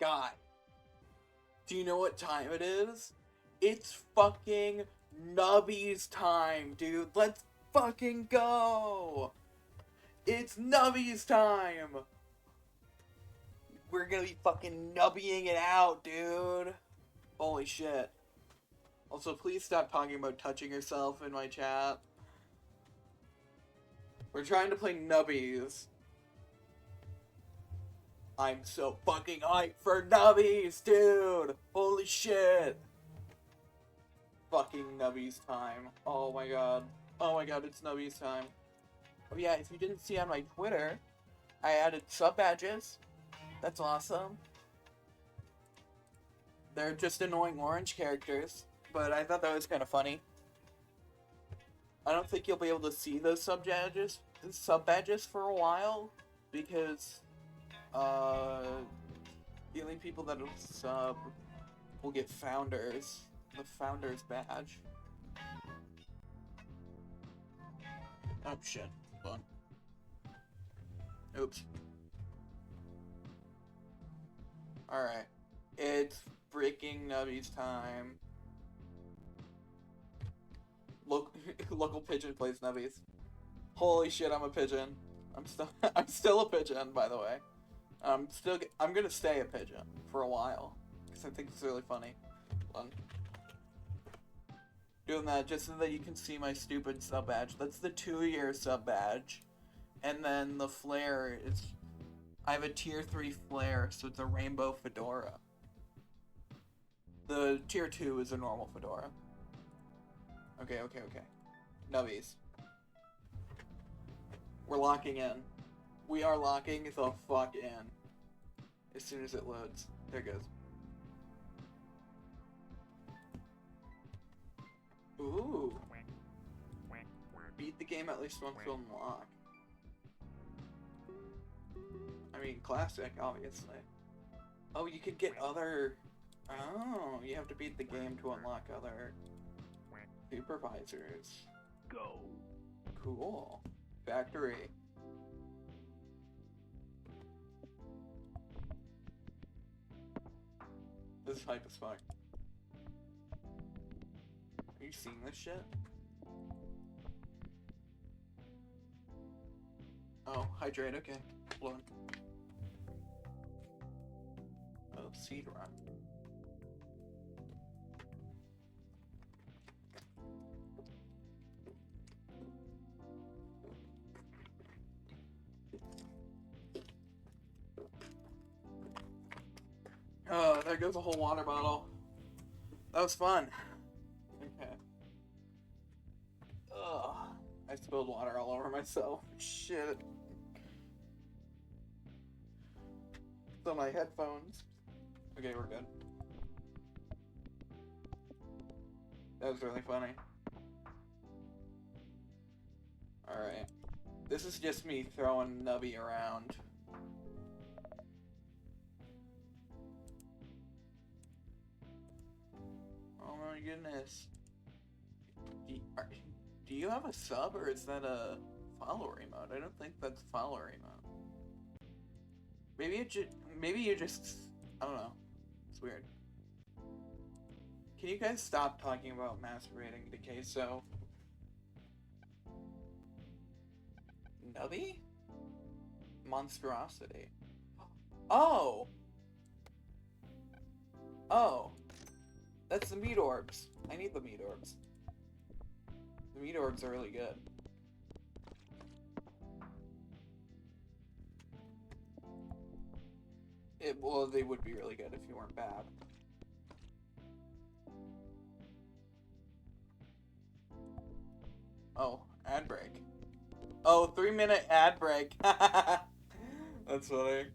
God. Do you know what time it is? It's fucking Nubby's time, dude. Let's fucking go! It's Nubby's time! We're gonna be fucking nubbying it out, dude. Holy shit. Also, please stop talking about touching yourself in my chat. We're trying to play nubbies. I'm so fucking hyped for nubbies, dude! Holy shit! Fucking nubbies time. Oh my god. Oh my god, it's nubbies time. Oh yeah, if you didn't see on my Twitter, I added sub badges. That's awesome. They're just annoying orange characters, but I thought that was kind of funny. I don't think you'll be able to see those sub badges for a while, because the only people that will sub will get founders. The founders badge. Oh shit. Hold on. Oops. Alright. It's freaking Nubby's time. Local pigeon plays Nubbies. Holy shit, I'm a pigeon. I'm still a pigeon, by the way. I'm gonna stay a pigeon for a while, because I think it's really funny. Hold on. Doing that just so that you can see my stupid sub badge. That's the 2-year sub badge. And then the flare is... I have a tier 3 flare, so it's a rainbow fedora. The tier 2 is a normal fedora. Okay. Nubbies. We're locking in. We are locking the fuck in. As soon as it loads. There it goes. Ooh. Beat the game at least once to unlock. I mean, classic, obviously. Oh, you could get other... Oh, you have to beat the game to unlock other supervisors. Go. Cool. Factory. This is hype as fuck. Are you seeing this shit? Oh, hydrate, okay. Hold on. Oh, seed run. Oh, there goes a whole water bottle. That was fun. Okay. Ugh. I spilled water all over myself. Shit. It's on my headphones. Okay, we're good. That was really funny. Alright. This is just me throwing Nubby around. Oh my goodness. Do you have a sub, or is that a follower emote? I don't think that's a follower emote. Maybe you just... I don't know. It's weird. Can you guys stop talking about masturbating to queso? Nubby? Monstrosity. Oh! Oh! That's the meat orbs. I need the meat orbs. The meat orbs are really good. Well, they would be really good if you weren't bad. Oh, ad break. Oh, 3-minute ad break. That's funny.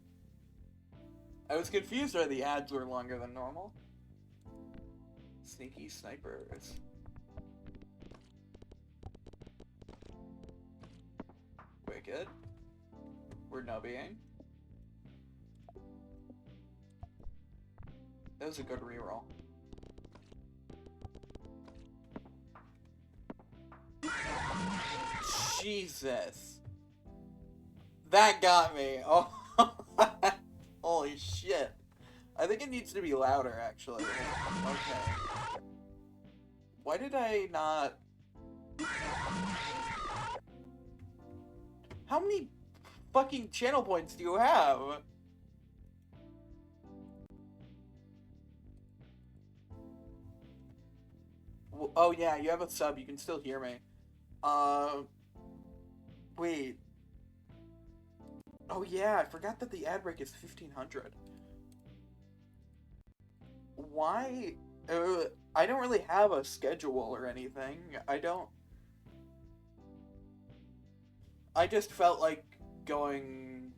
I was confused why the ads were longer than normal. Sneaky snipers. Wicked. We're nubbying. That was a good reroll. Jesus. That got me. Oh, holy shit. I think it needs to be louder, actually. Okay. Why did I not... How many fucking channel points do you have? Oh yeah, you have a sub. You can still hear me. Wait. Oh yeah, I forgot that the ad break is 1500. Why? I don't really have a schedule or anything. I just felt like going...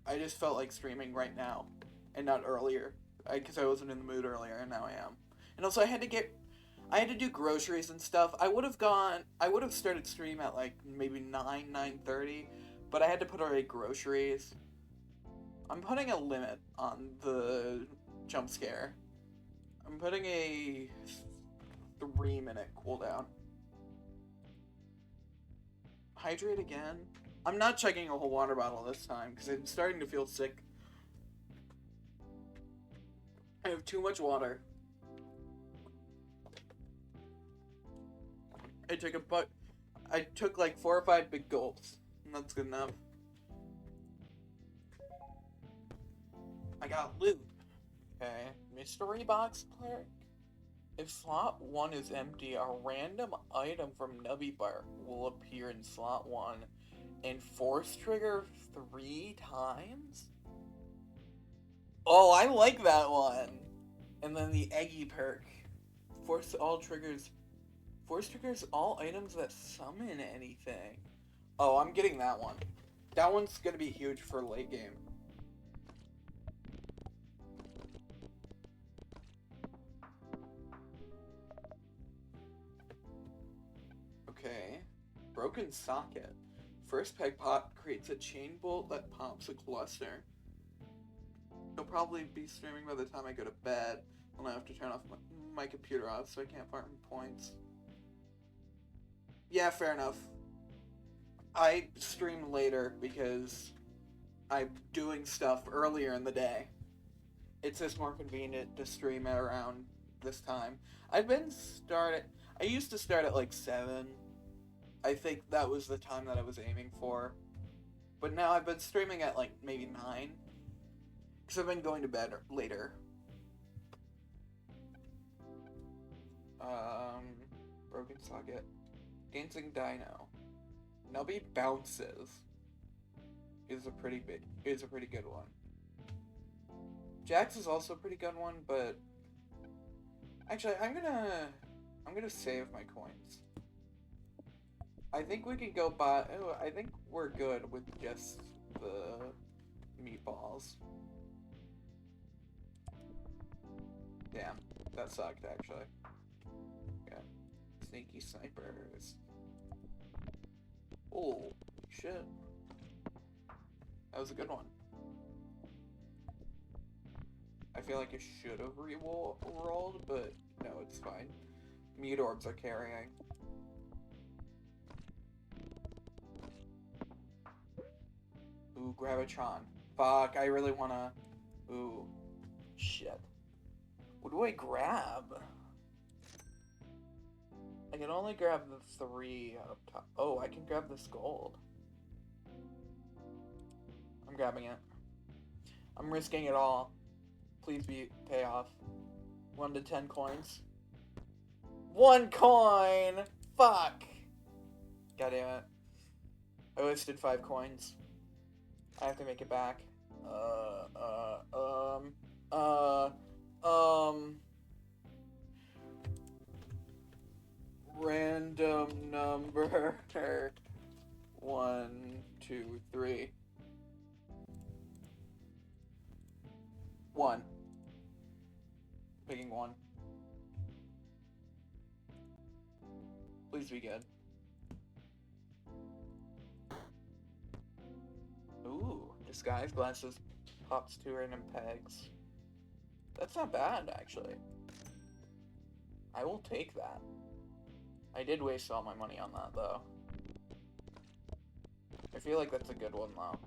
I just felt like streaming right now, and not earlier. Because I wasn't in the mood earlier, and now I am. And also, I had to do groceries and stuff. I would have started stream at like maybe 9:30, but I had to put away groceries. I'm putting a limit on the jump scare. I'm putting a 3-minute cooldown. Hydrate again? I'm not checking a whole water bottle this time, because I'm starting to feel sick. I have too much water. I took like 4 or 5 big gulps, and that's good enough. I got loot. Okay, mystery box clerk. If slot 1 is empty, a random item from Nubby Bar will appear in slot 1 and force trigger 3 times? Oh, I like that one! And then the Eggy perk. Force triggers all items that summon anything. Oh, I'm getting that one. That one's gonna be huge for late game. Okay. Broken socket. First peg pop creates a chain bolt that pops a cluster. I'll probably be streaming by the time I go to bed, and I have to turn off my computer off so I can't farm points. Yeah, fair enough. I stream later because I'm doing stuff earlier in the day. It's just more convenient to stream at around this time. I used to start at like 7. I think that was the time that I was aiming for. But now I've been streaming at like maybe 9. Because I've been going to bed later. Broken socket. Dancing Dino. Nubby bounces. Is a pretty good one. Jax is also a pretty good one, but actually I'm gonna save my coins. I think we can go buy. Oh, I think we're good with just the meatballs. Damn, that sucked actually. Okay, sneaky snipers. Oh shit, that was a good one. I feel like it should have rolled, but no, it's fine. Mute orbs are carrying. Ooh, Gravitron. Fuck, I really wanna... Ooh. Shit. What do I grab? I can only grab the 3 up top. Oh, I can grab this gold. I'm grabbing it. I'm risking it all. Please pay off. 1 to 10 coins. 1 coin! Fuck! God damn it. I wasted 5 coins. I have to make it back. Random number. 1, 2, 3. 1. Picking 1. Please be good. Ooh, disguise glasses pops 2 random pegs. That's not bad, actually. I will take that. I did waste all my money on that, though. I feel like that's a good one, though.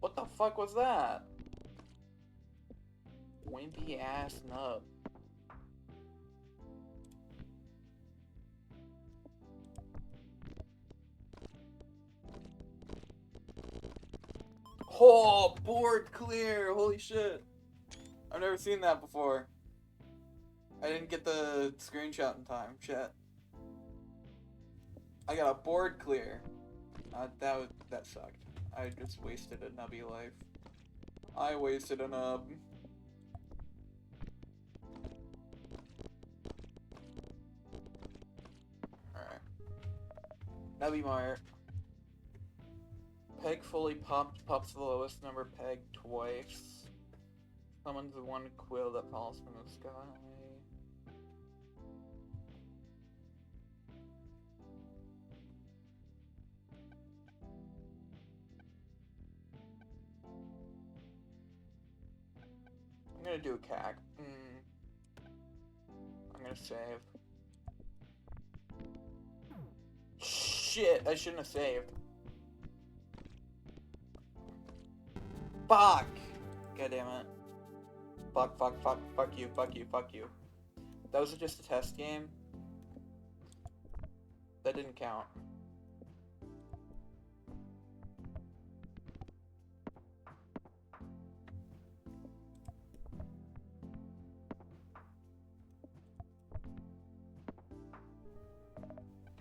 What the fuck was that? Wimpy ass nub. Oh, board clear! Holy shit. I've never seen that before. I didn't get the screenshot in time. Shit. I got a board clear. That sucked. I just wasted a nubby life. I wasted a nub. Alright. Nubby Mart. Peg fully popped, pops the lowest number pegged twice. Summons the one quill that falls from the sky. I'm gonna do a CAC. I'm gonna save. Shit, I shouldn't have saved. Fuck! God damn it. Fuck, fuck, fuck, fuck you, fuck you, fuck you. That was just a test game. That didn't count.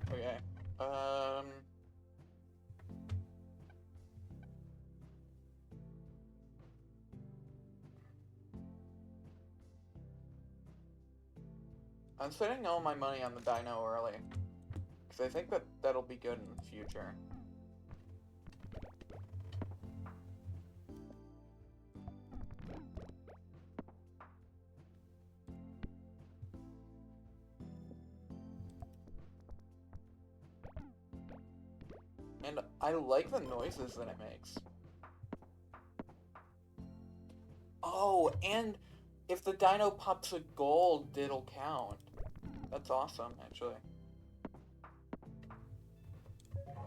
Okay. I'm spending all my money on the dino early. Because I think that'll be good in the future. And I like the noises that it makes. Oh, and if the dino pops a gold, it'll count. That's awesome, actually.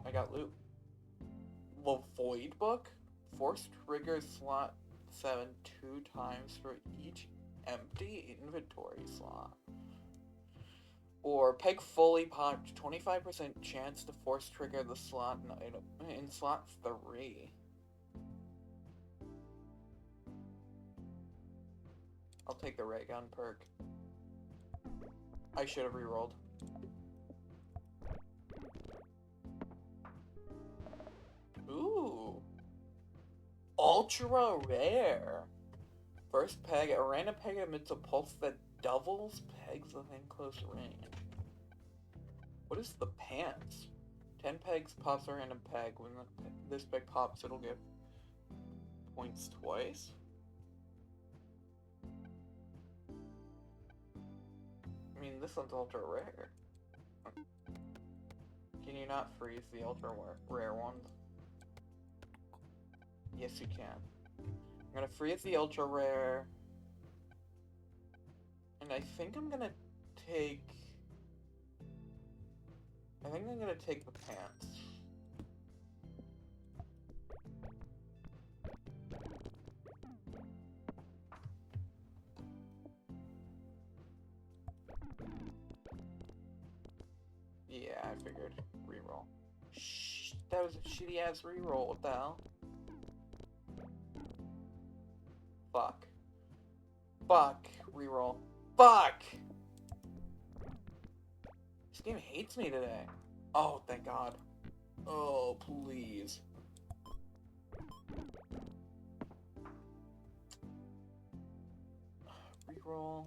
I got loot. Well, Void Book? Force trigger slot 7 2 times for each empty inventory slot. Or peg fully popped, 25% chance to force trigger the slot in slot 3. I'll take the ray gun perk. I should have rerolled. Ooh. Ultra rare. First peg, a random peg emits a pulse that doubles pegs within close range. What is the pants? 10 pegs pops a random peg. When this peg pops, it'll give points twice. I mean, this one's ultra rare. Can you not freeze the ultra rare ones? Yes, you can. I'm gonna freeze the ultra rare. And I think I'm gonna take... I think I'm gonna take the pants. Yeah, I figured. Reroll. Shh, that was a shitty ass reroll. What the hell? Fuck. Fuck. Reroll. Fuck! This game hates me today. Oh, thank God. Oh, please. Reroll.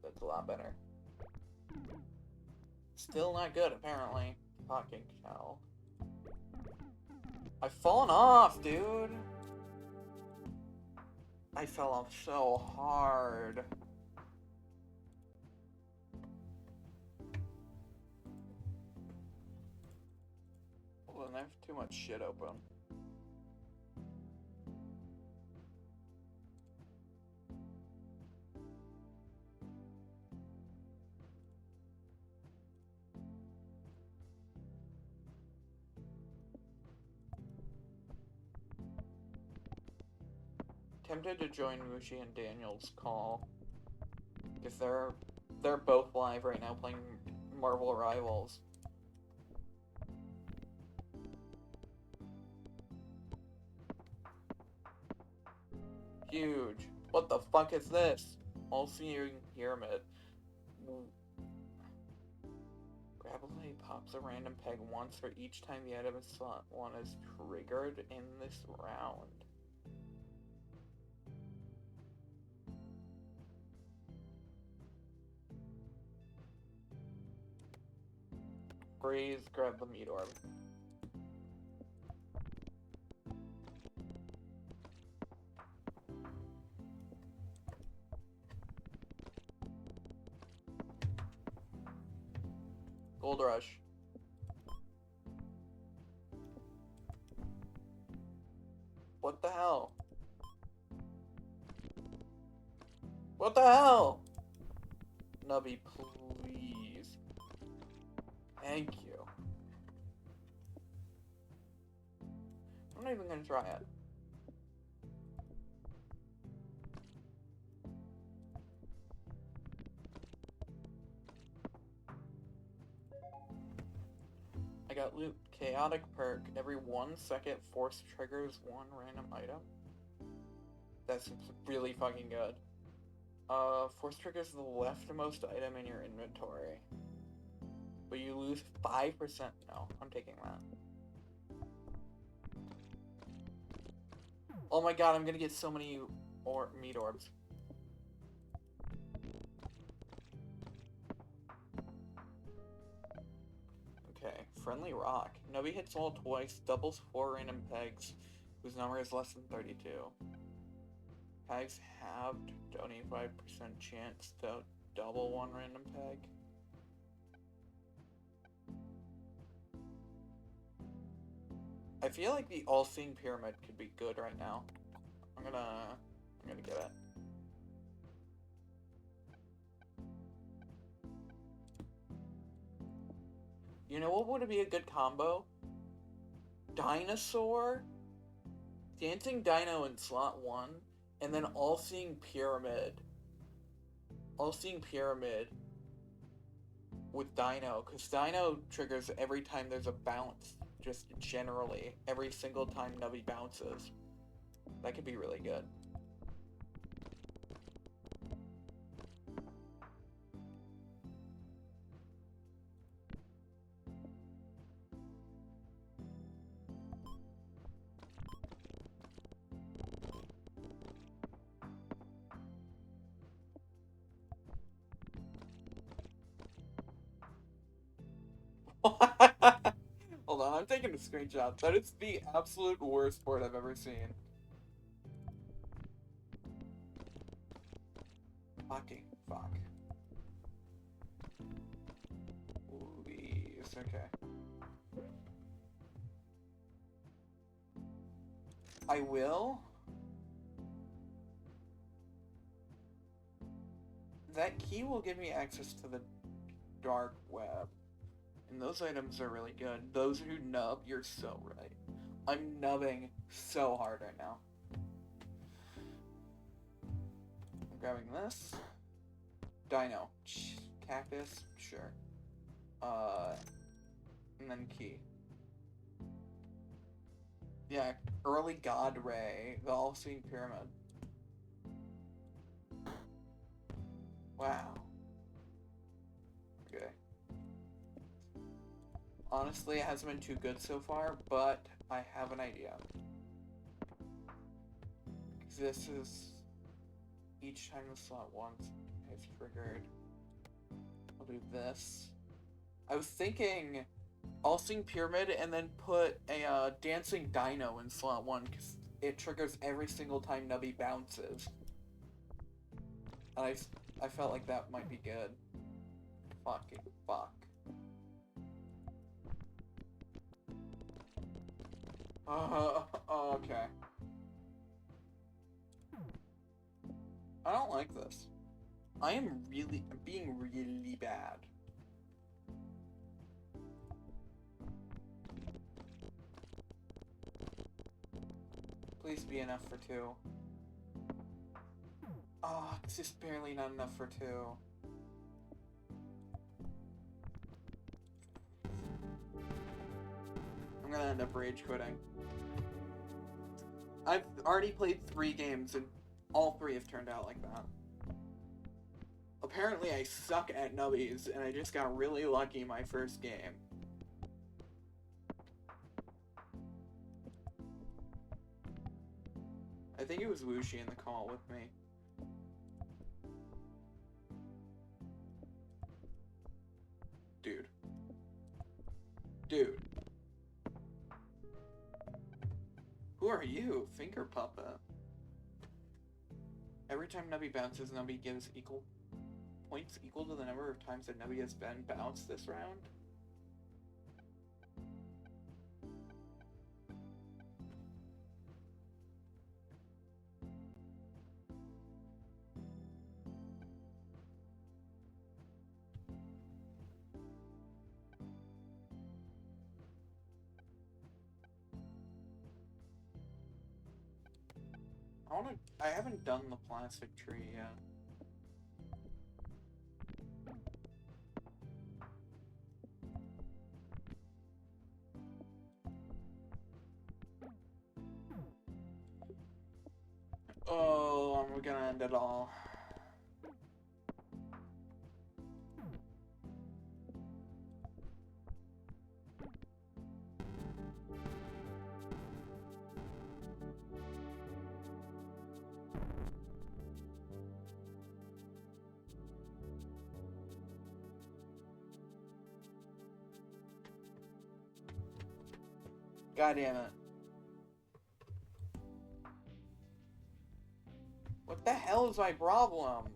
That's a lot better. Still not good, apparently. Fucking hell. I've fallen off, dude. I fell off so hard. Hold on, I have too much shit open. tempted to join Mushi and Daniel's call. Because they're both live right now playing Marvel Rivals. Huge. What the fuck is this? All-seeing pyramid. Gravelly pops a random peg once for each time the item in slot 1 is triggered in this round. Freeze, grab the meat orb. Gold rush. What the hell? What the hell? Nubby, please. Thank you. I'm not even gonna try it. I got loot. Chaotic perk. Every 1 second, force triggers 1 random item. That's really fucking good. Force triggers the leftmost item in your inventory. But you lose 5%. No, I'm taking that. Oh my god, I'm gonna get so many meat orbs. Okay, friendly rock. Nubby hits all twice, doubles 4 random pegs, whose number is less than 32. Pegs halved, 25% chance to double 1 random peg. I feel like the all-seeing pyramid could be good right now. I'm gonna get it. You know what would be a good combo? Dinosaur, Dancing Dino in slot 1, and then All-Seeing Pyramid. All-Seeing Pyramid with Dino, because Dino triggers every time there's a bounce, just generally. Every single time Nubby bounces. That could be really good. Hold on, I'm taking a screenshot. That is the absolute worst board I've ever seen. Fucking fuck. Please, okay. I will. That key will give me access to the dark web. And those items are really good. Those who nub, you're so right. I'm nubbing so hard right now. I'm grabbing this. Dino. Cactus, sure. And then key. Yeah, early God Ray, the All-Seeing Pyramid. Wow. Okay. Honestly, it hasn't been too good so far, but I have an idea. This is each time the slot once is triggered. I'll do this. I was thinking All-Seeing Pyramid and then put a Dancing Dino in slot 1 because it triggers every single time Nubby bounces. And I felt like that might be good. Fucking fuck. Okay. I don't like this. I am being really bad. Please be enough for 2. Oh, it's just barely not enough for 2. I'm gonna end up rage quitting. I've already played 3 games and all 3 have turned out like that. Apparently I suck at nubbies and I just got really lucky my first game. I think it was Wushi in the call with me. Dude. Dude. Who are you? Finger puppet. Every time Nubby bounces, Nubby gives points equal to the number of times that Nubby has been bounced this round. I haven't done the plastic tree yet. Oh, I'm gonna end it all. God damn it. What the hell is my problem?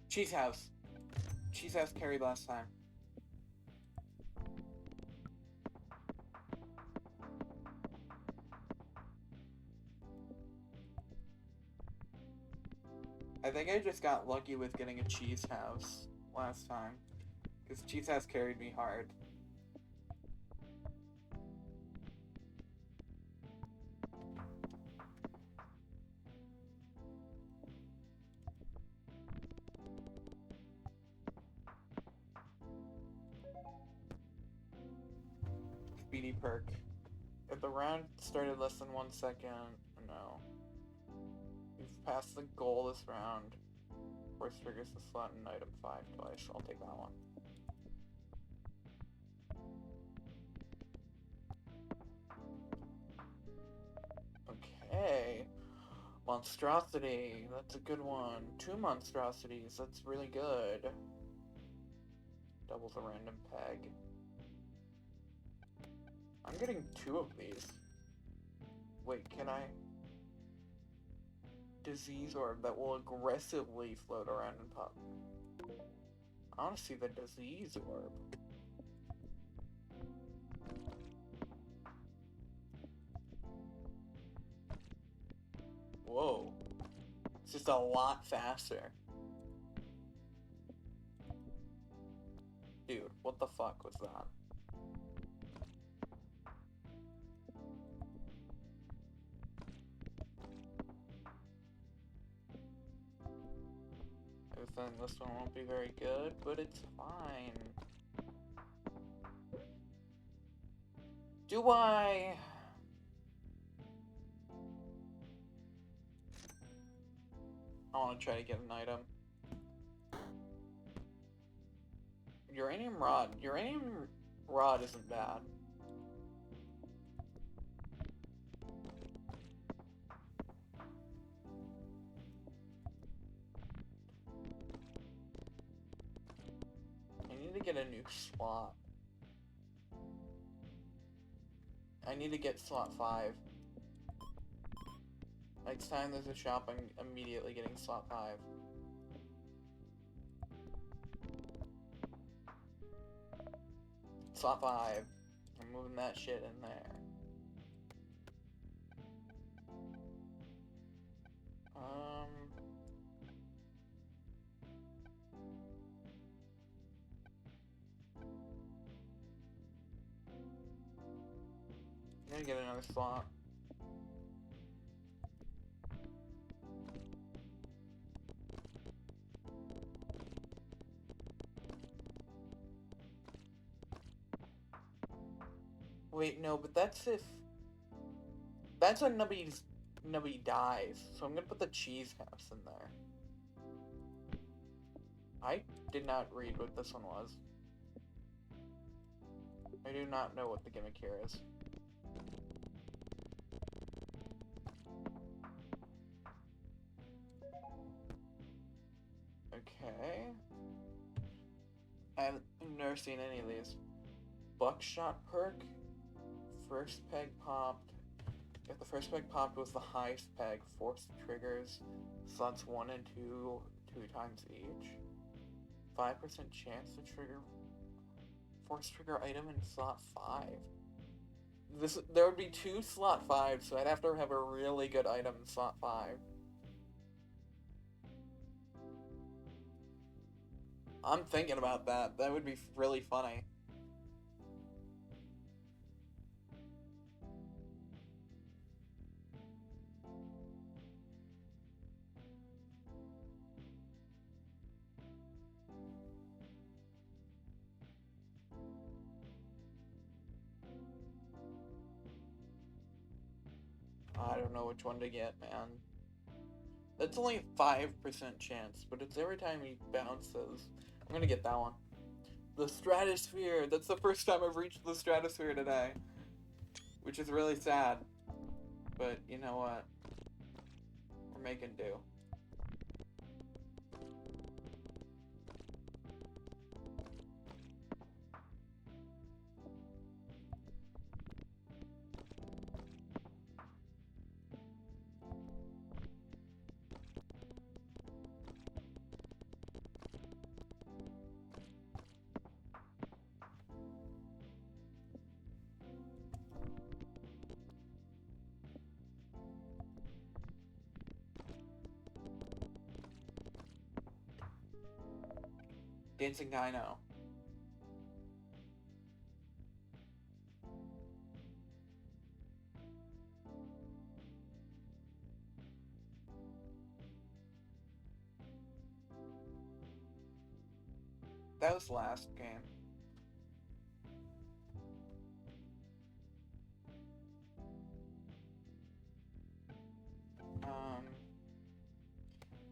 Cheese House. Cheese House carried last time. I think I just got lucky with getting a Cheese House last time. Because Cheese House carried me hard. Speedy perk. If the round started less than 1 second, no. You've passed the goal this round. Force triggers the slot in item 5 twice. I'll take that one. Okay. Monstrosity. That's a good one. 2 monstrosities. That's really good. Doubles a random peg. I'm getting 2 of these. Wait, can I? Disease orb that will aggressively float around and pop. I want to see the disease orb. Whoa. It's just a lot faster. Dude, what the fuck was that? Then this one won't be very good, but it's fine. Do I? I want to try to get an item. Uranium rod. Uranium rod isn't bad. Get a new slot. I need to get slot 5. I Next time there's a shop, I'm immediately getting slot 5. Slot 5. I'm moving that shit in there. I'm gonna get another slot. Wait, no, but that's if... That's when Nubby dies, so I'm gonna put the cheese caps in there. I did not read what this one was. I do not know what the gimmick here is. Okay. I've never seen any of these. Buckshot perk. First peg popped. If the first peg popped was the highest peg, force triggers slots 1 and 2 times each. 5% chance to trigger force trigger item in slot 5. There would be 2 slot 5s, so I'd have to have a really good item in slot 5. I'm thinking about that. That would be really funny. I don't know which one to get, man. That's only 5% chance, but it's every time he bounces. I'm gonna get that one. The Stratosphere! That's the first time I've reached the Stratosphere today. Which is really sad. But you know what? We're making do. Dancing Dino. That was last game.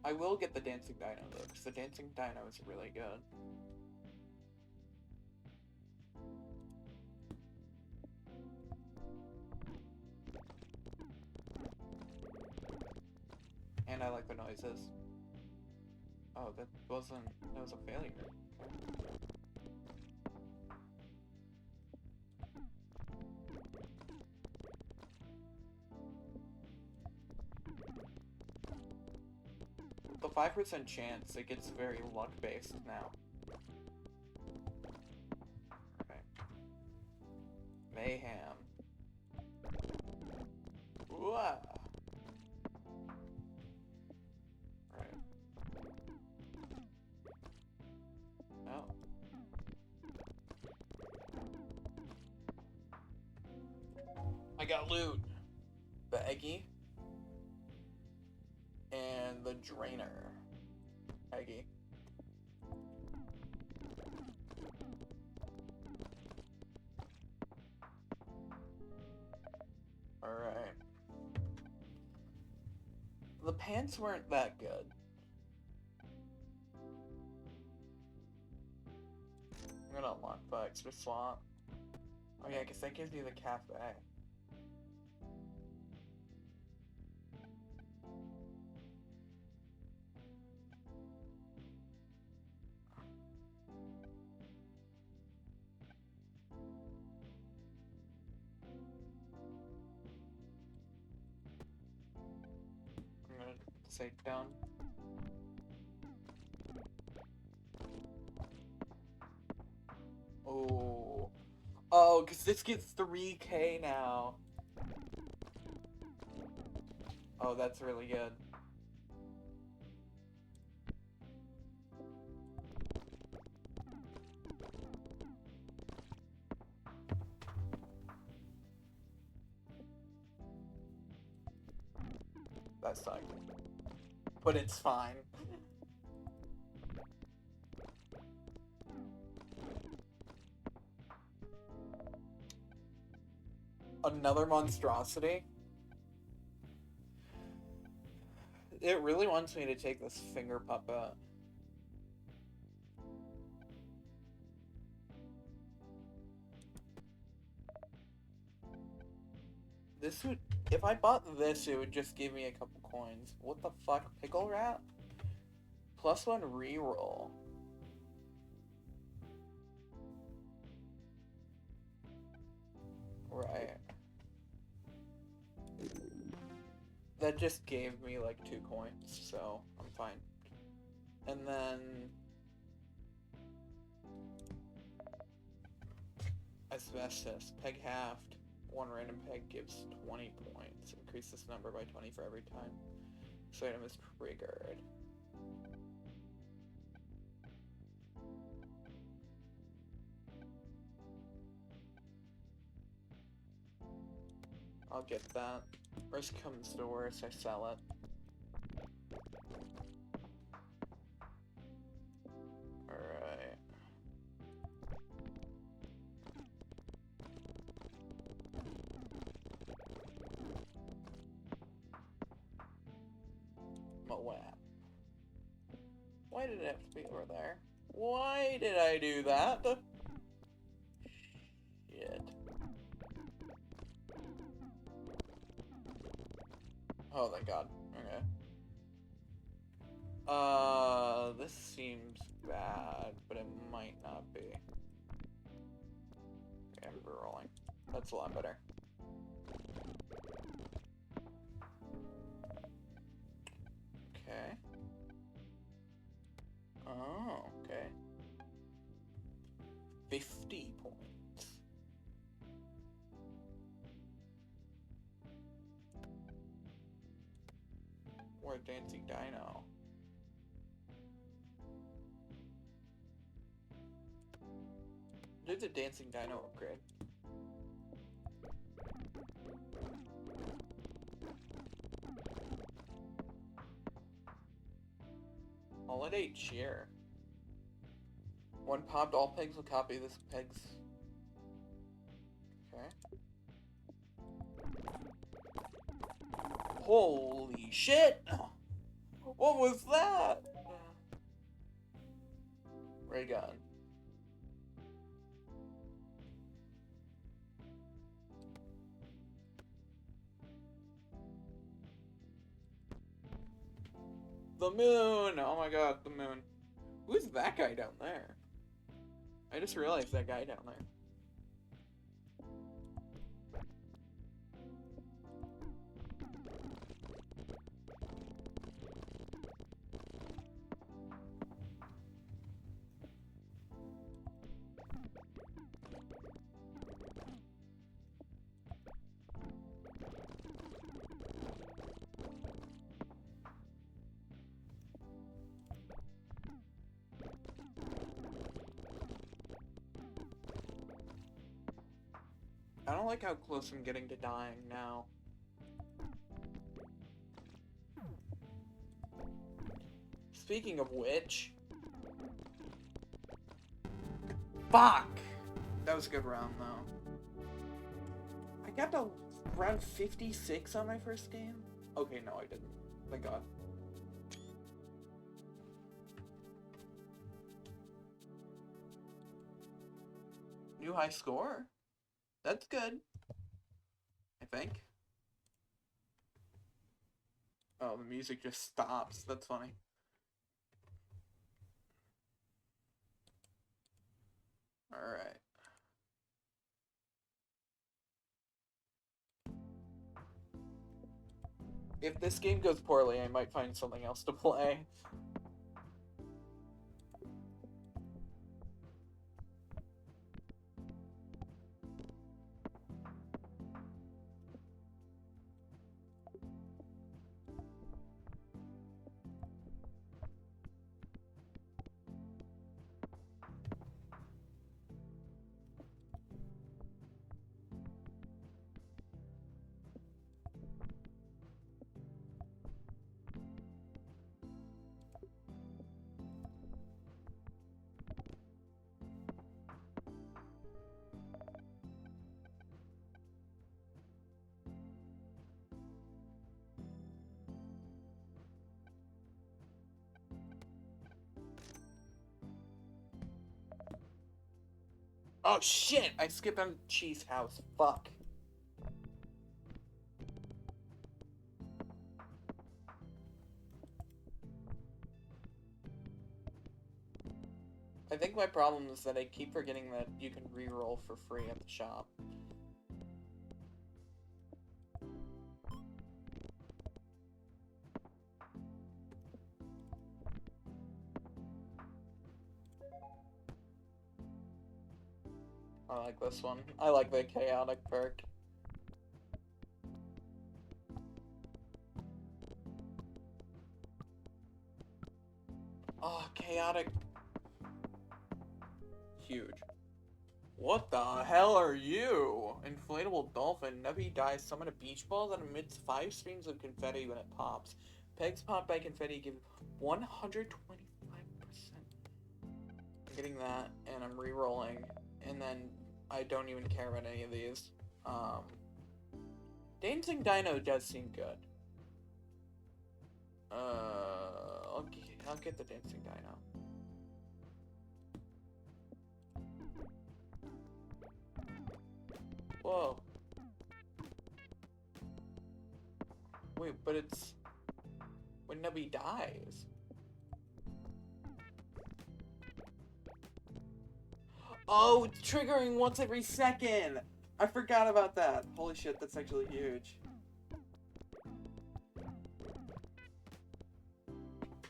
I will get the Dancing Dino though, because the Dancing Dino is really good. And I like the noises. Oh, that was a failure. Okay. The 5% chance, it gets very luck-based now. Okay. Mayhem. Whoa! Right. Oh. I got loot. The Eggy. And the Drainer. Eggy. Alright. The pants weren't that good. I'm gonna unlock the extra slot. Oh yeah, I guess that gives you the cafe. say down. Oh. Oh, because this gets 3K now. Oh, that's really good. That sucked. But it's fine. Another monstrosity? It really wants me to take this finger puppet. This would... If I bought this, it would just give me a couple coins. What the fuck? Pickle rat? +1 reroll. Right. That just gave me like 2 coins, so I'm fine. And then... Asbestos. Peg halved. 1 random peg gives 20 points. Increase this number by 20 for every time this item is triggered. I'll get that. Worst comes to worst, I sell it. Alright. Moab. Why did it have to be over there? Why did I do that? Shit. Oh, thank God. Okay. This seems bad, but it might not be. Okay, I'm rolling. That's a lot better. Okay. Oh, okay. 50 points. Or a dancing dino. There's a dancing dino upgrade. Holiday cheer. When popped, all pegs will copy this peg's... Okay. Holy shit! What was that? Ray gun. The moon! Oh my god, the moon. Who's that guy down there? I just realized that guy down there. I don't like how close I'm getting to dying now. Speaking of which... Fuck! That was a good round, though. I got to round 56 on my first game? Okay, no, I didn't. Thank God. New high score? That's good. I think. Oh, the music just stops. That's funny. Alright. If this game goes poorly, I might find something else to play. Oh shit! I skipped on Cheese House. Fuck. I think my problem is that I keep forgetting that you can re-roll for free at the shop. I like this one. I like the chaotic perk. Oh, chaotic. Huge. What the hell are you? Inflatable dolphin. Nubby dies. Summon a beach ball that emits 5 streams of confetti when it pops. Pegs popped by confetti give 125%. I'm getting that, and I'm re-rolling, and then I don't even care about any of these. Dancing Dino does seem good. I'll get the Dancing Dino. Whoa. Wait, but it's when Nubby dies. Oh, it's triggering once every second! I forgot about that. Holy shit, that's actually huge.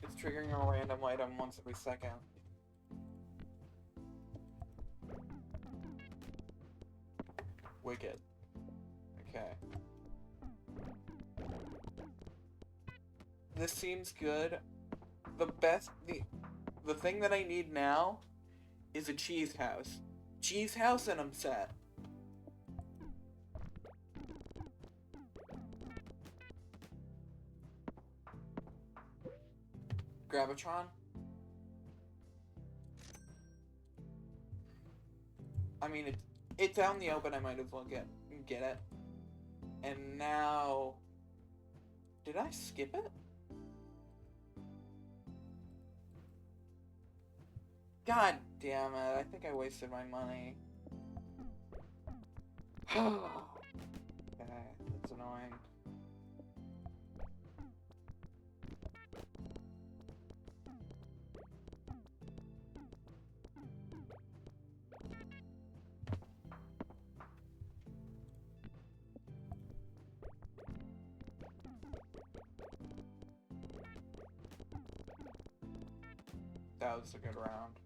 It's triggering a random item once every second. Wicked. Okay. This seems good. The thing that I need now is a cheese house. Cheese house and I'm set. Gravitron? I mean, it's out in the open, I might as well get it. And now... Did I skip it? God damn it, I think I wasted my money. Okay, that's annoying. That was a good round.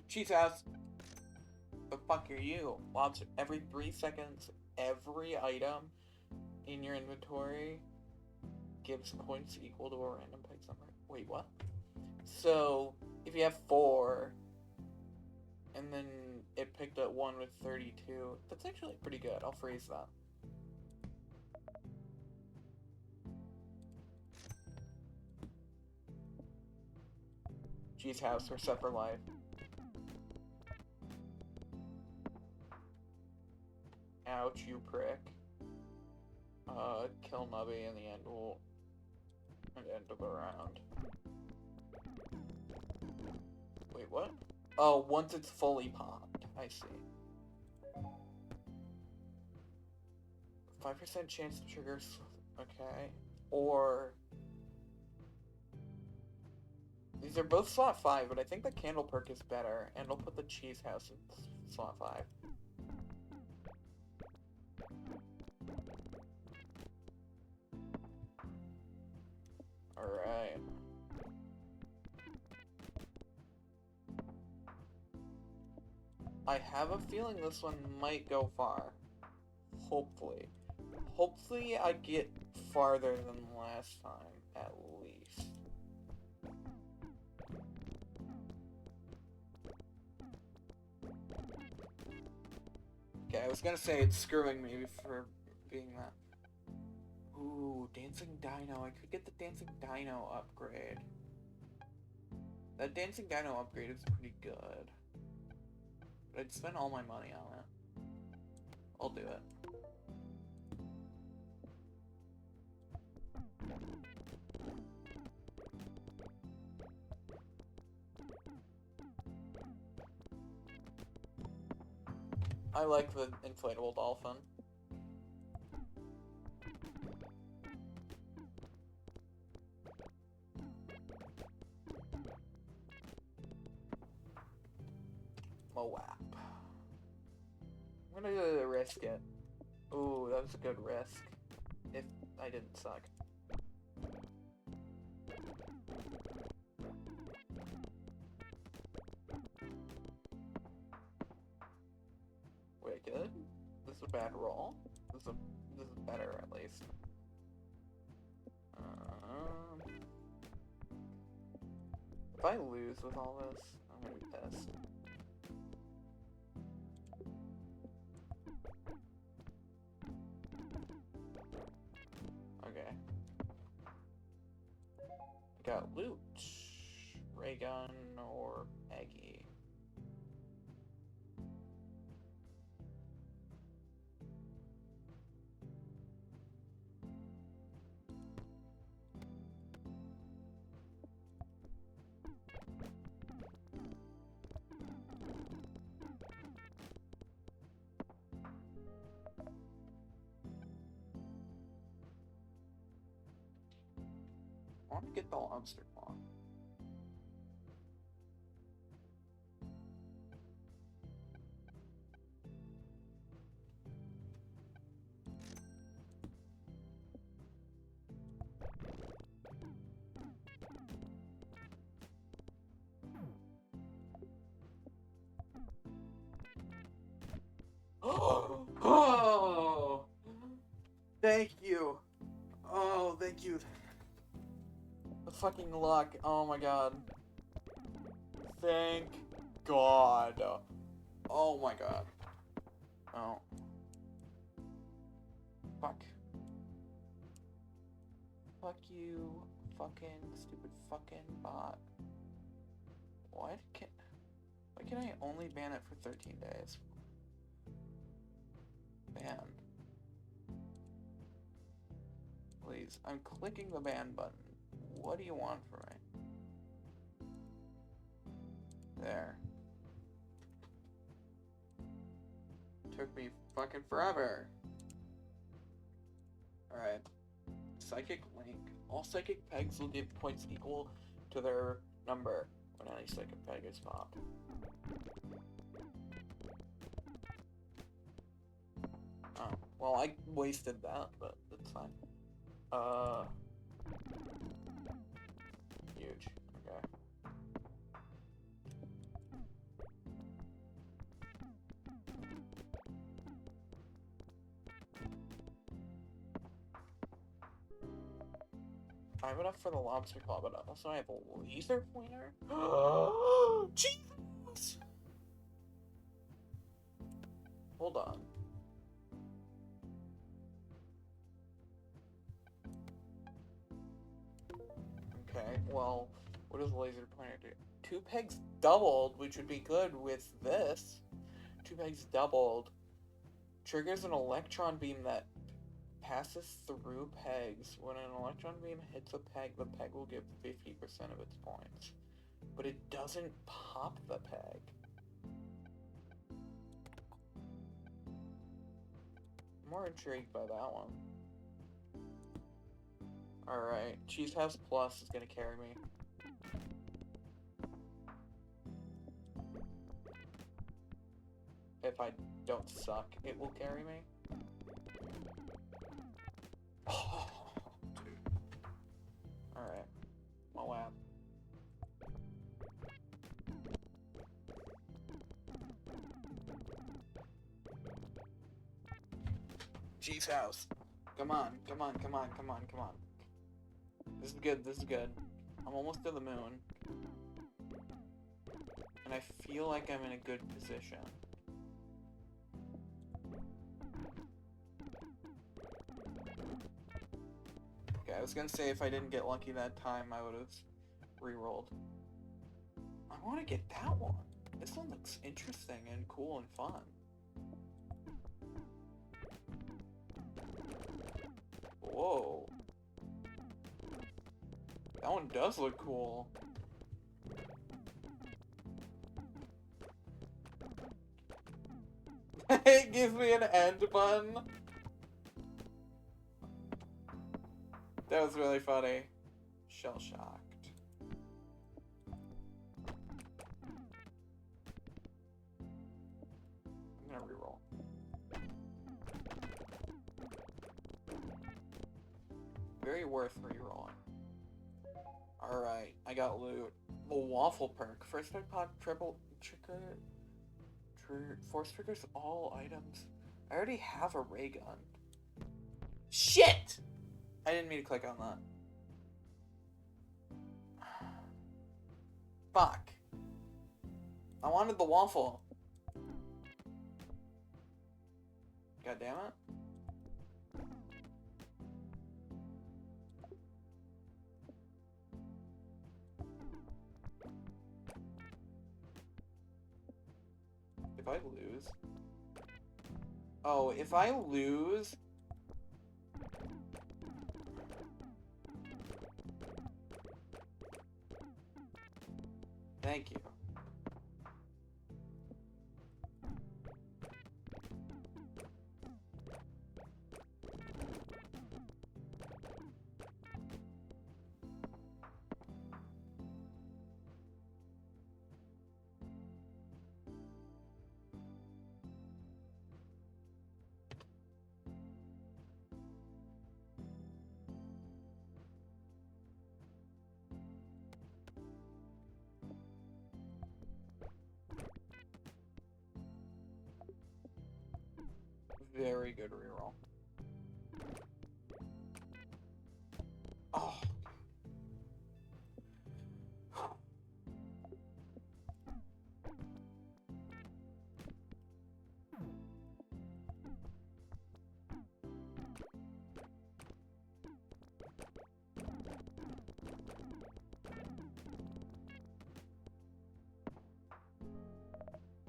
Cheese house. The fuck are you? Lobster. Every 3 seconds, every item in your inventory gives points equal to a random peg number. Wait, what? So, if you have 4, and then it picked up 1 with 32, that's actually pretty good. I'll freeze that. Cheese house, we're set for life. Ouch, you prick. Kill Nubby in the end will end of the round. Wait, what? Oh, once it's fully popped. I see. 5% chance to trigger... Okay. Or... These are both slot 5, but I think the candle perk is better, and I'll put the cheese house in slot 5. Alright. I have a feeling this one might go far. Hopefully. Hopefully I get farther than last time, at least. Okay, I was gonna say it's screwing me for being that. Ooh, Dancing Dino. I could get the Dancing Dino upgrade. That Dancing Dino upgrade is pretty good. But I'd spend all my money on it. I'll do it. I like the inflatable dolphin. Moab. I'm gonna risk it. Ooh, that was a good risk. If I didn't suck. Wait, good? This is a bad roll? This is better, at least. If I lose with all this, I'm gonna be pissed. Okay. Got loot. Ray gun or Aggie. I want to get the lobster claw. Oh! Thank you! Oh, thank you. The fucking luck. Oh my god. Thank God. Oh my god. Oh. Fuck. Fuck you, fucking stupid fucking bot. Why can I only ban it for 13 days? Ban. Please, I'm clicking the ban button. What do you want from me? There. Took me fucking forever. Alright. Psychic Link. All psychic pegs will give points equal to their number when any psychic peg is popped. Oh, well, I wasted that, but that's fine. Huge. Okay. I have enough for the lobster claw, but also I have a laser pointer. Jesus! Hold on. Okay, well, what does the laser pointer do? 2 pegs doubled, which would be good with this. 2 pegs doubled. Triggers an electron beam that passes through pegs. When an electron beam hits a peg, the peg will give 50% of its points. But it doesn't pop the peg. I'm more intrigued by that one. Alright, Cheese House Plus is gonna carry me. If I don't suck, it will carry me. Oh, dude. Alright. Oh, wow. G's house. Come on, come on, come on, come on, come on. This is good, this is good. I'm almost to the moon. And I feel like I'm in a good position. Okay, I was gonna say if I didn't get lucky that time, I would have re-rolled. I want to get that one. This one looks interesting and cool and fun. Whoa. That one does look cool. It gives me an end button. That was really funny. Shell shocked. I'm gonna reroll. Very worth rerolling. Alright, I got loot. The waffle perk. First pot triple trigger. Force triggers all items. I already have a ray gun. Shit! I didn't mean to click on that. Fuck. I wanted the waffle. God damn it. If I lose... Oh, if I lose... Thank you. Very good reroll. Oh.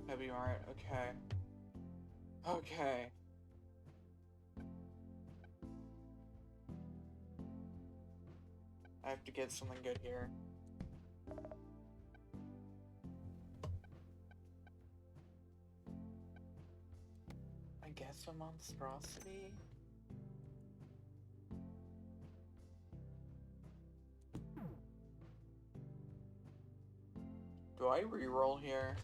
Nubby, alright, okay. Okay. I have to get something good here. I guess a monstrosity? Do I reroll here?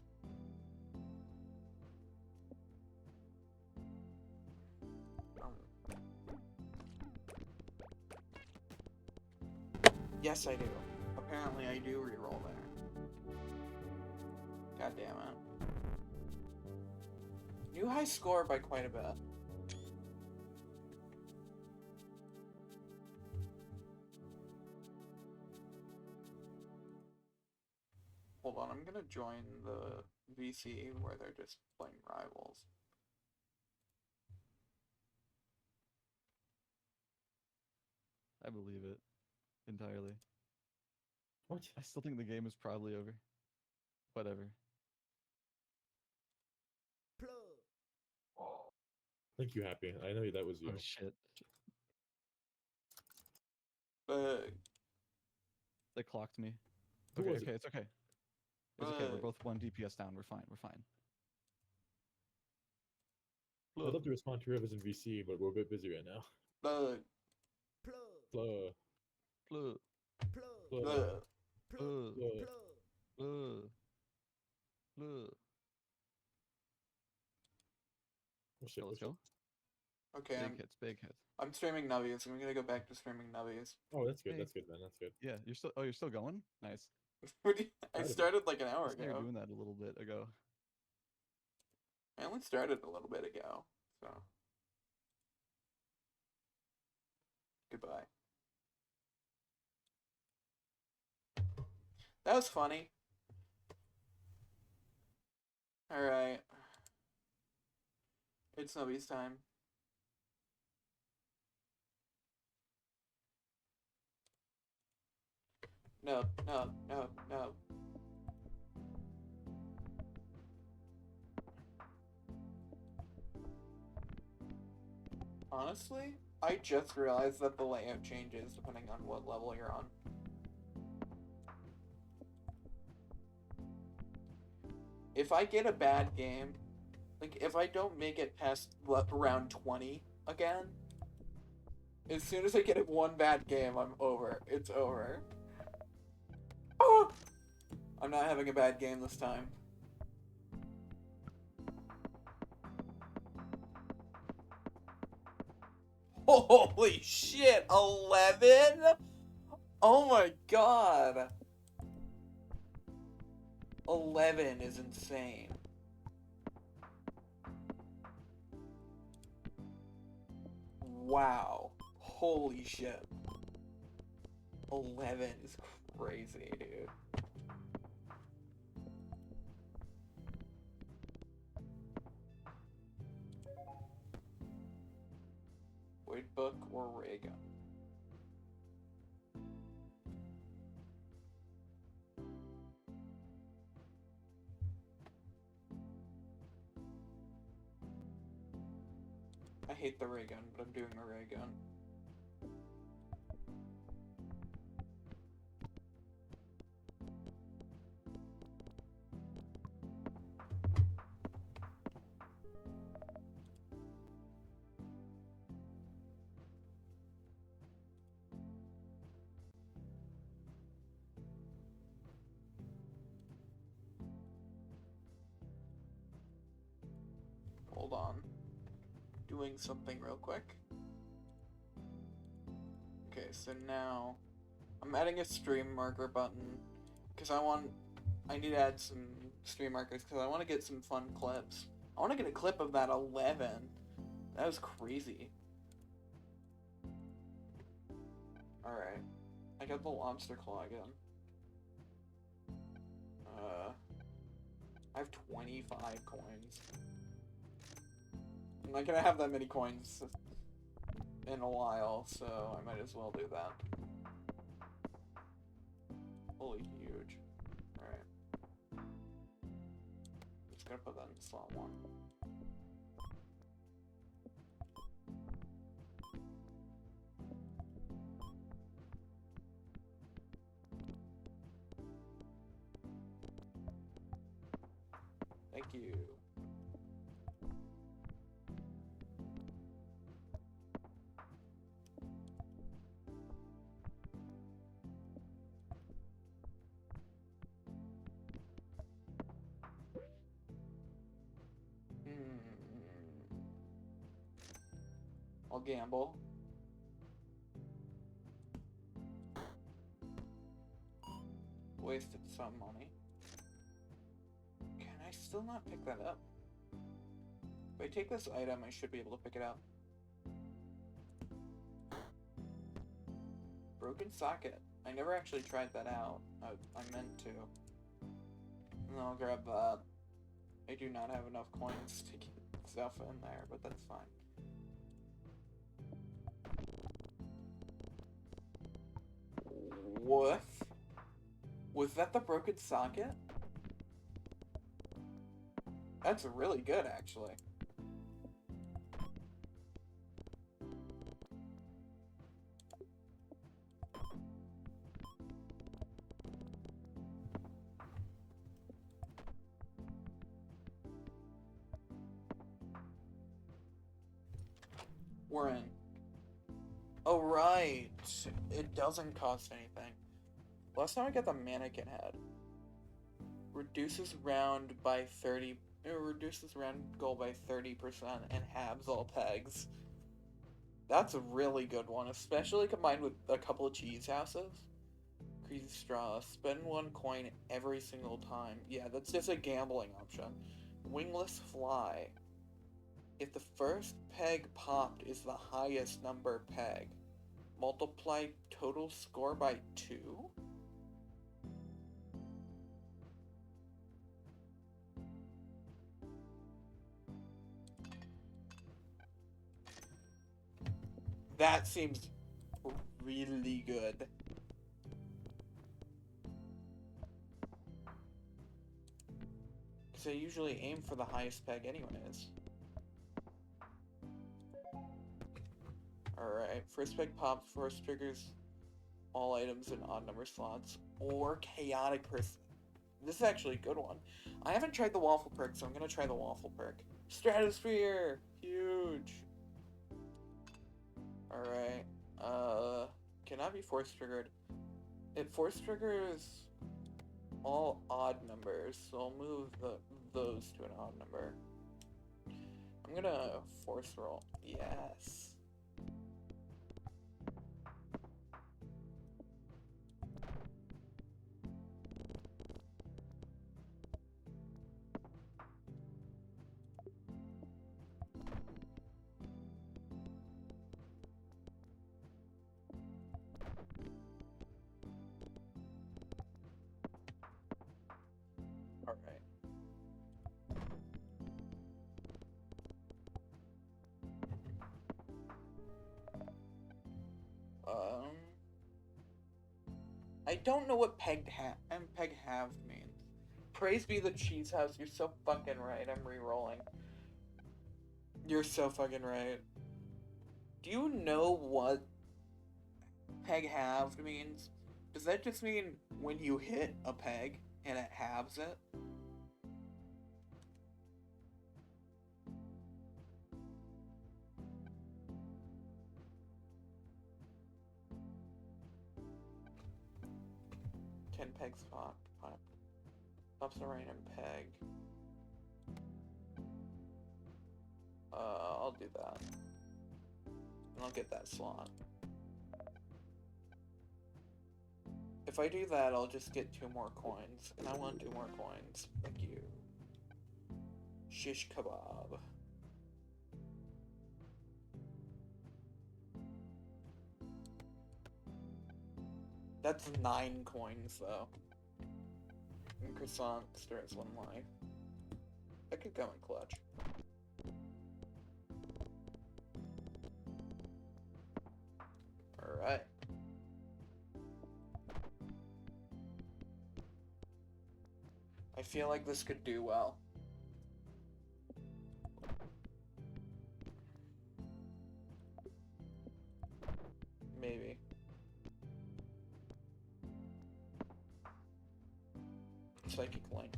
Yes, I do. Apparently, I do reroll there. God damn it. New high score by quite a bit. Hold on, I'm gonna join the VC where they're just playing rivals. I believe it. Entirely. What? I still think the game is probably over. Whatever. Think you happy. I know that was you. Oh shit. They clocked me. Who Okay, was okay, it? it's okay. It's okay, we're both 1 DPS down. We're fine, we're fine. I'd love to respond to whoever's in VC, but we're a bit busy right now. Plug. Plug. Plug. Plug. Plug. Plug. Plug. Plug. Oh, shit, Let's go. Okay, Big hits, big hits. I'm streaming nubbies. I'm gonna go back to streaming nubbies. Oh, that's good. Hey. That's good, man. That's good. Yeah, you're still. Oh, you're still going. Nice. I started like an hour I saw you were ago. doing that a little bit ago. I only started a little bit ago, so. Goodbye. That was funny. Alright. It's Nubby's time. No, no, no, no. Honestly, I just realized that the layout changes depending on what level you're on. If I get a bad game, like if I don't make it past round 20 again, as soon as I get one bad game, I'm over. It's over. Oh! I'm not having a bad game this time. Holy shit, 11? Oh my god. 11 is insane. Wow. Holy shit. 11 is crazy, dude. Void book or ray gun? I hate the ray gun, but I'm doing a ray gun. Hold on. Doing something real quick. Okay, so now I'm adding a stream marker button because I need to add some stream markers because I want to get some fun clips. I want to get a clip of that 11. That was crazy. Alright. I got the lobster claw again. I have 25 coins. I'm not gonna have that many coins in a while, so I might as well do that. Holy huge. Alright. Just gonna put that in slot 1. Thank you. I'll gamble. Wasted some money. Can I still not pick that up? If I take this item, I should be able to pick it up. Broken socket. I never actually tried that out. I meant to. And I'll grab that. I do not have enough coins to get stuff in there, but that's fine. What? Was that the broken socket? That's really good, actually. We're in. Oh, right. It doesn't cost anything. Last time I got the mannequin head. Reduces round by 30 It reduces round goal by 30% and halves all pegs. That's a really good one, especially combined with a couple of cheese houses. Crazy straw. Spend 1 coin every single time. Yeah, that's just a gambling option. Wingless fly. If the first peg popped is the highest number peg, multiply total score by 2? That seems really good. Because I usually aim for the highest peg anyways. Alright, first peg pops, first triggers all items in odd number slots, or chaotic person. This is actually a good one. I haven't tried the waffle perk, so I'm gonna try the waffle perk. Stratosphere! Huge! Alright, cannot be force triggered. It force triggers all odd numbers, so I'll move those to an odd number. I'm gonna force roll. Yes. Alright. I don't know what peg halved means. Praise be the cheese house, you're so fucking right, I'm re-rolling. You're so fucking right. Do you know what peg halved means? Does that just mean when you hit a peg and it halves it? Pegs pop. Pops a random peg. I'll do that. And I'll get that slot. If I do that, I'll just get 2 more coins. And I want 2 more coins. Thank you. Shish kebab. That's 9 coins, though. And croissant still has 1 life. That could come in clutch. Alright. I feel like this could do well. Maybe. Psychic Link.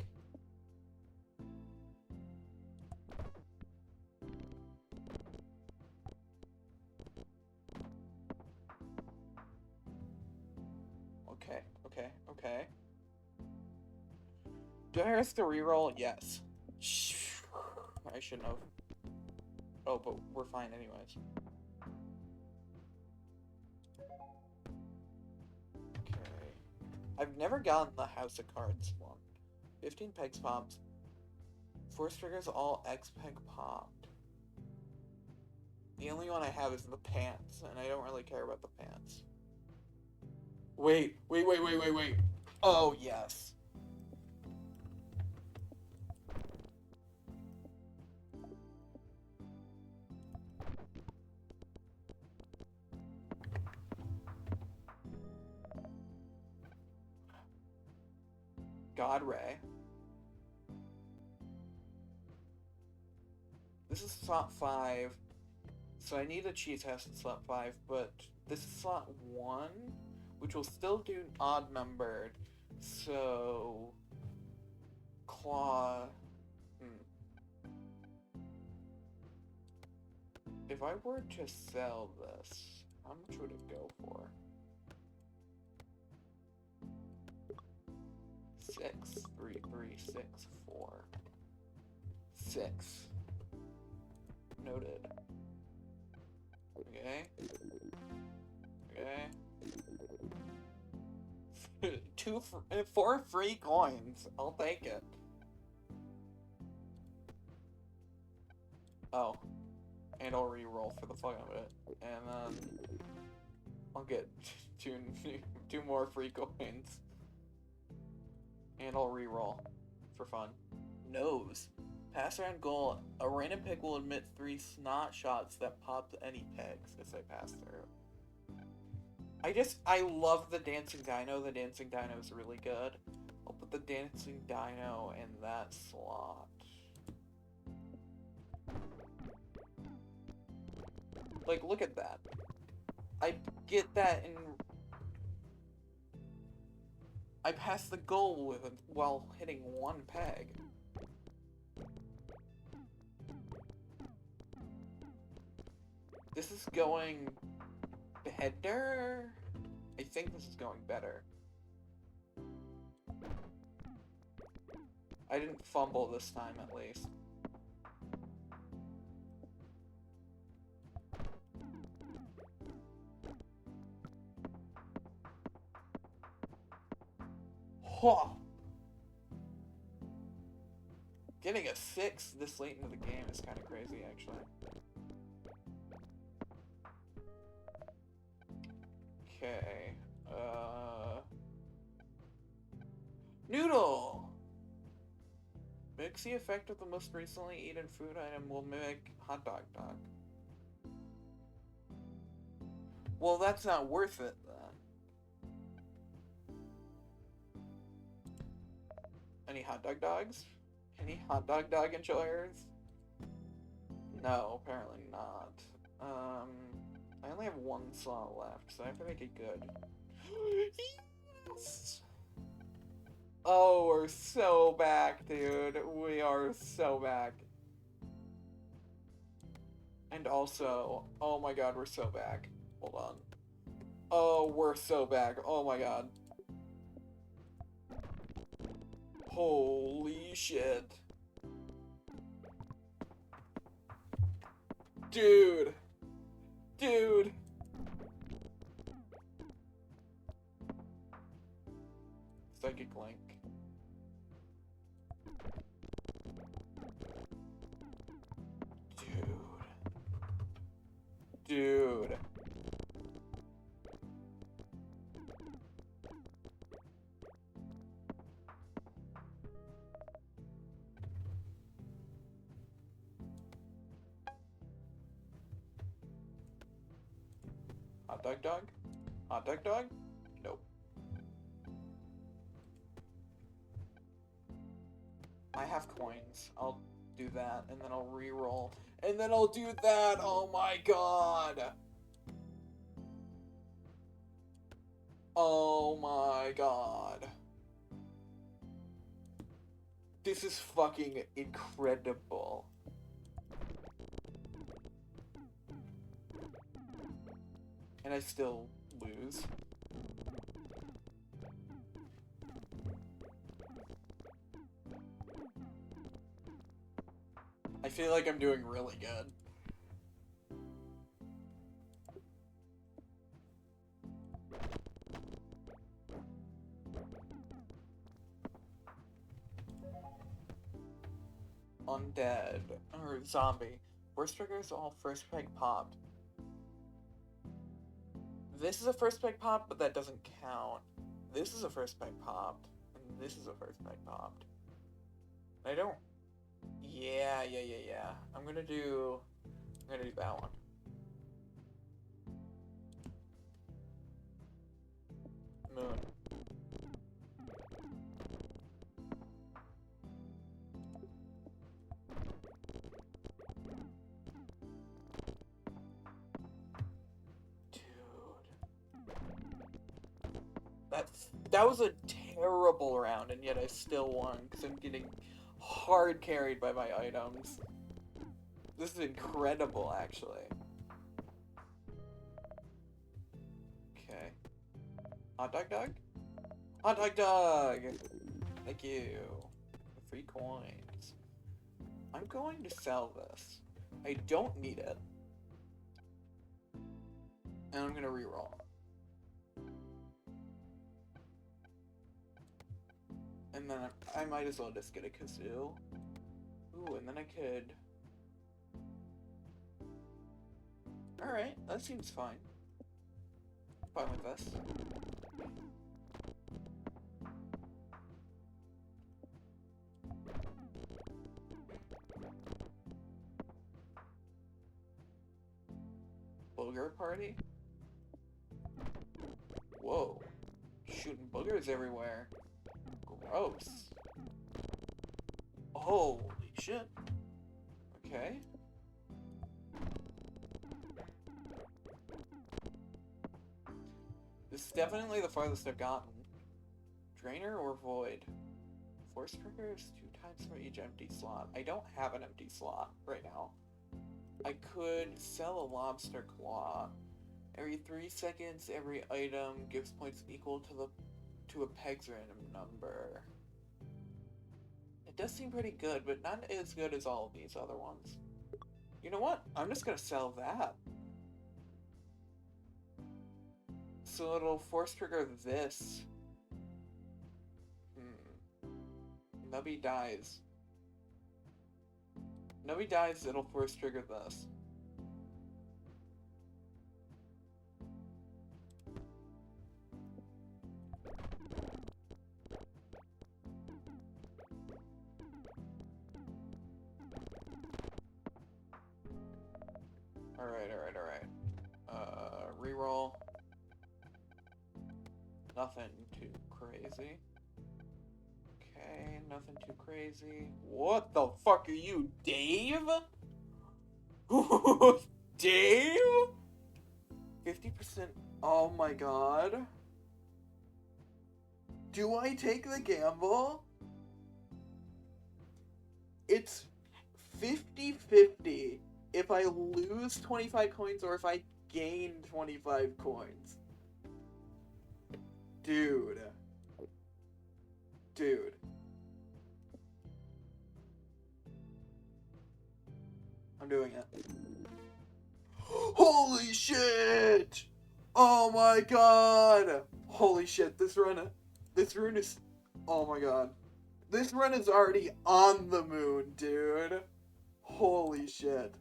Okay. Do I have to reroll? Yes. I shouldn't have. Oh, but we're fine anyways. Okay. I've never gotten the House of Cards one. 15 pegs popped. Force triggers all X peg popped. The only one I have is the pants, and I don't really care about the pants. Wait. Oh, yes. God Ray. This is slot 5, so I need a cheese house in slot 5, but this is slot 1, which will still do odd numbered, so... Claw... If I were to sell this, how much would it go for? 6, 3, 3, 6, 4. 6. Noted. Okay. Okay. 4 free coins. I'll take it. Oh. And I'll re-roll for the fun of it. And then I'll get two more free coins. And I'll re-roll for fun. Nose. Pass around goal. A random pick will emit 3 snot shots that pop any pegs if they pass through. I love the dancing dino. The dancing dino is really good. I'll put the dancing dino in that slot. Like, look at that. I get that in... I passed the goal with it while hitting 1 peg. This is going better. I think this is going better. I didn't fumble this time, at least. Huh. Getting a 6 this late into the game is kind of crazy, actually. Okay. Noodle! Mimics the effect of the most recently eaten food item will mimic hot dog. Well, that's not worth it, then. Any hot dogs? Any hot dog enjoyers? No, apparently not. I only have 1 slot left, so I have to make it good. Yes! Oh, we're so back, dude. We are so back. And also, oh my god, we're so back. Hold on. Oh, we're so back. Oh my god. Holy shit. Dude. Dude. Psychic Link. Dude. Hot dog? Hot dog? Nope. I have coins. I'll do that, and then I'll re-roll. And then I'll do that! Oh my god! Oh my god. This is fucking incredible. And I still lose. I feel like I'm doing really good. Undead. Or zombie. Worst triggers all first peg popped. This is a first peg popped, but that doesn't count. This is a first peg popped. And this is a first peg popped. I don't... Yeah. I'm gonna do that one. Moon. That was a terrible round, and yet I still won, because I'm getting hard carried by my items. This is incredible, actually. Okay. Hot dog? Hot dog! Thank you. 3 coins. I'm going to sell this. I don't need it. And I'm gonna reroll. And then I might as well just get a kazoo. Ooh, and then I could... Alright, that seems fine. Fine with this. Booger party? Whoa. Shooting boogers everywhere. Gross. Holy shit. Okay. This is definitely the farthest I've gotten. Drainer or void? Force triggers 2 times for each empty slot. I don't have an empty slot right now. I could sell a lobster claw. Every 3 seconds, every item gives points equal to a peg's random number. It does seem pretty good, but not as good as all of these other ones. You know what? I'm just gonna sell that. So it'll force trigger this. Nubby dies. Nubby dies, it'll force trigger this. Alright. Reroll. Nothing too crazy. Okay, nothing too crazy. What the fuck are you, Dave? Dave? 50%. Oh my god. Do I take the gamble? It's 50-50 if I lose 25 coins or if I gain 25 coins. Dude. I'm doing it. Holy shit! Oh my god! Holy shit, this run is... Oh my god. This run is already on the moon, dude. Holy shit.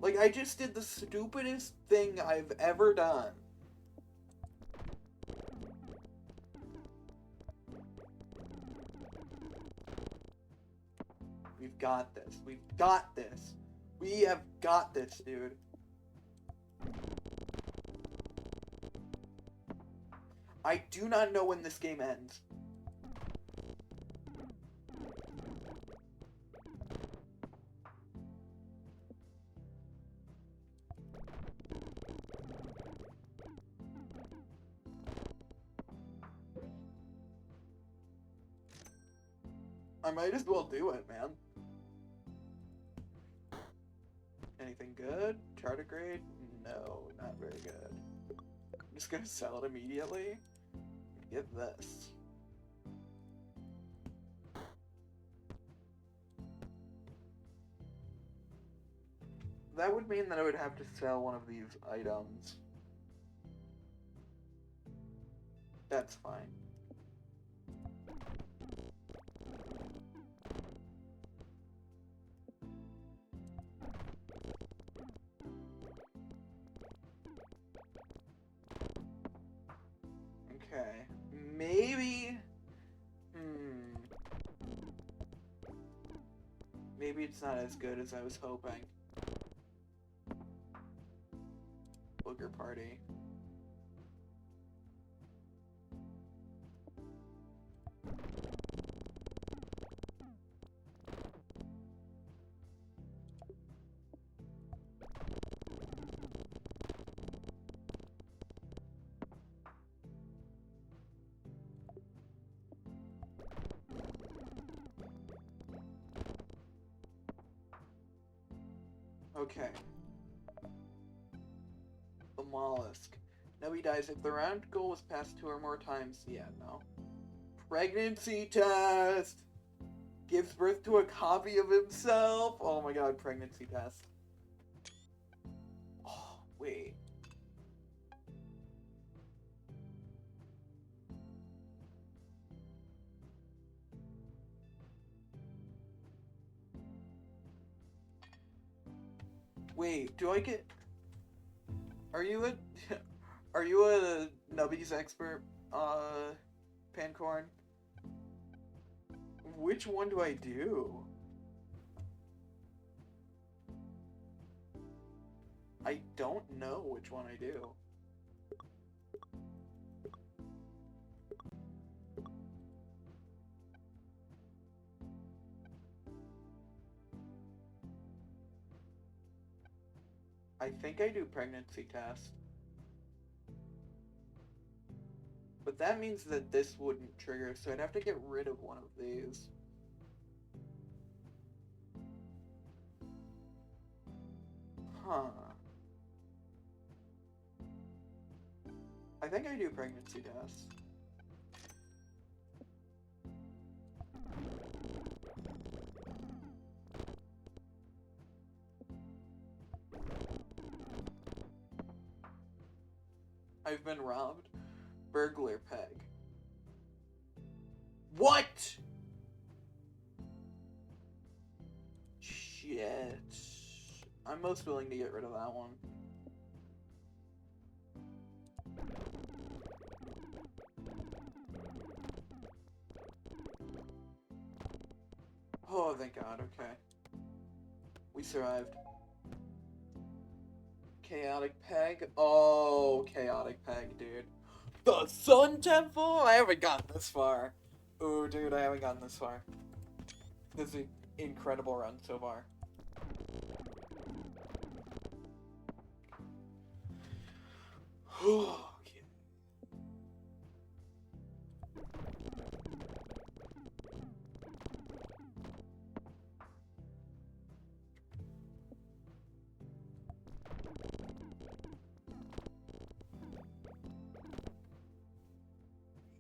Like, I just did the stupidest thing I've ever done. We've got this. We've got this. We have got this, dude. I do not know when this game ends. I might as well do it, man. Anything good? Tardigrade? No, not very good. I'm just gonna sell it immediately. Get this. That would mean that I would have to sell one of these items. That's fine. Okay, maybe... Maybe it's not as good as I was hoping. Booger party. Okay. The mollusk. Nubby dies if the round goal was passed 2 or more times. Yeah, no. Pregnancy test! Gives birth to a copy of himself. Oh my god, pregnancy test. Oh, wait. Wait, do I get... Are you a... Are you a Nubby's expert, Pancorn? Which one do I do? I don't know which one I do. I think I do pregnancy test. But that means that this wouldn't trigger, so I'd have to get rid of one of these. Huh. I think I do pregnancy test. I've been robbed. Burglar peg. What? Shit. I'm most willing to get rid of that one. Oh, thank God, okay. We survived. Chaotic peg? Oh, chaotic peg, dude. The Sun Temple? I haven't gotten this far. Ooh, dude, I haven't gotten this far. This is an incredible run so far. Okay.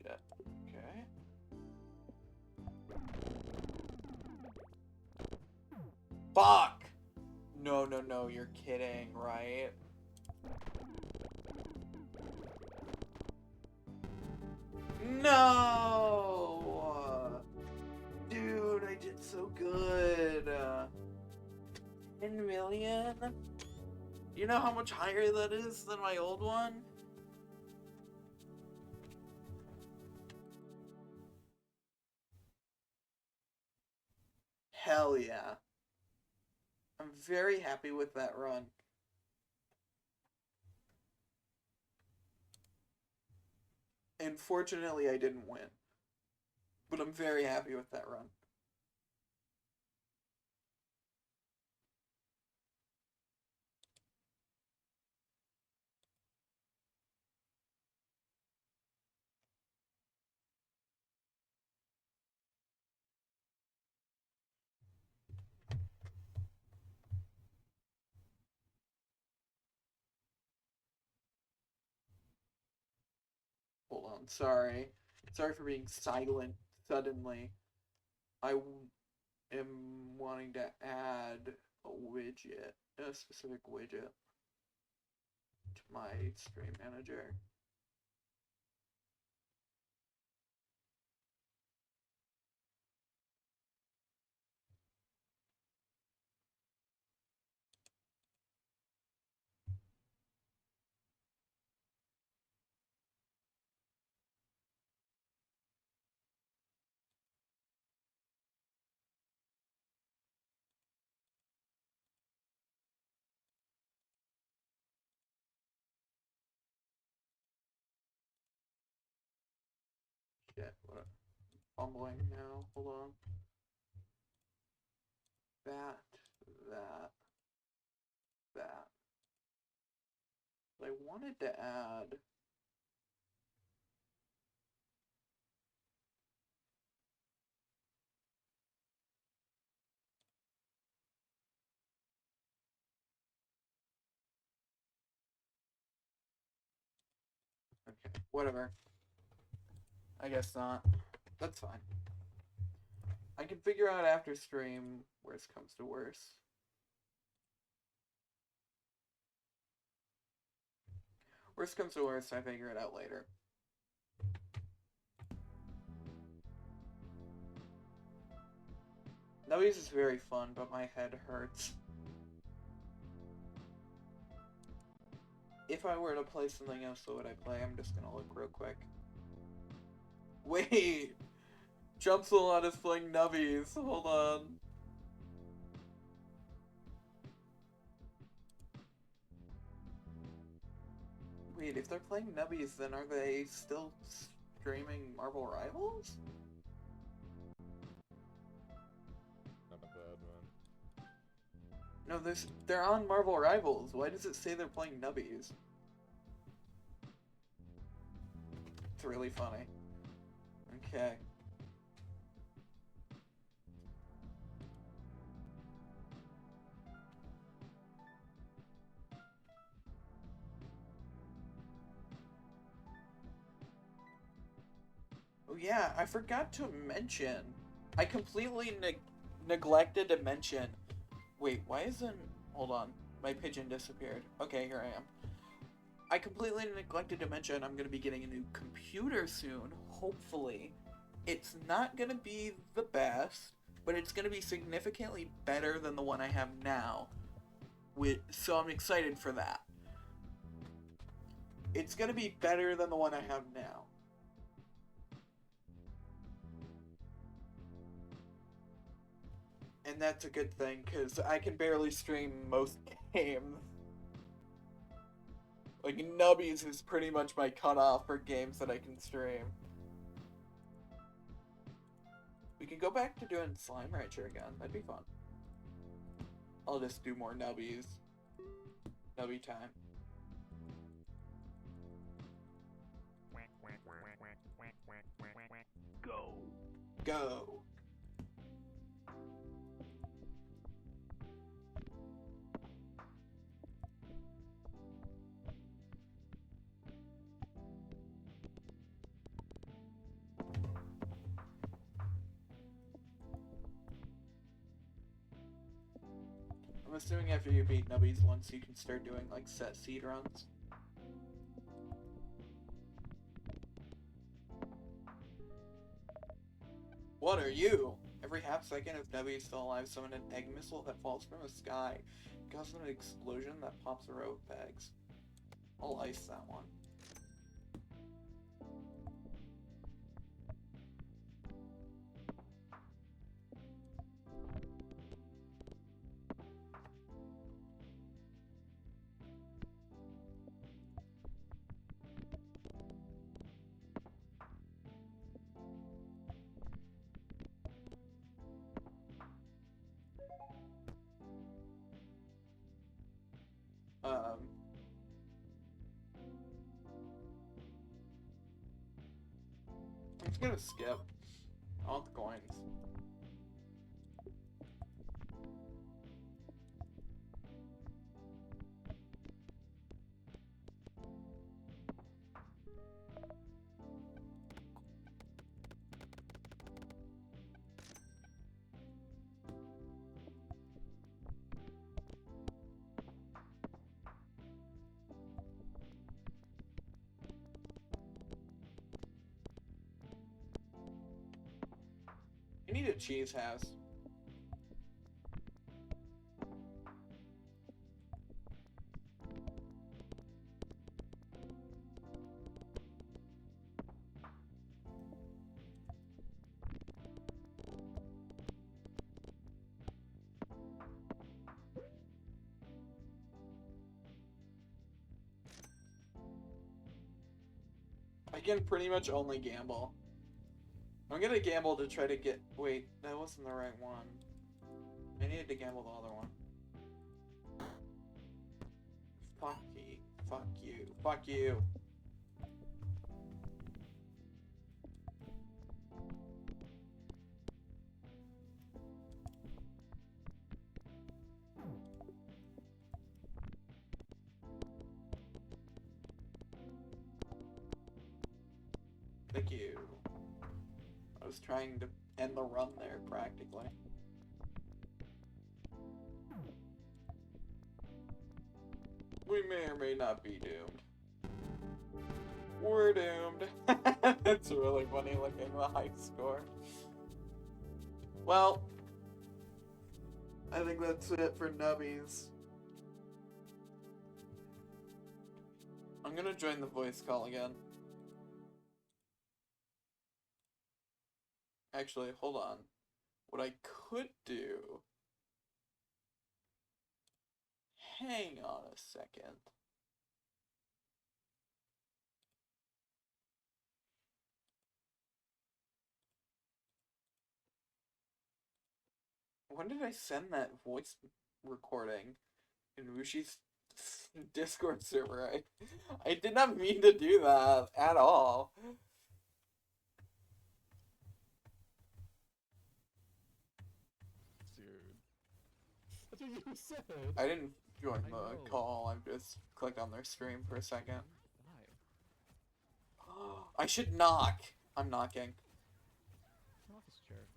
Shit. Okay. Fuck! No, no, no, you're kidding, right? No! Dude, I did so good. 10 million? You know how much higher that is than my old one? Hell yeah. I'm very happy with that run. Unfortunately, I didn't win. But I'm very happy with that run. Hold on, sorry. Sorry for being silent suddenly. I am wanting to add a widget, a specific widget, to my stream manager. Shit, what? Fumbling now. Hold on. That. But I wanted to add. Okay, whatever. I guess not. That's fine. I can figure out after stream, worst comes to worst. Worst comes to worst, I figure it out later. Nubbies is very fun, but my head hurts. If I were to play something else, what would I play? I'm just gonna look real quick. Wait! Jump Salon is playing Nubbies. Hold on. Wait, if they're playing Nubbies, then are they still streaming Marvel Rivals? Not bad, man. No, they're on Marvel Rivals. Why does it say they're playing Nubbies? It's really funny. Okay. Oh yeah, I forgot to mention. I completely neglected to mention. Wait, why isn't... Hold on. My pigeon disappeared. Okay, here I am. I completely neglected to mention I'm going to be getting a new computer soon, hopefully. It's not going to be the best, but it's going to be significantly better than the one I have now. So I'm excited for that. It's going to be better than the one I have now. And that's a good thing, because I can barely stream most games. Like, Nubbies is pretty much my cutoff for games that I can stream. We can go back to doing Slime Rancher again. That'd be fun. I'll just do more Nubbies. Nubby time. Go. Go. I'm assuming after you beat Nubbies once, you can start doing, like, set seed runs. What are you? Every half second, if Nubby is still alive, summon an egg missile that falls from the sky. It causes an explosion that pops a row of bags. I'll ice that one. I'm just gonna skip. I want the coins. You need a cheese house. I can pretty much only gamble. I'm gonna gamble to try to get... Wait, that wasn't the right one. I needed to gamble the other one. Fuck you. Fuck you. Fuck you. Thank you. I was trying to end the run there, practically. We may or may not be doomed. We're doomed. It's really funny looking at the high score. Well, I think that's it for Nubbies. I'm gonna join the voice call again. Actually, hold on. What I could do... Hang on a second. When did I send that voice recording in Wushi's Discord server? I did not mean to do that at all. Dude. That's what you said. I didn't join I the know. call, I just clicked on their stream for a second. Die. I should knock! I'm knocking. Turn off this chair.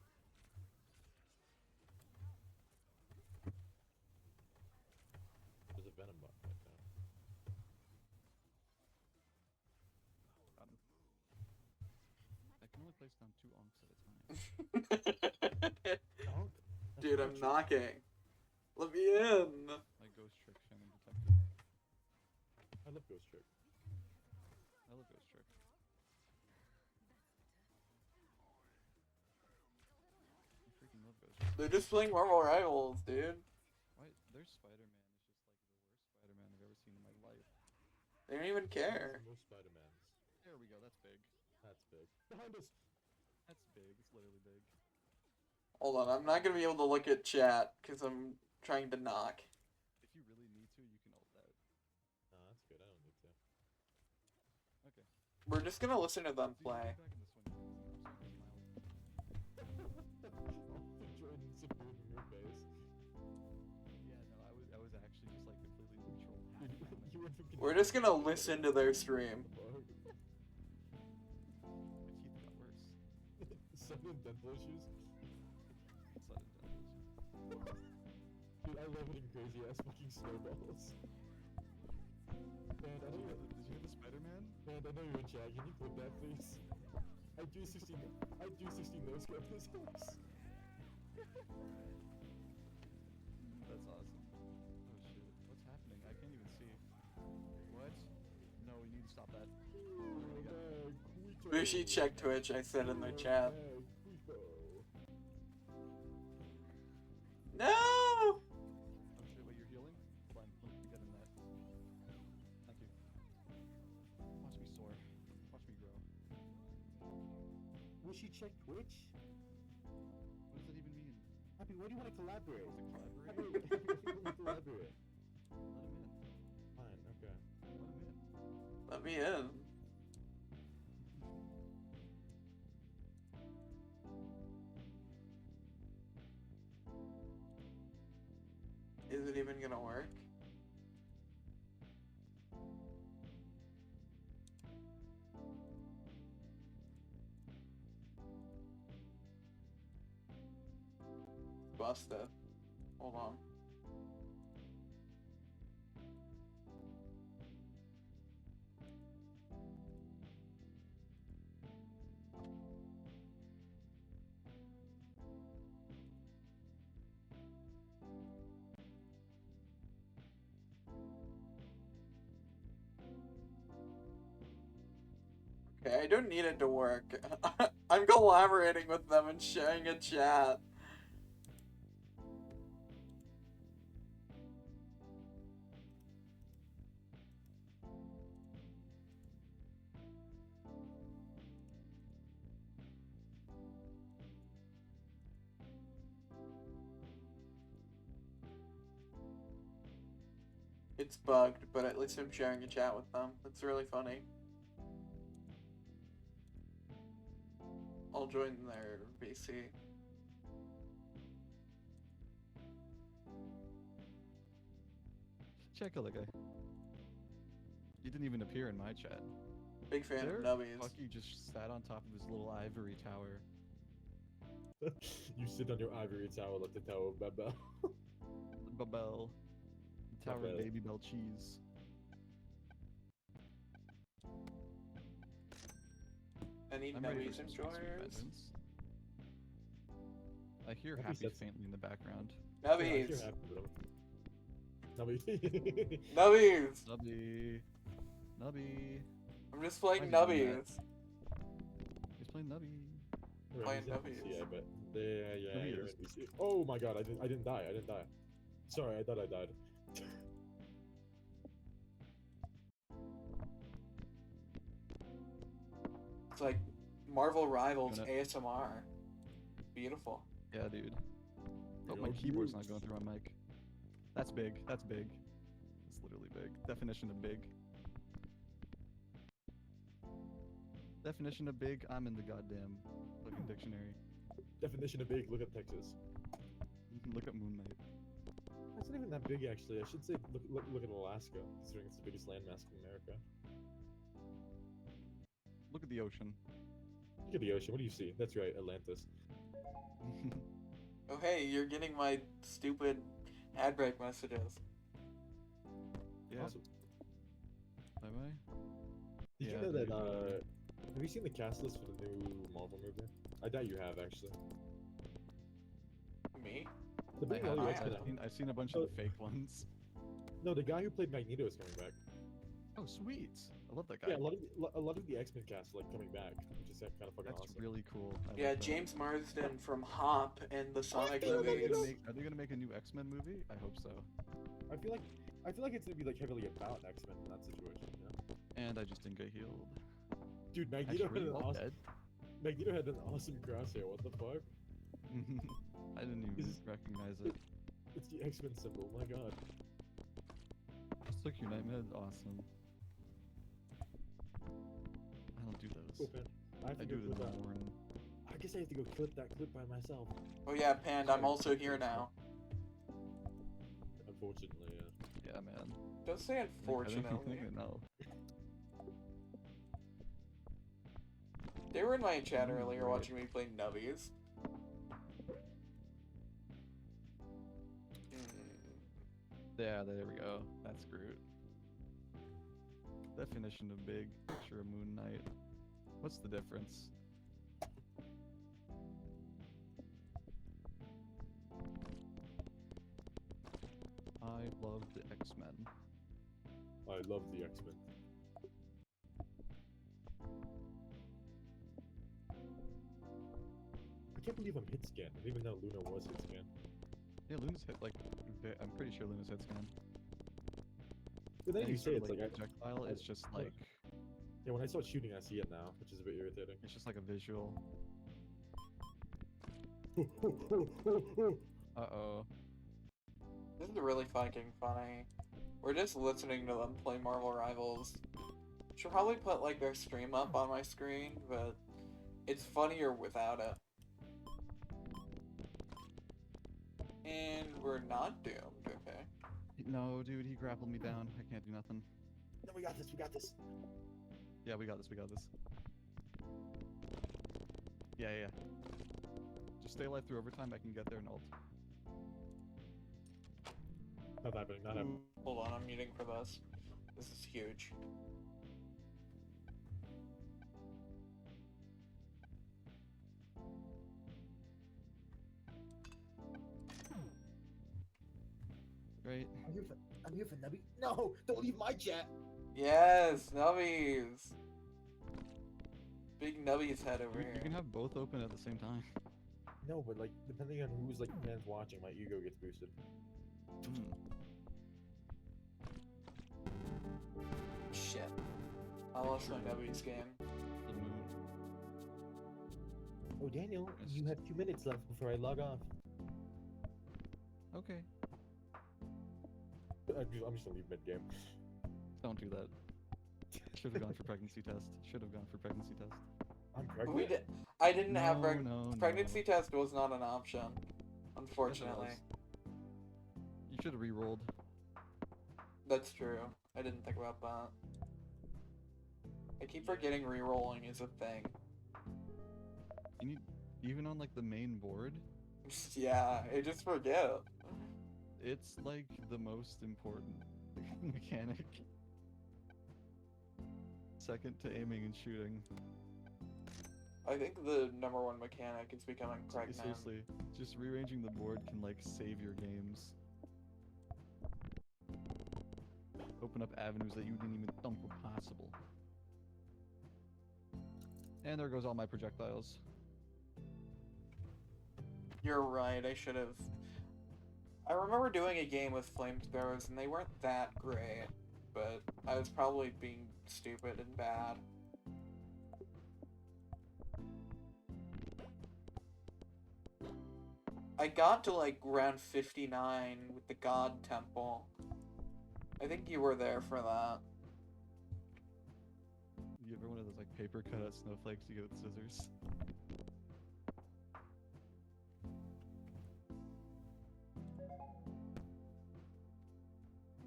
There's a venom bot right there. I can only place down 2 onks at a time. Donk? Dude, I'm knocking. Let me in! My ghost trick, Shannon detected. I love Ghost Trick. I love ghost trick. I freaking love ghost trick. They're just playing Marvel Rivals, dude. Why? Their Spider-Man is just like the worst Spider-Man I've ever seen in my life. They don't even care. Most Spider-Mans. There we go, that's big. That's big. Behind us! That's big, it's literally big. Hold on, I'm not gonna be able to look at chat, because I'm trying to knock. If you really need to, you can ult that. Nah, that's good. I don't need to. Okay. We're just gonna listen to them Dude, play. get back in this one. Jordan subdued in your face. Yeah, no, I was actually just like completely neutral. half the time. You went from We're just gonna listen to their stream. My teeth got worse. Sudden dental issues? Sudden death. Dude, I love hitting crazy ass fucking snowballs. Man, I know Did you hear the Spider-Man? Man, I know you're in chat. Can you clip that, please? I do 16 no scope this house. That's awesome. Oh shit. What's happening? I can't even see. What? No, we need to stop that. Bushi, check Twitch, I said in the chat. No! Oh shit, wait, you're healing? Hold on, let me get in that. Thank you. Watch me soar. Watch me grow. Will she check Twitch? What does that even mean? Happy, where do you want to collaborate? To collaborate? Happy, where do you want to collaborate? Let him in. Fine, okay. Let him in. Let me in. Is it even gonna work? Busted. Hold on. Okay, I don't need it to work. I'm collaborating with them and sharing a chat. It's bugged, but at least I'm sharing a chat with them. That's really funny. I'll join their VC. Check out that guy. He didn't even appear in my chat. Big fan There, of Nubbies. Bucky just sat on top of his little ivory tower. You sit on your ivory tower like the Tower of Babel. Babel. Tower of Babel. Baby Bell cheese. Any I'm ready nubbies for and some sweet joyers? vengeance. I hear Nubby happy said- faintly in the background. Yeah, if Nubbies! you're happy with him. Nubby. Nubbies! Nubby. Nubby. I'm just playing Why are you doing that? nubbies. He's playing Nubby. Right, Playing he's NPC, nubbies. I bet. Yeah, Nubby you're is. NPC. Oh my god, I didn't die. Sorry, I thought I died. It's like Marvel Rivals Gonna- ASMR. Beautiful. Yeah, dude. Oh, Yo, my keyboard's not dudes. going through my mic. That's big. That's big. That's literally big. Definition of big. Definition of big, I'm in the goddamn fucking dictionary. Definition of big, look at Texas. Look at Moon Knight. That's not even that big, actually. I should say look at Alaska, considering it's the biggest landmass in America. Look at the ocean. Look at the ocean. What do you see? That's right, Atlantis. Oh hey, you're getting my stupid ad break messages. Yeah. Awesome. Bye bye. Did Yeah, you know that, dude. have you seen the cast list for the new Marvel movie? I doubt you have, actually. Me? The I big have, all the I X-Men have. out. I've seen a bunch of the fake ones. No, the guy who played Magneto is coming back. Oh, sweet. I love that guy. Yeah, a lot of the X-Men cast are like coming back, which is kind of fucking That's awesome. really cool. I Yeah, like that. James Marsden from Hop and the Sonic no, no, no, movies. no. Are they gonna make a new X-Men movie? I hope so. I feel like it's gonna be like heavily about X-Men in that situation. You know? And I just didn't get healed. Dude, Actually, Magneto really had an all awesome. dead. Magneto had an awesome crosshair. What the fuck? I didn't even Is- recognize it. It's the X-Men symbol. Oh my god. Just took your nightmare. Awesome. I don't do those. Cool, man. I have I to do go it in clip the that. morning. I guess I have to go clip that clip by myself. Oh yeah, Pand, I'm also here now. Unfortunately, yeah. Yeah, man. Don't say I think unfortunately. no. They were in my chat Mm, earlier right. watching me play nubbies. Yeah, there we go. That's Groot. Definition of big. Picture of Moon Knight. What's the difference? I love the X-Men. I love the X-Men. I can't believe I'm hit scan. I didn't even know Luna was hit scan. Yeah, Luna's hit like. I'm pretty sure Luna's hit scan. But then Any you say sort of, it's like, projectile. It's just like yeah, when I start shooting, I see it now, which is a bit irritating. it's just like a visual. Uh-oh. This is really fucking funny. We're just listening to them play Marvel Rivals. Should probably put like their stream up on my screen, but it's funnier without it. And we're not doomed, okay? No, dude, he grappled me down. I can't do nothing. No, we got this. We got this. Yeah, we got this. We got this. Yeah. Just stay alive through overtime. I can get there and ult. Not happening. Not happening. Hold on, I'm muting for this. This is huge. Great. I'm here for Nubby. No, don't leave my chat. Yes, nubbies! Big nubbies head over You here. can have both open at the same time. No, but like depending on who's like fans watching, my ego gets boosted. Hmm. Shit. I lost my nubbies game. The moon. Oh, Daniel, Yes. you have 2 minutes left before I log off. Okay. I'm just gonna leave mid game. Don't do that. Should have gone for pregnancy test. Should have gone for pregnancy test. I'm pregnant. We did. I didn't have No, pregnancy no. test was not an option, unfortunately. Yes, You should have re-rolled. That's true. I didn't think about that. I keep forgetting re-rolling is a thing. You even on like the main board, Yeah, I just forget. it's like the most important mechanic. Second to aiming and shooting. I think the number one mechanic is becoming pregnant. Seriously, just rearranging the board can like save your games. Open up avenues that you didn't even think were possible. And there goes all my projectiles. You're right, I should have... I remember doing a game with flame sparrows and they weren't that great, but I was probably being stupid and bad. I got to like round 59 with the God Temple. I think you were there for that. You ever one of those like paper cutout snowflakes you get with scissors?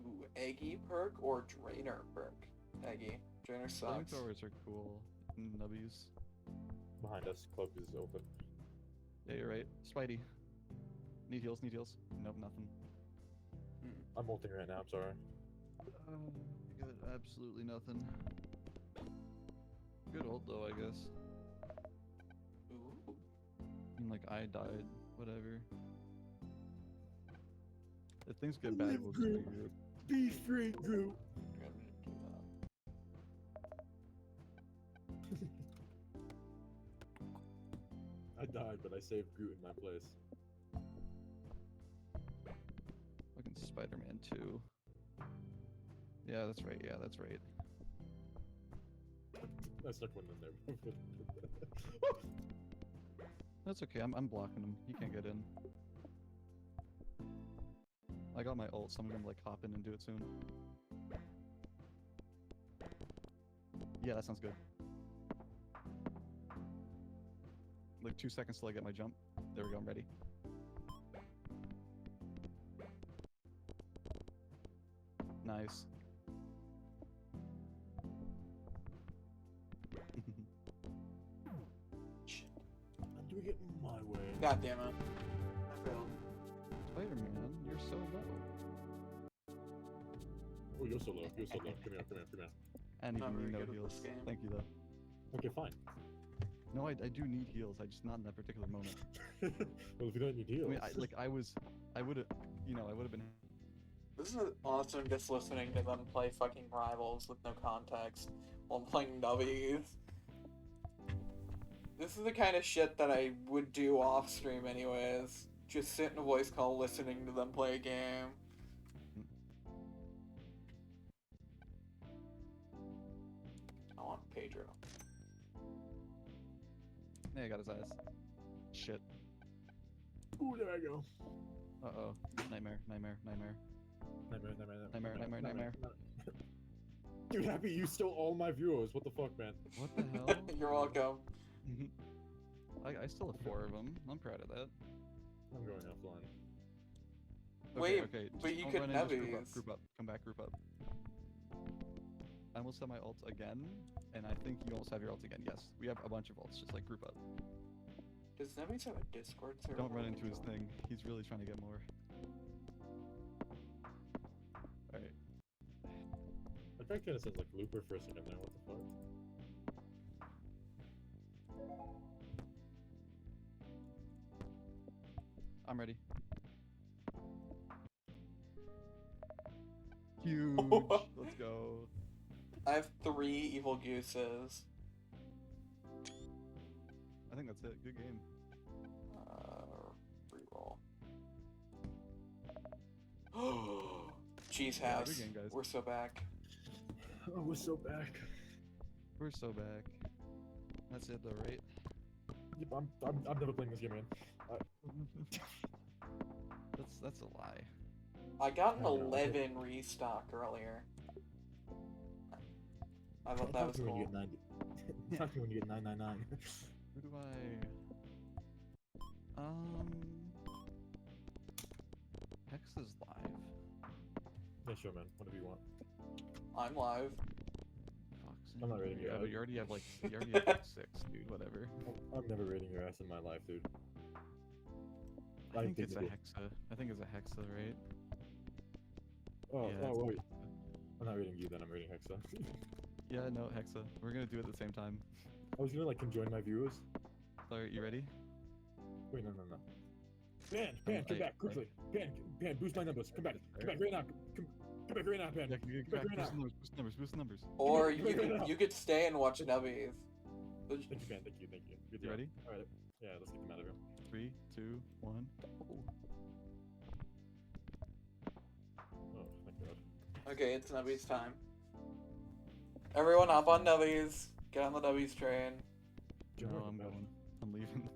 Ooh, Eggy perk or Drainer perk? Eggy. Drainer sucks. Flamethrowers are cool. Nubbies. Behind us, cloak is open. Yeah, you're right. Spidey. Need heals, need heals. Nope, nothing. I'm ulting right now, I'm sorry. I got absolutely nothing. Good ult though, I guess. Ooh. I mean, like, I died. Whatever. If things get bad, we'll just figure it. Be free, Groot! I'm gonna do that. I died, but I saved Groot in my place. Fucking Spider-Man 2. Yeah, that's right. Yeah, that's right. I stuck one in there. That's okay. I'm blocking him. He can't get in. I got my ult, so I'm gonna like hop in and do it soon. Yeah, that sounds good. Like 2 seconds till I get my jump. There we go. I'm ready. Nice. I'm doing it my way. God damn it. I failed. Spider-Man, you're so low. Oh, you're so low. You're so low. Come here, come here, come here. And Not even very me no good at heals. this game. Thank you though. Okay, fine. No, I do need heals. I just not in that particular moment. Well, if you don't need heals. I mean, I would have, you know, I would have been. This is awesome just listening to them play fucking rivals with no context while playing nubbies. This is the kind of shit that I would do off stream anyways. Just sit in a voice call listening to them play a game. I want Pedro. Hey, I got his eyes. Shit. Ooh, there I go. Uh-oh. Nightmare, nightmare, nightmare. Nightmare. Dude, Happy, you stole all my viewers. What the fuck, man? What the hell? You're welcome. I still have 4 of them. I'm proud of that. I'm going offline. Wait, okay. but just you don't could run in, just group nubbies. up, group up. Come back, group up. I almost have my ult again, and I think you almost have your ult again. Yes, we have a bunch of ults. Just like group up. Does nubbies have a Discord server? Don't run into his thing. He's really trying to get more. Alright. I tried kind of sounds like Looper for a second there. What the fuck? I'm ready. Huge. Let's go. I have 3 evil gooses. I think that's it. Good game. Reroll. Cheese Yeah, house. good game, guys. We're so back. Oh, we're so back. We're so back. That's it though, right? Yep, I'm never playing this game again. That's a lie. I got an Oh, no. 11 restock earlier. I thought that was When you cool. get 90. Talk to me when you get 999. Who do I? Hex is live. Yeah, sure, man. Whatever you want. I'm live. Fuck's I'm not rating you. Yeah, out. but you already have like 6, dude. Whatever. I'm never rating your ass in my life, dude. I think it's a you do. hexa. I think it's a hexa, right? Oh, Yeah, oh it's a wait. hexa. I'm not rating you then. I'm rating Hexa. Yeah, no, hexa. We're gonna do it at the same time. I was gonna like conjoin my viewers. Alright, you ready? Wait, no. Pan, come back quickly. Pan, boost my numbers. Come back right now. Come back right now, Pan. Yeah, Come back right now. boost the numbers. Or Give me you could stay and watch Nubbies. Thank you, Pan. Thank you. Good You job. ready? All right. Yeah, let's get them out of here. 3, 2, 1. Oh, thank God. Okay, it's Nubbies time. Everyone hop on Nubbies. Get on the Nubbies train. No, I'm going. I'm leaving.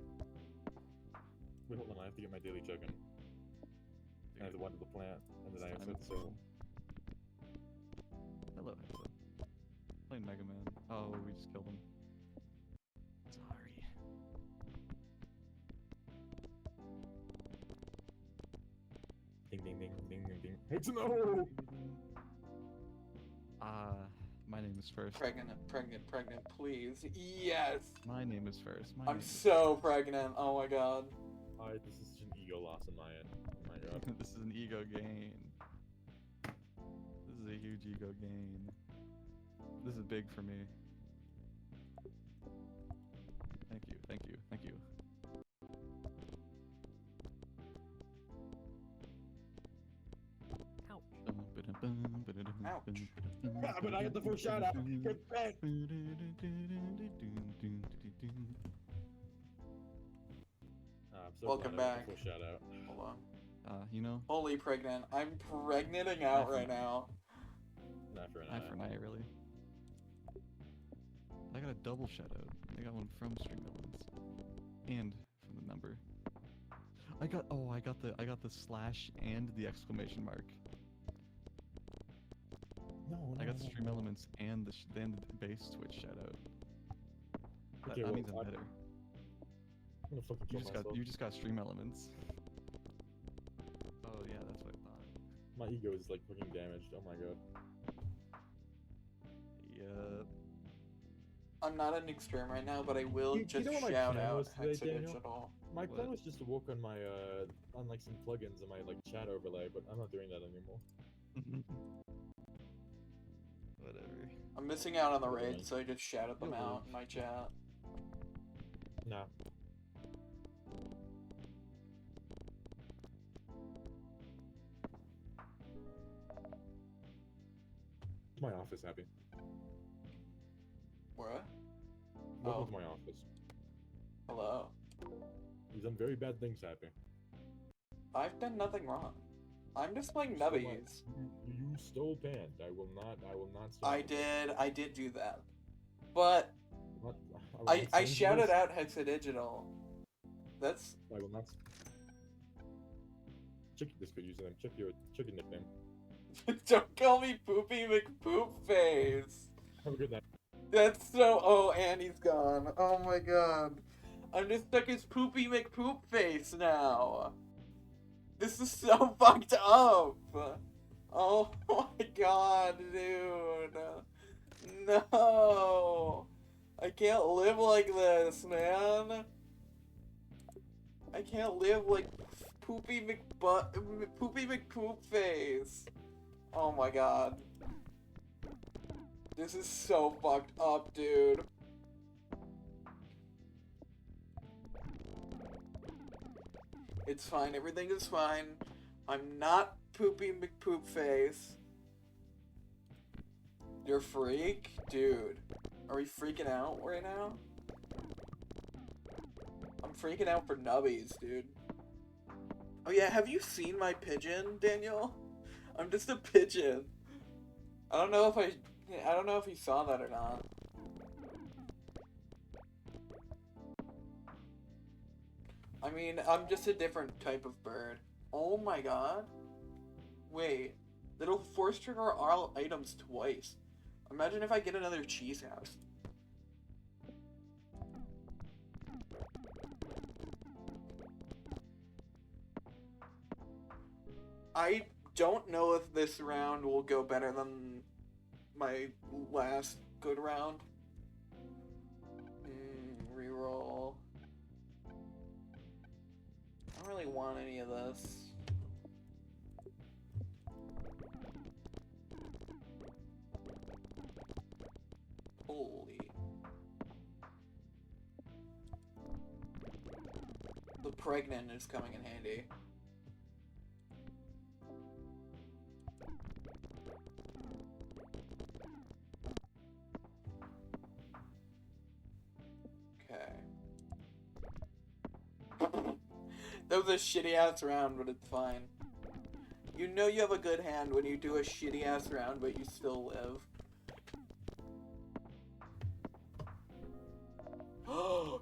Wait, hold on. I have to get my daily check-in. I have to water the plant, and then I have to so. Hello, Hexa. Playing Mega Man. Oh, we just killed him. Sorry. Ding. Hexa, no! My name is first. Pregnant, please. Yes! My name is first. I'm so pregnant. Oh my god. Alright, this is such an ego loss on my end. Oh my God. This is an ego gain. This is a huge ego gain. This is big for me. Thank you. Ouch. Yeah, but I got the first shout out. Get back! I'm so Welcome glad I got back. the full shout out. Hold on. You know, Holy pregnant. I'm pregnating out right now. Not for an eye for an eye, really. I got a double shout out. I got one from Stream Villains and from the member. I got the slash and the exclamation mark. No, I got the Stream Elements and the base Twitch shout out. Okay, That well, means I'm better. I'm gonna fucking kill myself. You just got Stream Elements. Oh yeah, that's what I thought. My ego is like fucking damaged. Oh my God. Yep. I'm not an extreme right now, but I will You just know what my shout plan out was today, Daniel? Hexadigital. My plan What? was just to work on my on like some plugins and my like chat overlay, but I'm not doing that anymore. Whatever. I'm missing out on the Never raid, mind. so I just shouted them You'll out live. in my chat. Nah. My office happy. What? Welcome Oh. to my office. Hello. He's done very bad things, Happy. I've done nothing wrong. I'm just playing You stole my- Nubbies. You stole Pan. I will not stop I you. did do that. But Not- will I not stand for shouted this. out Hexadigital. That's I will not. Check your Discord username. Check your nickname. don't call me Poopy McPoopface. Have a good night. That's so. Oh, and he's gone. Oh my god. I'm just stuck as Poopy McPoopface now. This is so fucked up. Oh my god, dude. No. I can't live like this, man. I can't live like Poopy McPoopface. Oh my god. This is so fucked up, dude. It's fine, everything is fine. I'm not Poopy McPoopface. You're a freak? Dude. Are we freaking out right now? I'm freaking out for Nubbies, dude. Oh yeah, have you seen my pigeon, Daniel? I'm just a pigeon. I don't know if you saw that or not. I mean, I'm just a different type of bird. Oh my god. Wait. It'll force trigger all items twice. Imagine if I get another cheese house. I don't know if this round will go better than my last good round. Reroll. I don't really want any of this. Holy. The pregnant is coming in handy. That was a shitty ass round, but it's fine. You know you have a good hand when you do a shitty ass round, but you still live.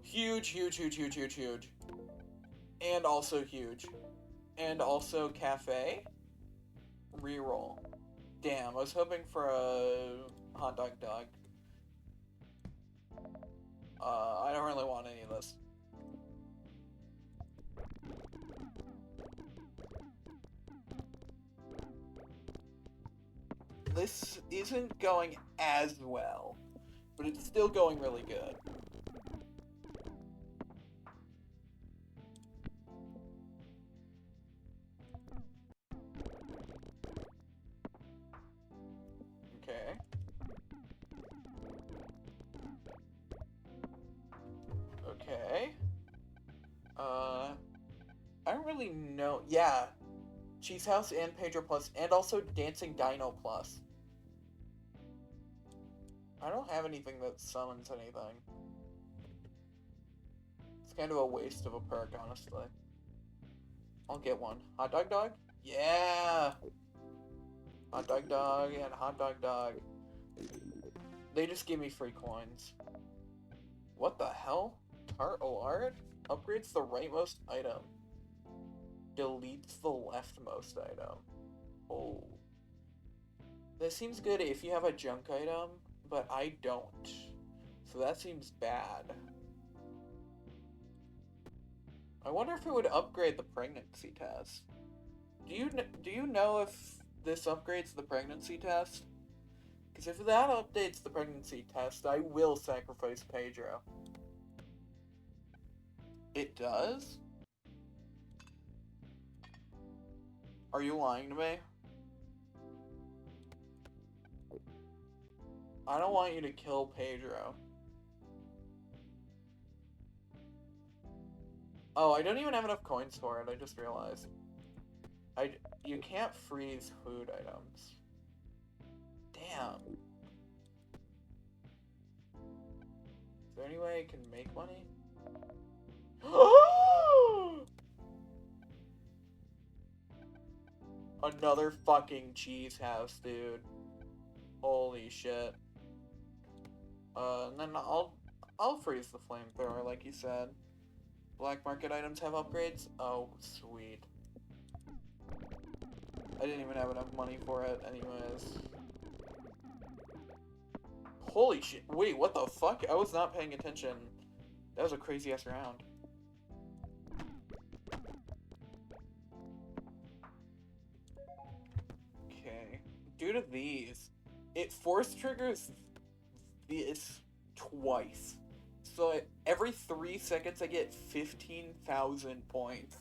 Huge, huge, huge, huge, huge, huge. And also huge. And also cafe. Reroll. Damn, I was hoping for a hot dog dog. I don't really want any of this. This isn't going as well, but it's still going really good. Okay. Okay. I don't really know. Yeah. Cheese House and Pedro Plus, and also Dancing Dino Plus. I don't have anything that summons anything. It's kind of a waste of a perk, honestly. I'll get one. Hot dog dog? Yeah! Hot dog dog and hot dog dog. They just give me free coins. What the hell? Tart Lard? Upgrades the rightmost item. Deletes the leftmost item. Oh. That seems good if you have a junk item, but I don't. So that seems bad. I wonder if it would upgrade the pregnancy test. Do you know if this upgrades the pregnancy test? Because if that updates the pregnancy test, I will sacrifice Pedro. It does? Are you lying to me? I don't want you to kill Pedro. Oh, I don't even have enough coins for it, I just realized. You can't freeze food items. Damn. Is there any way I can make money? Another fucking cheese house, dude. Holy shit. And then I'll freeze the flamethrower, like you said. Black market items have upgrades? Oh, sweet. I didn't even have enough money for it, anyways. Holy shit. Wait, what the fuck? I was not paying attention. That was a crazy-ass round. Okay. Due to these, it force triggers this twice. So every 3 seconds I get 15,000 points.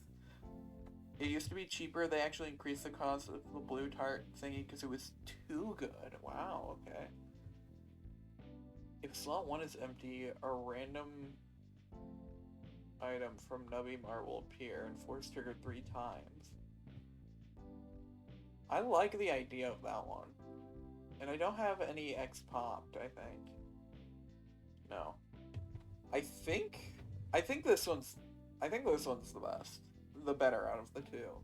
It used to be cheaper. They actually increased the cost of the blue tart thingy because it was too good. Wow, okay. If slot 1 is empty, a random item from Nubby Mart will appear and force trigger 3 times. I like the idea of that one. And I don't have any X popped, I think. No. I think this one's the best. The better out of the two.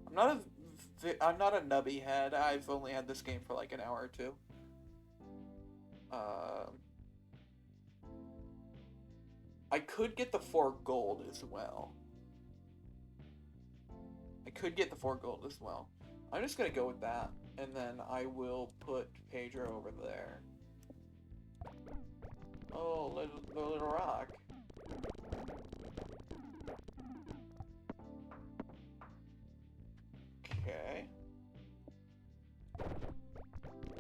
I'm not a Nubby head. I've only had this game for like an hour or two. I could get the 4 gold as well. I'm just gonna go with that, and then I will put Pedro over there. Oh, the little rock. Okay.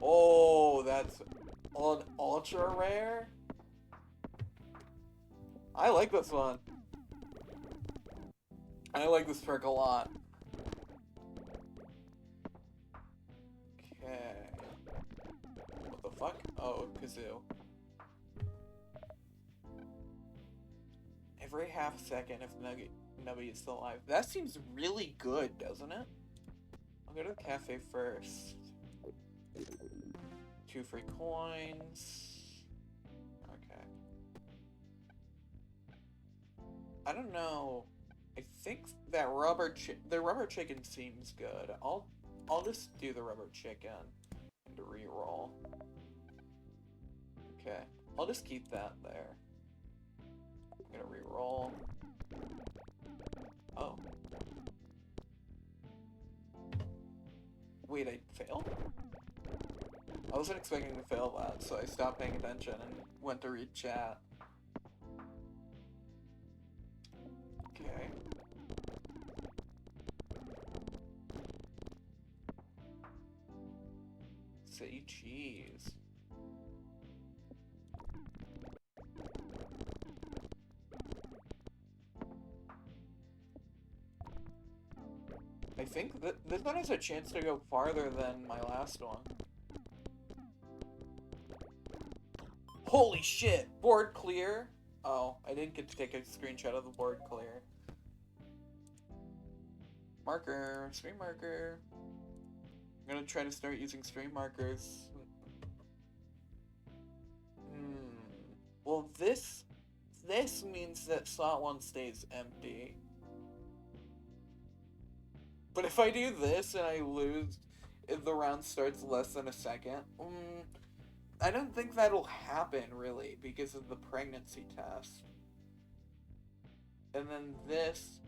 Oh, this? An ultra rare? I like this one. I like this perk a lot. Okay. What the fuck? Oh, kazoo. Every half second if Nubby is still alive. That seems really good, doesn't it? I'll go to the cafe first. 2 free coins. Okay. I don't know. I think that the rubber chicken seems good. I'll just do the rubber chicken and reroll. Okay. I'll just keep that there. I'm gonna reroll. Oh. Wait, I failed? I wasn't expecting to fail that, so I stopped paying attention and went to read chat. Okay. Say cheese. I think that this one has a chance to go farther than my last one. Holy shit! Board clear? Oh, I didn't get to take a screenshot of the board clear. Marker, stream marker. I'm gonna try to start using stream markers. Well, this means that slot 1 stays empty. But if I do this and I lose, if the round starts less than a second, I don't think that'll happen, really, because of the pregnancy test. And then this...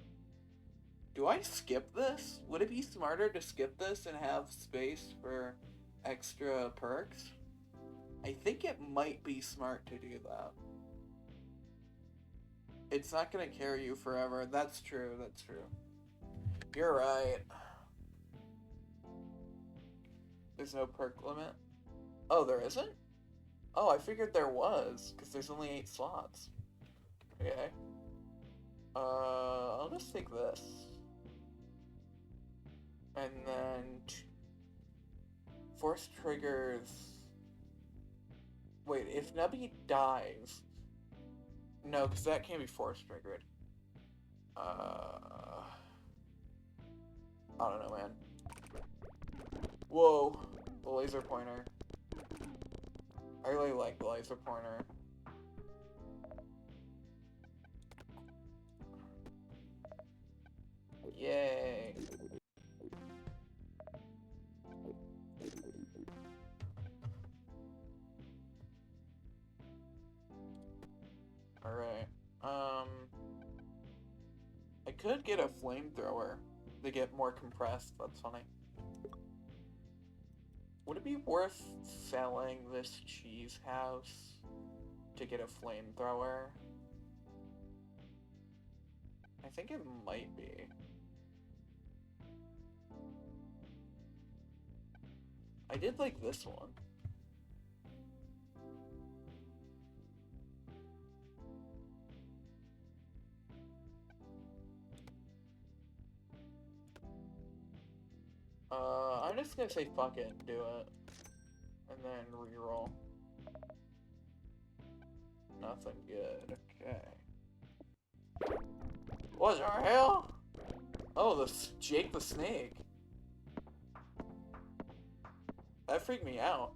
Do I skip this? Would it be smarter to skip this and have space for extra perks? I think it might be smart to do that. It's not gonna carry you forever. That's true, that's true. You're right. There's no perk limit? Oh, there isn't? Oh, I figured there was, because there's only 8 slots. Okay. I'll just take this. And then... Force triggers... Wait, if Nubby dies... No, because that can't be force triggered. I don't know, man. Whoa, the laser pointer. I really like the laser pointer. Yay. Alright, I could get a flamethrower to get more compressed, that's funny. Would it be worth selling this cheese house to get a flamethrower? I think it might be. I did like this one. I'm just gonna say fuck it and do it. And then reroll. Nothing good, okay. What the hell? Oh, Jake the Snake. That freaked me out.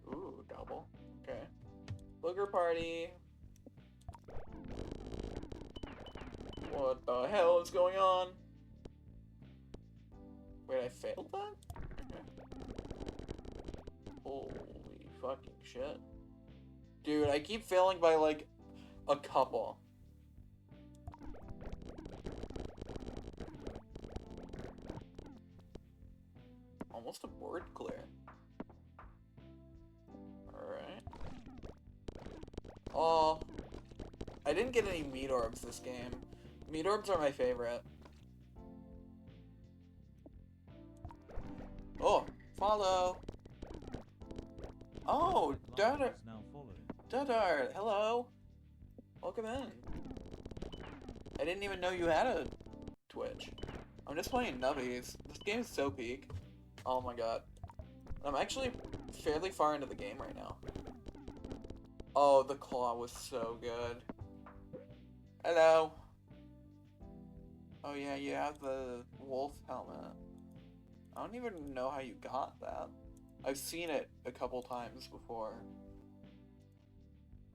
Ooh, double. Okay. Booger party. What the hell is going on? Wait, I failed that? Okay. Holy fucking shit. Dude, I keep failing by like a couple. Almost a board clear. Alright. Oh, I didn't get any meat orbs this game. Meat orbs are my favorite. Oh, follow. Oh, Dudar. Dudar, hello. Welcome in. I didn't even know you had a Twitch. I'm just playing nubbies. This game is so peak. Oh my god. I'm actually fairly far into the game right now. Oh, the claw was so good. Hello. Oh yeah, you have the wolf helmet. I don't even know how you got that. I've seen it a couple times before.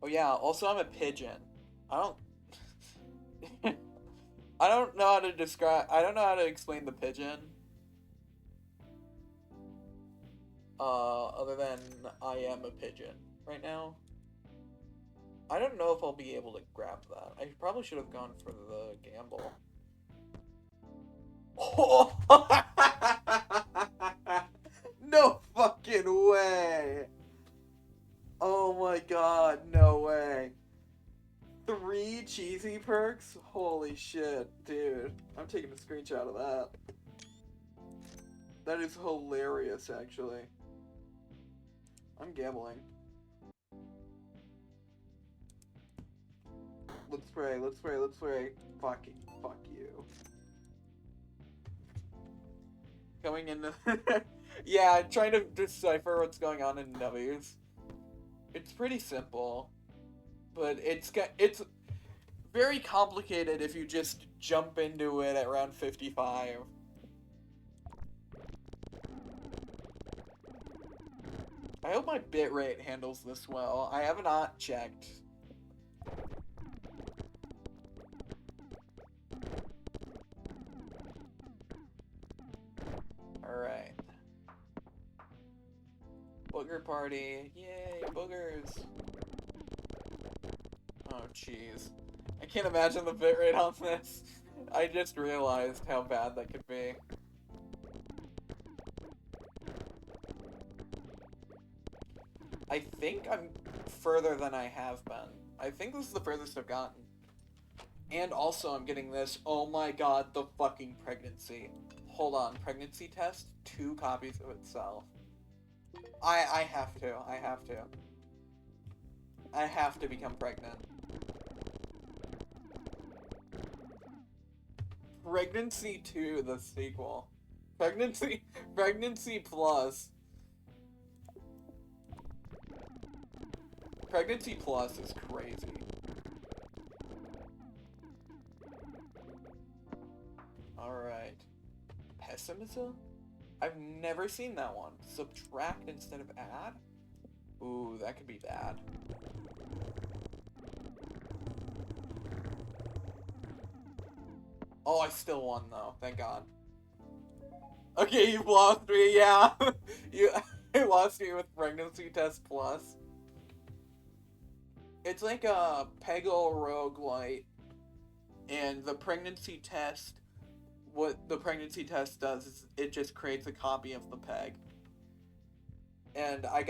Oh yeah, also I'm a pigeon. I don't... I don't know how to I don't know how to explain the pigeon. Other than I am a pigeon right now. I don't know if I'll be able to grab that. I probably should have gone for the gamble. Oh! No fucking way! Oh my god, no way. 3 cheesy perks? Holy shit, dude. I'm taking a screenshot of that. That is hilarious, actually. I'm gambling. Let's pray, let's pray, let's pray. Fuck you. Going into... Yeah, trying to decipher what's going on in Nubbies. It's pretty simple. But it's very complicated if you just jump into it at round 55. I hope my bitrate handles this well. I have not checked. Alright. Booger party. Yay, boogers. Oh, jeez. I can't imagine the bitrate on this. I just realized how bad that could be. I think I'm further than I have been. I think this is the furthest I've gotten. And also I'm getting this. Oh my god, the fucking pregnancy. Hold on, pregnancy test? 2 copies of itself. I have to. I have to become pregnant. Pregnancy 2, the sequel. Pregnancy Plus. Pregnancy Plus is crazy. Alright. Pessimism? I've never seen that one. Subtract instead of add? Ooh, that could be bad. Oh, I still won though, thank god. Okay, you've lost me, yeah. You lost me with Pregnancy Test Plus. It's like a Peggle roguelite, and the pregnancy test, what the pregnancy test does is it just creates a copy of the peg. And I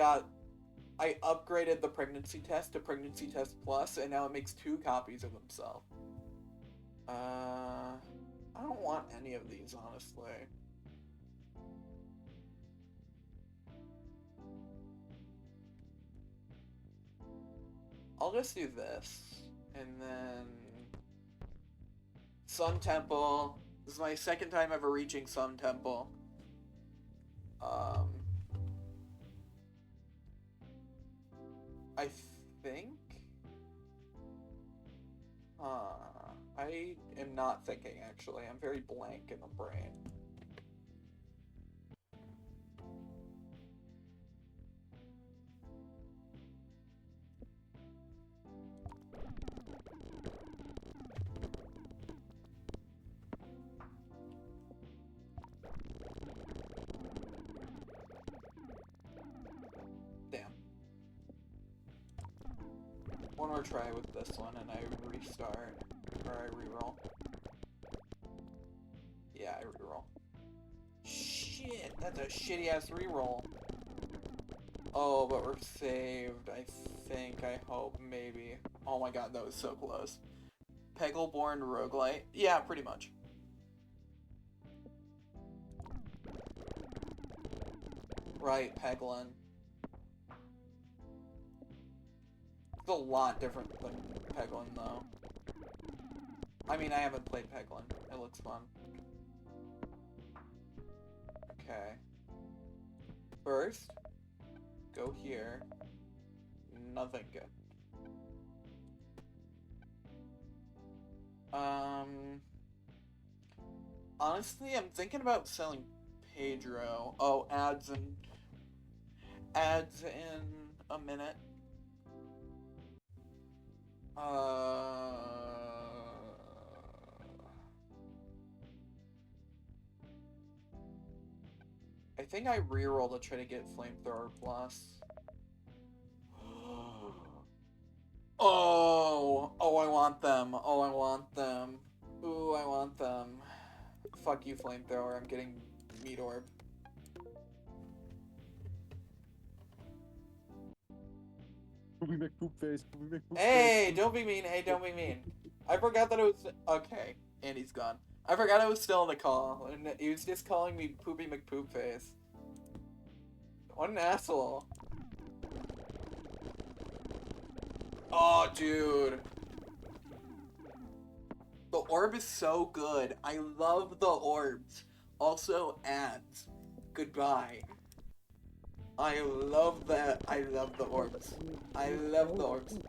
upgraded the pregnancy test to Pregnancy Test Plus, and now it makes 2 copies of himself. I don't want any of these, honestly. I'll just do this, and then Sun Temple. This is my 2nd time ever reaching Sun Temple. I think? I am not thinking, actually. I'm very blank in the brain. Damn. One more try with this one and I restart. Or I reroll. Yeah, I reroll. Shit, that's a shitty ass reroll. Oh, but we're saved, I think, I hope, maybe. Oh my god, that was so close. Peggle-born roguelite? Yeah, pretty much. Right, Peglin. It's a lot different than Peglin, though. I mean, I haven't played Peglin. It looks fun. Okay. First, go here. Nothing good. Honestly, I'm thinking about selling Pedro. Oh, ads in a minute. I think I reroll to try to get Flamethrower Plus. Oh, I want them. Oh, I want them. Ooh, I want them. Fuck you, Flamethrower. I'm getting Meat Orb. Poopy McPoop face. Poopy McPoop Hey, face. don't be mean. Hey, don't be mean. I forgot that it was... Okay, and he's gone. I forgot I was still on the call, and he was just calling me Poopy McPoopface. What an asshole. Oh, dude. The orb is so good. I love the orbs. Also, ads. Goodbye. I love that. I love the orbs. I love the orbs.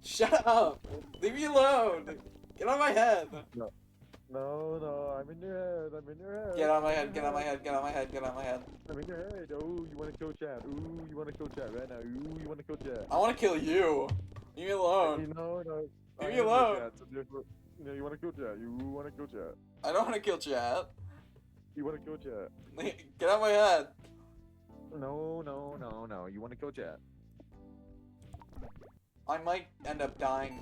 Shut up! Leave me alone! Get on my head! No, I'm in your head. I'm in your head. Get on my head, get on my head, get on my head, get on my head. I'm in your head. Ooh, you want to kill chat. Ooh, you want to kill chat right now. Ooh, you want to kill chat. I want to kill you. Leave me alone. No. Leave me I am your alone. chat, so therefore, you want to kill chat. You want to kill chat. I don't want to kill chat. You want to kill chat. Get on my head. No. You want to kill chat. I might end up dying.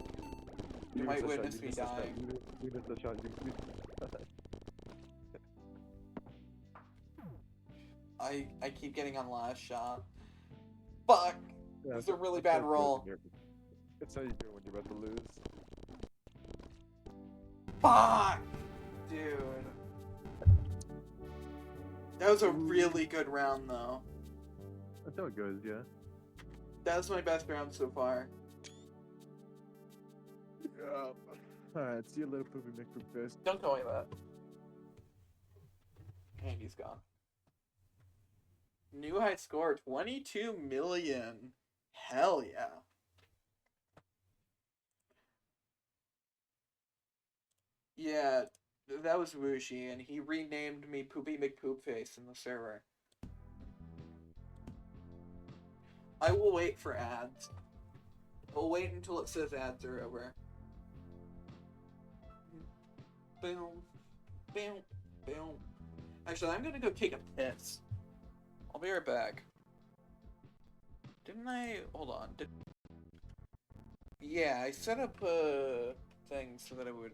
You might missed a witness shot, me missed a shot, dying. You missed a shot. I keep getting on last shot. Fuck! Yeah, This is a really that's bad how you do it roll. when That's how you do it when you're about to lose. Fuck! Dude. That was a really good round, though. That's how it goes, yeah. That was my best round so far. Yeah. Alright, see you later, Poopy McPoop face. Don't call me that. And he's gone. New high score, 22 million. Hell yeah. Yeah, that was Wushi, and he renamed me Poopy McPoopface in the server. I will wait for ads. I'll wait until it says ads are over. Boom. Boom. Boom. Actually, I'm gonna go take a piss. I'll be right back. Didn't I... Hold on. Yeah, I set up a thing so that it would...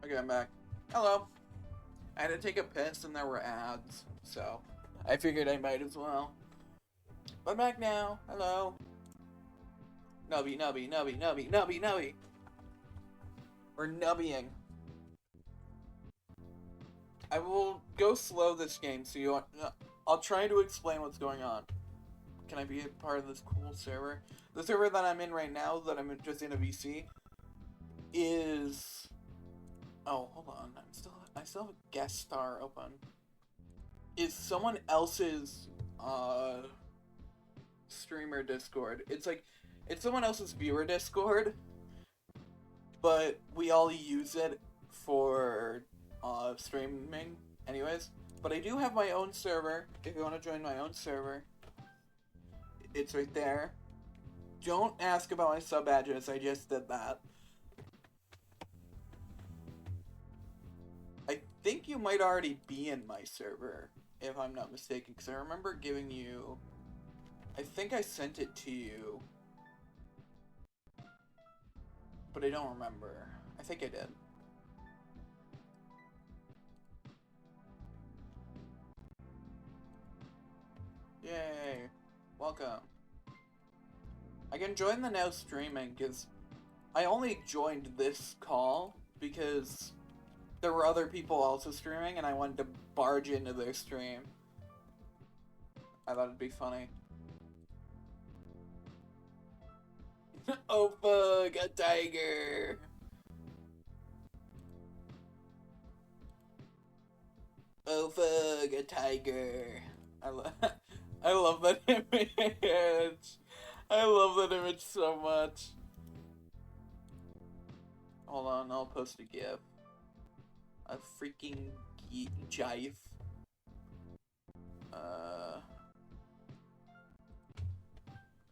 Okay, I'm back. Hello. I had to take a piss and there were ads, so I figured I might as well. I'm back now. Hello. Nubby, nubby, nubby, nubby, nubby, nubby. We're nubbying. I will go slow this game, so you. I'll try to explain what's going on. Can I be a part of this cool server? The server that I'm in right now, that I'm just in a VC, is. Oh, hold on. I still have a guest star open. Is someone else's streamer Discord. It's someone else's viewer Discord, but we all use it for streaming anyways. But I do have my own server. If you want to join my own server, it's right there. Don't ask about my sub address, I just did that. I think you might already be in my server, if I'm not mistaken, because I remember giving you... I think I sent it to you, but I don't remember. I think I did. Yay! Welcome. I can join the now streaming, because I only joined this call because there were other people also streaming, and I wanted to barge into their stream. I thought it'd be funny. Oh fuck, a tiger! Oh fuck, a tiger! I love that image! I love that image so much! Hold on, I'll post a gif. A freaking jive.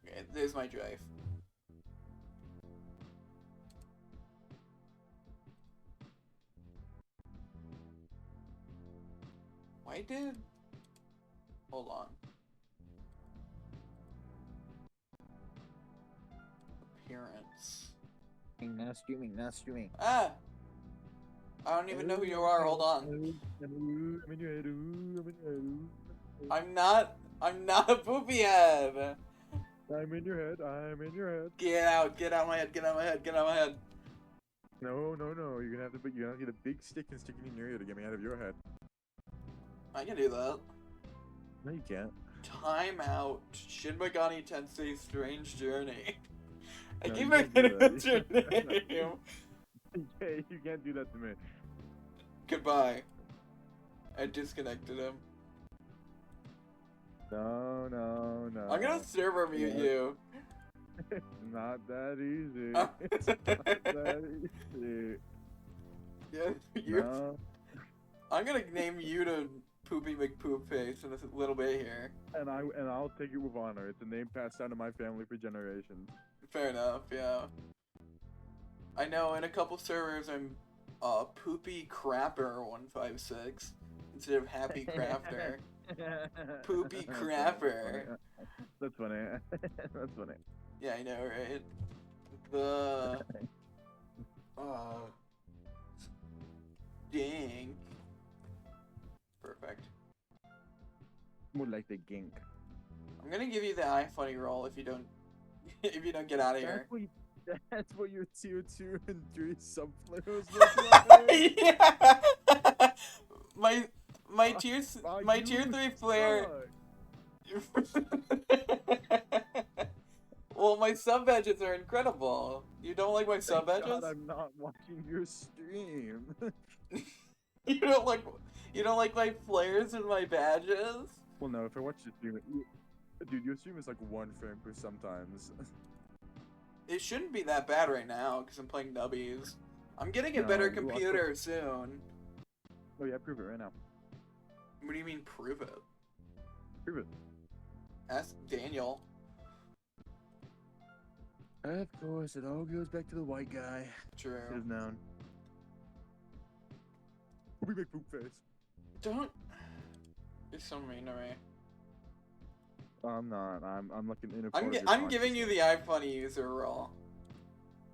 Okay, there's my jive. Why did... Hold on. Appearance. Now streaming. Ah! I don't even know who you are, hold on. I'm not a poopy head! I'm in your head. Get out my head, get out my head. No, you're gonna have to get a big stick and stick it in your ear to get me out of your head. I can do that. No, you can't. Time out. Shin Megami Tensei Strange Journey. I No, keep you can't forgetting do that's your name. Yeah, you can't do that to me. Goodbye. I disconnected him. No. I'm gonna server mute you. It's not that easy. It's not that easy. Yeah, you. No. I'm gonna name you to Poopy McPoopface in a little bit here. And I'll take it with honor. It's a name passed down to my family for generations. Fair enough, yeah. I know in a couple servers I'm Poopy Crapper 156 instead of Happy Crafter. Poopy Crapper. That's funny. That's funny. Yeah, I know, right? The dang. Perfect. More like the gink. I'm gonna give you the iFunny roll if you don't get out of here. That's what your tier 2 and 3 subflares look like. Yeah. my tier 3 flare. Well, my sub badges are incredible. You don't like my sub badges? God, I'm not watching your stream. You don't like my flares and my badges? Well, no. If I watch your stream, dude, your stream is like 1 frame per sometimes. It shouldn't be that bad right now because I'm playing nubbies. I'm getting a better computer soon. Oh yeah, prove it right now. What do you mean prove it? Prove it. Ask Daniel. Of course, it all goes back to the white guy. True. Is known. We make poop face. Don't. You're so mean to me. I'm not. I'm like an I'm giving you the iFunny user role.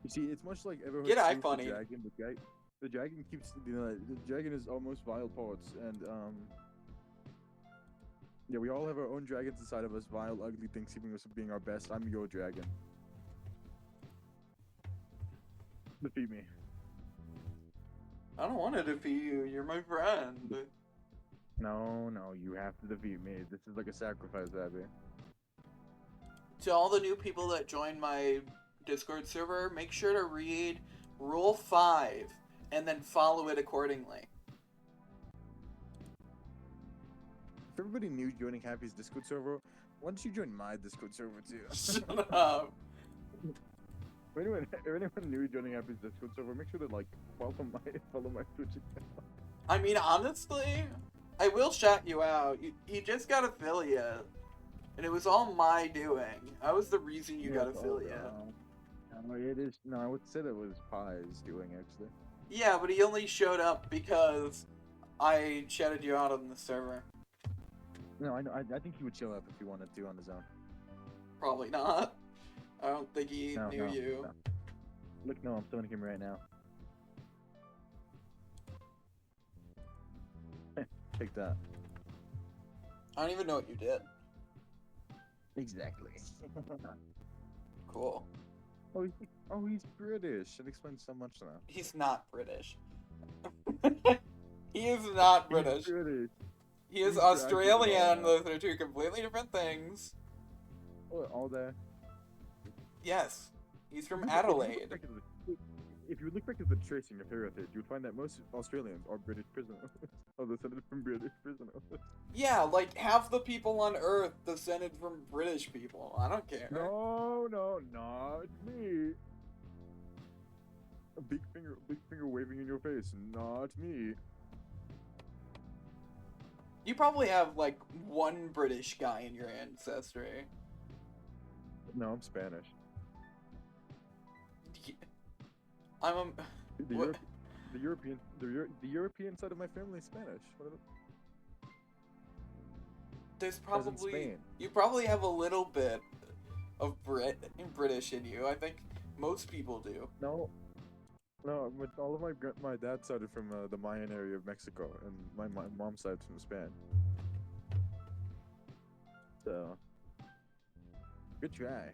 You see, it's much like everyone. Get iFunny. Dragon, The dragon keeps, the dragon is almost vile parts, and yeah, we all have our own dragons inside of us, vile, ugly things keeping us from being our best. I'm your dragon. Defeat me. I don't want to defeat you. You're my friend. No, you have to defeat me. This is like a sacrifice, Abby. To all the new people that join my Discord server, make sure to read Rule 5 and then follow it accordingly. If everybody new joining Happy's Discord server, why don't you join my Discord server too? Shut up. If anyone new joining Happy's Discord server, make sure to like follow my Twitch account. I mean, honestly, I will shout you out. He just got affiliate, and it was all my doing. I was the reason you got affiliate. No, it is. No, I would say that was Pie's doing actually. Yeah, but he only showed up because I shouted you out on the server. No, I think he would show up if he wanted to on his own. Probably not. I don't think he knew you. No. Look, no, I'm summoning him right now. Take that. I don't even know what you did. Exactly. Cool. Oh, he's British. It explains so much now. He's not British. He is not British. He's British. He is He's Australian. British. Those are two completely different things. Oh, all that. Yes. He's from Adelaide. If you look back at the tracing of heritage, you would find that most Australians are British prisoners. Are descended from British prisoners. Yeah, like half the people on Earth descended from British people. I don't care. No, not me. A big finger waving in your face. Not me. You probably have like one British guy in your ancestry. No, I'm Spanish. I'm a... The European side of my family is Spanish. There's As in probably... Spain. You probably have a little bit of British in you. I think most people do. No, but all of my dad's side are from the Mayan area of Mexico, and my mom's side's from Spain. So, good try.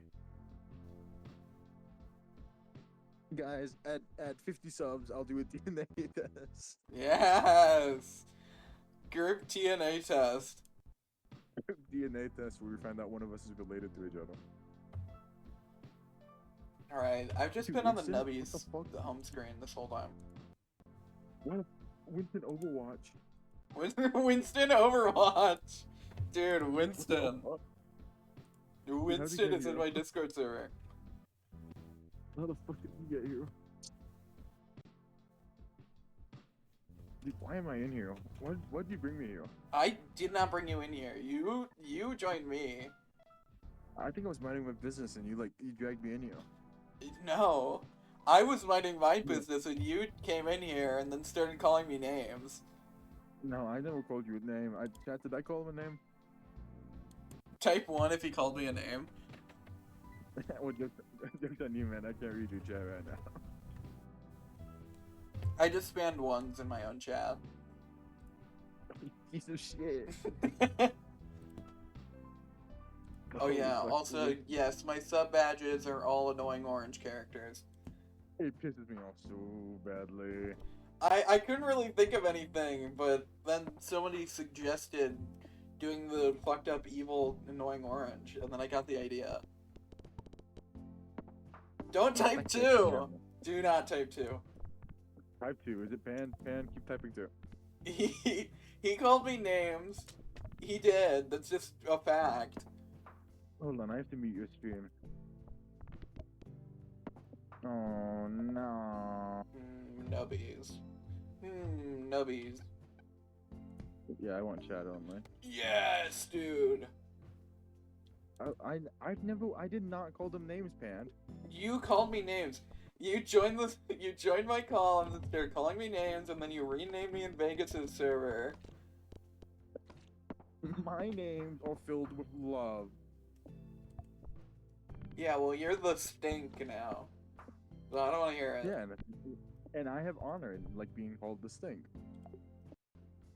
Guys, at 50 subs, I'll do a DNA test. Yes! Group TNA test. DNA test where we find out one of us is related to each other. Alright, I've just Dude, been on the Winston? nubbies, What the fuck? the home screen, this whole time. What? Winston Overwatch. Winston Overwatch! Dude, Winston. What? Winston get is in here? my Discord server. How the fuck did you get here? Dude, why am I in here? Why'd you bring me here? I did not bring you in here. You joined me. I think I was minding my business and you dragged me in here. No. I was minding my business and you came in here and then started calling me names. No, I never called you a name. Did I call him a name? Type 1 if he called me a name. Well, joke's on you, man. I can't read your chat right now. I just spammed ones in my own chat. Piece of shit. Oh yeah, fuck, also, dude. yes, my sub badges are all annoying orange characters. It pisses me off so badly. I couldn't really think of anything, but then somebody suggested doing the fucked up evil annoying orange, and then I got the idea. Don't type 2! Do not type 2. Type 2. Is it Pan? Pan, keep typing 2. He called me names. He did. That's just a fact. Hold on, I have to mute your stream. Oh no. Nubbies. Nubbies. Yeah, I want chat only. Yes, dude. I did not call them names, Pan. You called me names. You joined my call and then started calling me names, and then you renamed me in Vegas' server. My names are filled with love. Yeah, well, you're the stink now. So I don't want to hear it. Yeah, And I have honor in like being called the stink.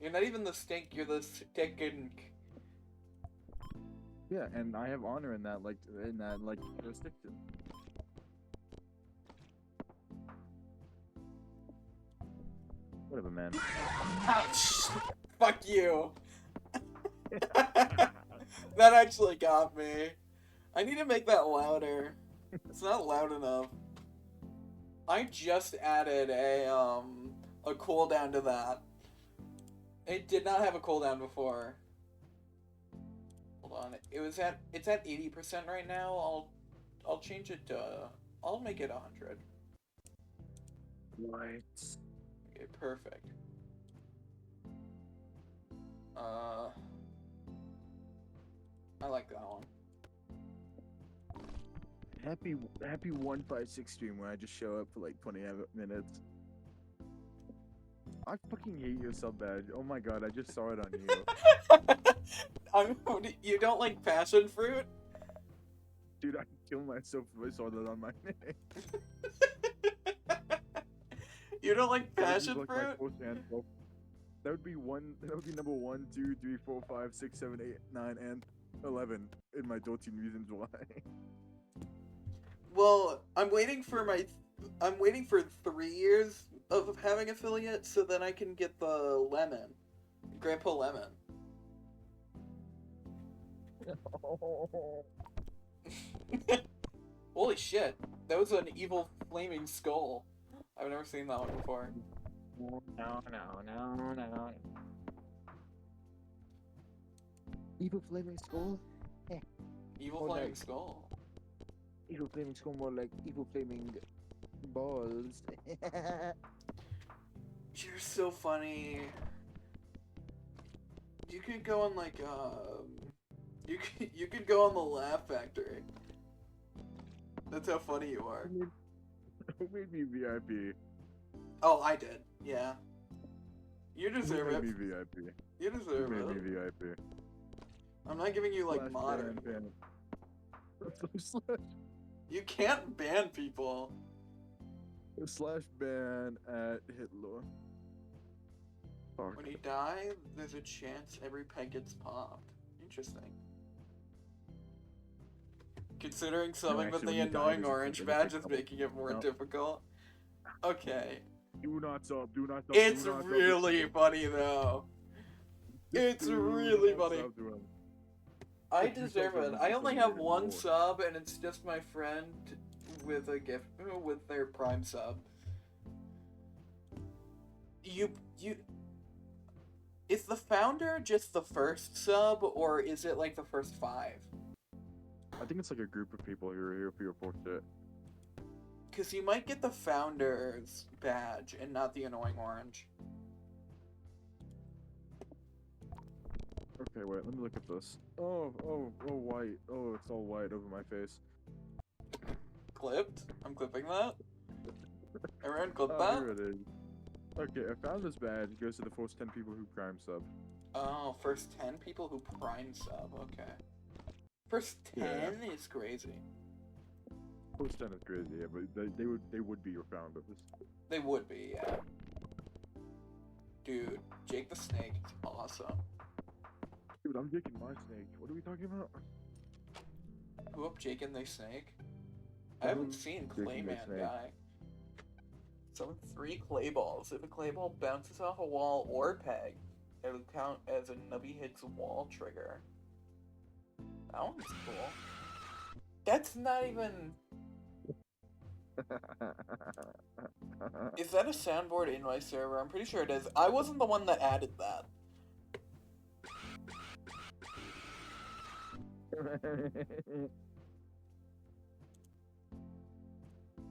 You're not even the stink, you're the stink. Yeah, and I have honor in that jurisdiction. Whatever, man. Ouch! Fuck you! That actually got me. I need to make that louder. It's not loud enough. I just added a cooldown to that. It did not have a cooldown before. Hold on. It's at 80% right now. I'll change it to I'll make it 100. What? Okay, perfect. I like that one. Happy 156 stream where I just show up for like 20 minutes. I fucking hate your sub badge. Oh my god, I just saw it on you. You don't like passion fruit? Dude, I kill myself if I saw that on my name. You don't like That would be, passion like, my fruit? fourth and 12th. That would be number 1, 2, 3, 4, 5, 6, 7, 8, 9, and 11 in my 13 reasons why. Well, I'm waiting for 3 years of having affiliate so then I can get the lemon. Grandpa Lemon. Holy shit. That was an evil flaming skull. I've never seen that one before. No. Evil flaming skull? Evil Oh, flaming nice. skull. Evil flaming skull more like evil flaming balls. You're so funny. You could go on like you could go on the Laugh Factory. That's how funny you are. Who made me VIP? Oh, I did. Yeah. You deserve Who it. made me VIP? You Who deserve made me it. VIP? I'm not giving you like Slash modern. ban. Slash You can't ban people. ban at Hitler. Fuck. When you die, there's a chance every peg gets popped. Interesting. Considering something that actually, the when you die, annoying there's a orange peg badge is popped. making it more No. difficult. Okay. Do not sub. Do not sub. It's do not sub. really funny though. It's Do really not funny. sub to him. I If you deserve sub it. him, I it's only only have even one more. sub, and it's just my friend with a gift with their Prime sub. You. Is the founder just the first sub, or is it like the first 5? I think it's like a group of people who are here for your poor shit. Because you might get the founder's badge and not the annoying orange. Okay, wait. Let me look at this. Oh, white. Oh, it's all white over my face. Clipped? I'm clipping that. Everyone clip Oh, that? here it is. Okay, I found this badge. It goes to the first 10 people who Prime sub. Oh, first 10 people who Prime sub. Okay. First 10 is crazy. First 10 is crazy, yeah, but they would be your founders. They would be, yeah. Dude, Jake the Snake is awesome. Dude, I'm taking my snake. What are we talking about? Who up Jake and the Snake? I haven't seen Jake and the Clayman Snake. guy. Summon 3 clay balls. If a clay ball bounces off a wall or peg, it'll count as a nubby hits wall trigger. That one's cool. That's not even... Is that a soundboard in my server? I'm pretty sure it is. I wasn't the one that added that.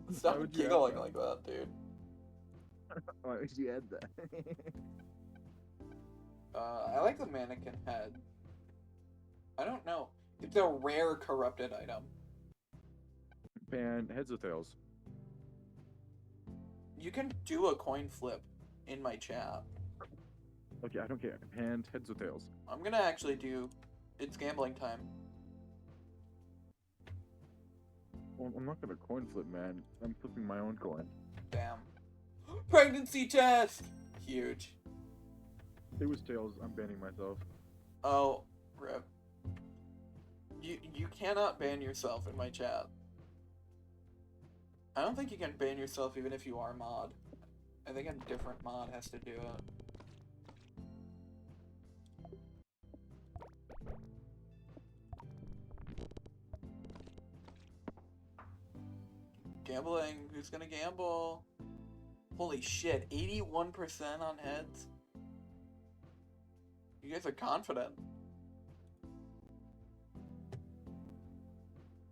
Why Stop would you add giggling that? like that, dude. Why would you add that? I like the mannequin head. I don't know. It's a rare corrupted item. Ban heads or tails? You can do a coin flip in my chat. Okay, I don't care. Hand heads or tails? I'm gonna actually do... It's gambling time. Well, I'm not gonna coin flip, man. I'm flipping my own coin. Damn. Pregnancy test! Huge. It was Tails. I'm banning myself. Oh, rip. You cannot ban yourself in my chat. I don't think you can ban yourself even if you are mod. I think a different mod has to do it. Gambling. Who's gonna gamble? Holy shit, 81% on heads? You guys are confident.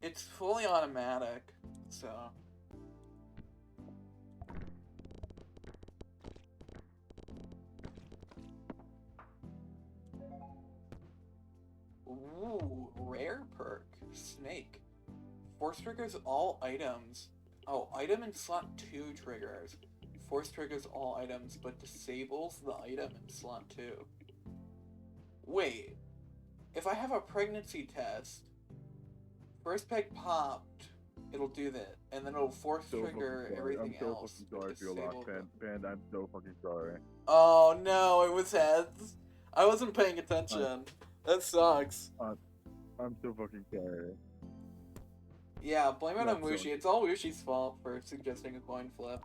It's fully automatic, so... Ooh, rare perk. Snake. Force triggers all items. Oh, item in slot 2 triggers. Force triggers all items, but disables the item in slot 2. Wait. If I have a pregnancy test, first peg popped, it'll do that, and then it'll force trigger everything else. I'm so fucking sorry for your loss, Pan. I'm so fucking sorry. Oh no, it was heads. I wasn't paying attention. That sucks. I'm so fucking sorry. Yeah, blame it on That's Wushi. It's all Wushi's fault for suggesting a coin flip.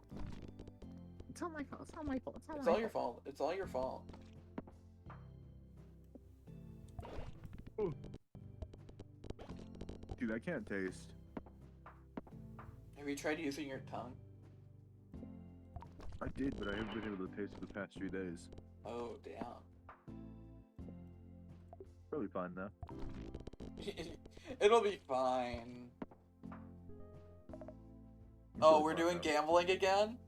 It's not my fault. It's not my fault. It's not It's my all your fault. It's all your fault. Ooh. Dude, I can't taste. Have you tried using your tongue? I did, but I haven't been able to taste for the past 3 days. Oh, damn. Probably fine though. It'll be fine. I'm Oh, totally we're fine, doing though. gambling again?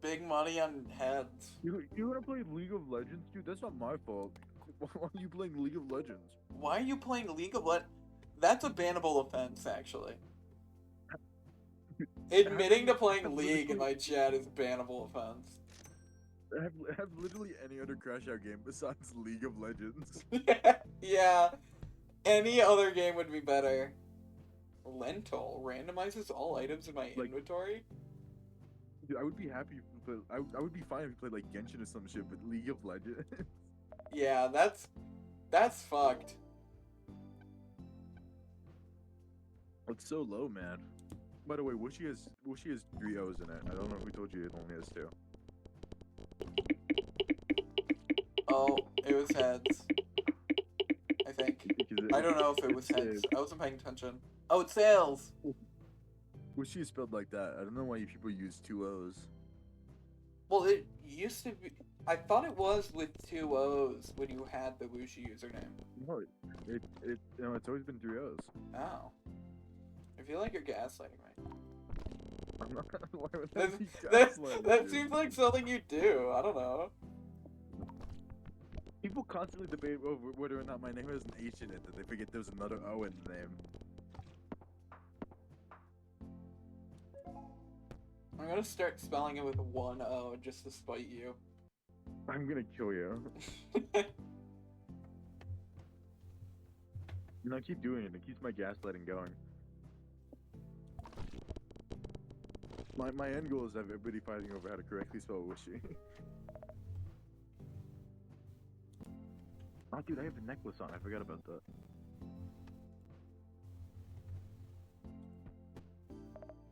Big money on heads. You wanna play League of Legends, dude? That's not my fault. Why are you playing League of Legends? Why are you playing League of Legends? That's a bannable offense, actually. Admitting to playing League in my chat is a bannable offense. Have literally any other Crash Out game besides League of Legends. Yeah, any other game would be better. Lentil randomizes all items in my inventory? Dude, I would be happy if you play, I would be fine if you played like Genshin or some shit, but League of Legends. Yeah, that's fucked. It's so low, man. By the way, Wishy has 3 O's in it. I don't know who told you it only has 2. Oh, it was heads. I think. I don't know if it was heads. I wasn't paying attention. Oh, it's sales! Wishy is spelled like that. I don't know why people use 2 O's. Well, it used to be... I thought it was with 2 O's when you had the Wushi username. No, it's always been 3 O's. Oh. I feel like you're gaslighting me. I'm not. Why would That, that be that, gaslighting, that dude? seems like something you do. I don't know. People constantly debate over whether or not my name has an H in it, that they forget there's another O in the name. I'm gonna start spelling it with 1 O just to spite you. I'm gonna kill you. No, keep doing it. It keeps my gaslighting going. My end goal is to have everybody fighting over how to correctly spell Wishy. Oh, dude, I have a necklace on. I forgot about that.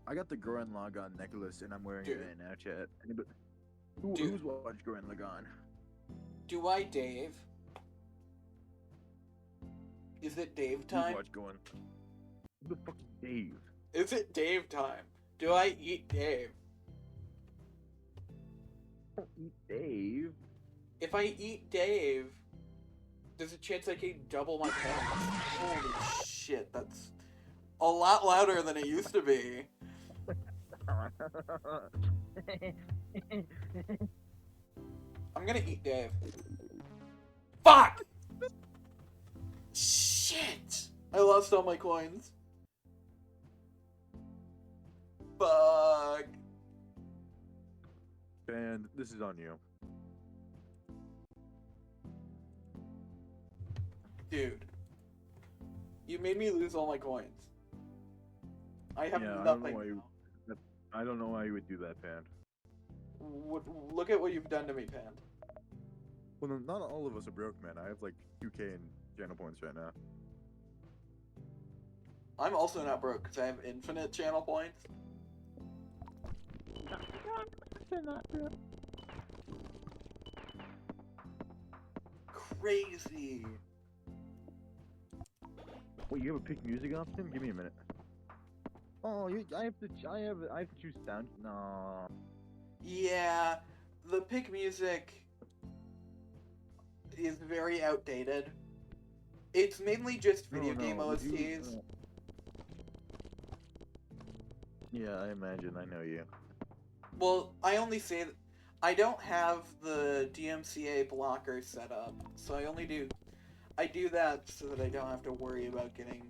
I got the Goran Lagan necklace, and I'm wearing it right now, chat. Anybody, who's watched Goran Lagan? Do I Dave? Is it Dave Who's time? watched Goran? Who the fuck is Dave? Is it Dave time? Do I eat Dave? Don't eat Dave. If I eat Dave, there's a chance I can double my points. Holy shit, that's a lot louder than it used to be. I'm gonna eat Dave. Fuck! Shit! I lost all my coins. Fuck. And this is on you. Dude. You made me lose all my coins. I have Yeah, nothing. I don't know why you would do that, Pan. Look at what you've done to me, Pan. Well, no, not all of us are broke, man. I have like 2K in channel points right now. I'm also not broke because I have infinite channel points. Crazy. Wait, you have a pick music option? Give me a minute. Oh, I have to choose sound. No. Yeah, the pick music is very outdated. It's mainly just video game OSTs. Yeah, I imagine. I know you. Well, I only say that I don't have the DMCA blocker set up, so I do that so that I don't have to worry about getting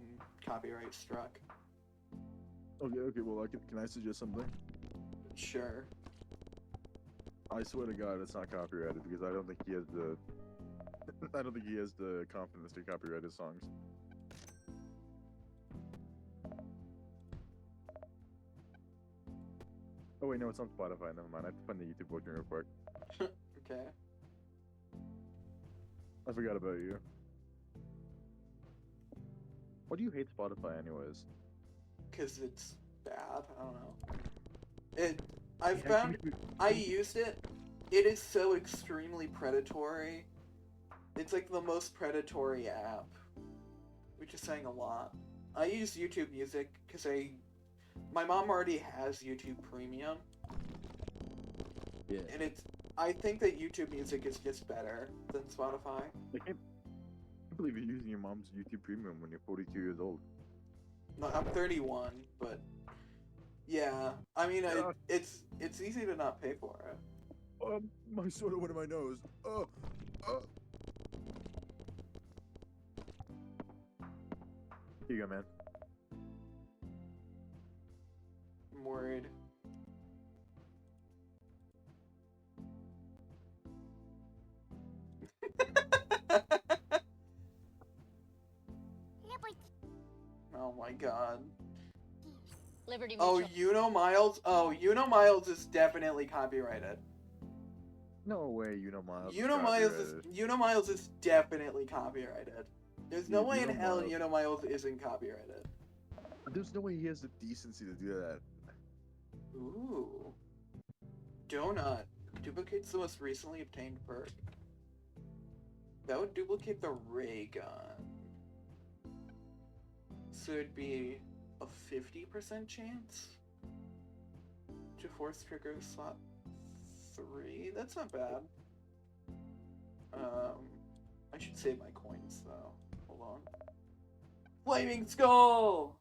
copyright struck. Okay. Well, can I suggest something? Sure. I swear to God, it's not copyrighted because I don't think he has the. I don't think he has the confidence to copyright his songs. Oh wait, no, it's on Spotify. Never mind. I have to find the YouTube booking real quick. Okay. I forgot about you. Why do you hate Spotify, anyways? Because it's bad. I don't know. I've found I used it. It is so extremely predatory. It's like the most predatory app, which is saying a lot. I use YouTube Music because my mom already has YouTube Premium, Yeah. and I think that YouTube Music is just better than Spotify. I can't believe you're using your mom's YouTube Premium when you're 42 years old. No, I'm 31, but yeah, I mean, Yeah. it's easy to not pay for it. My soda went in my nose. Here you go, man. I'm worried. Oh my god. Liberty Oh, Mutual. Miles? Oh, Miles is definitely copyrighted. No way, Miles. Miles is definitely copyrighted. There's no Dude, way in hell Miles. Miles isn't copyrighted. There's no way he has the decency to do that. Ooh. Donut. Duplicates the most recently obtained perk. That would duplicate the ray gun. So it'd be a 50% chance to force trigger slot 3. That's not bad. I should save my coins though. Hold on. Flaming Skull!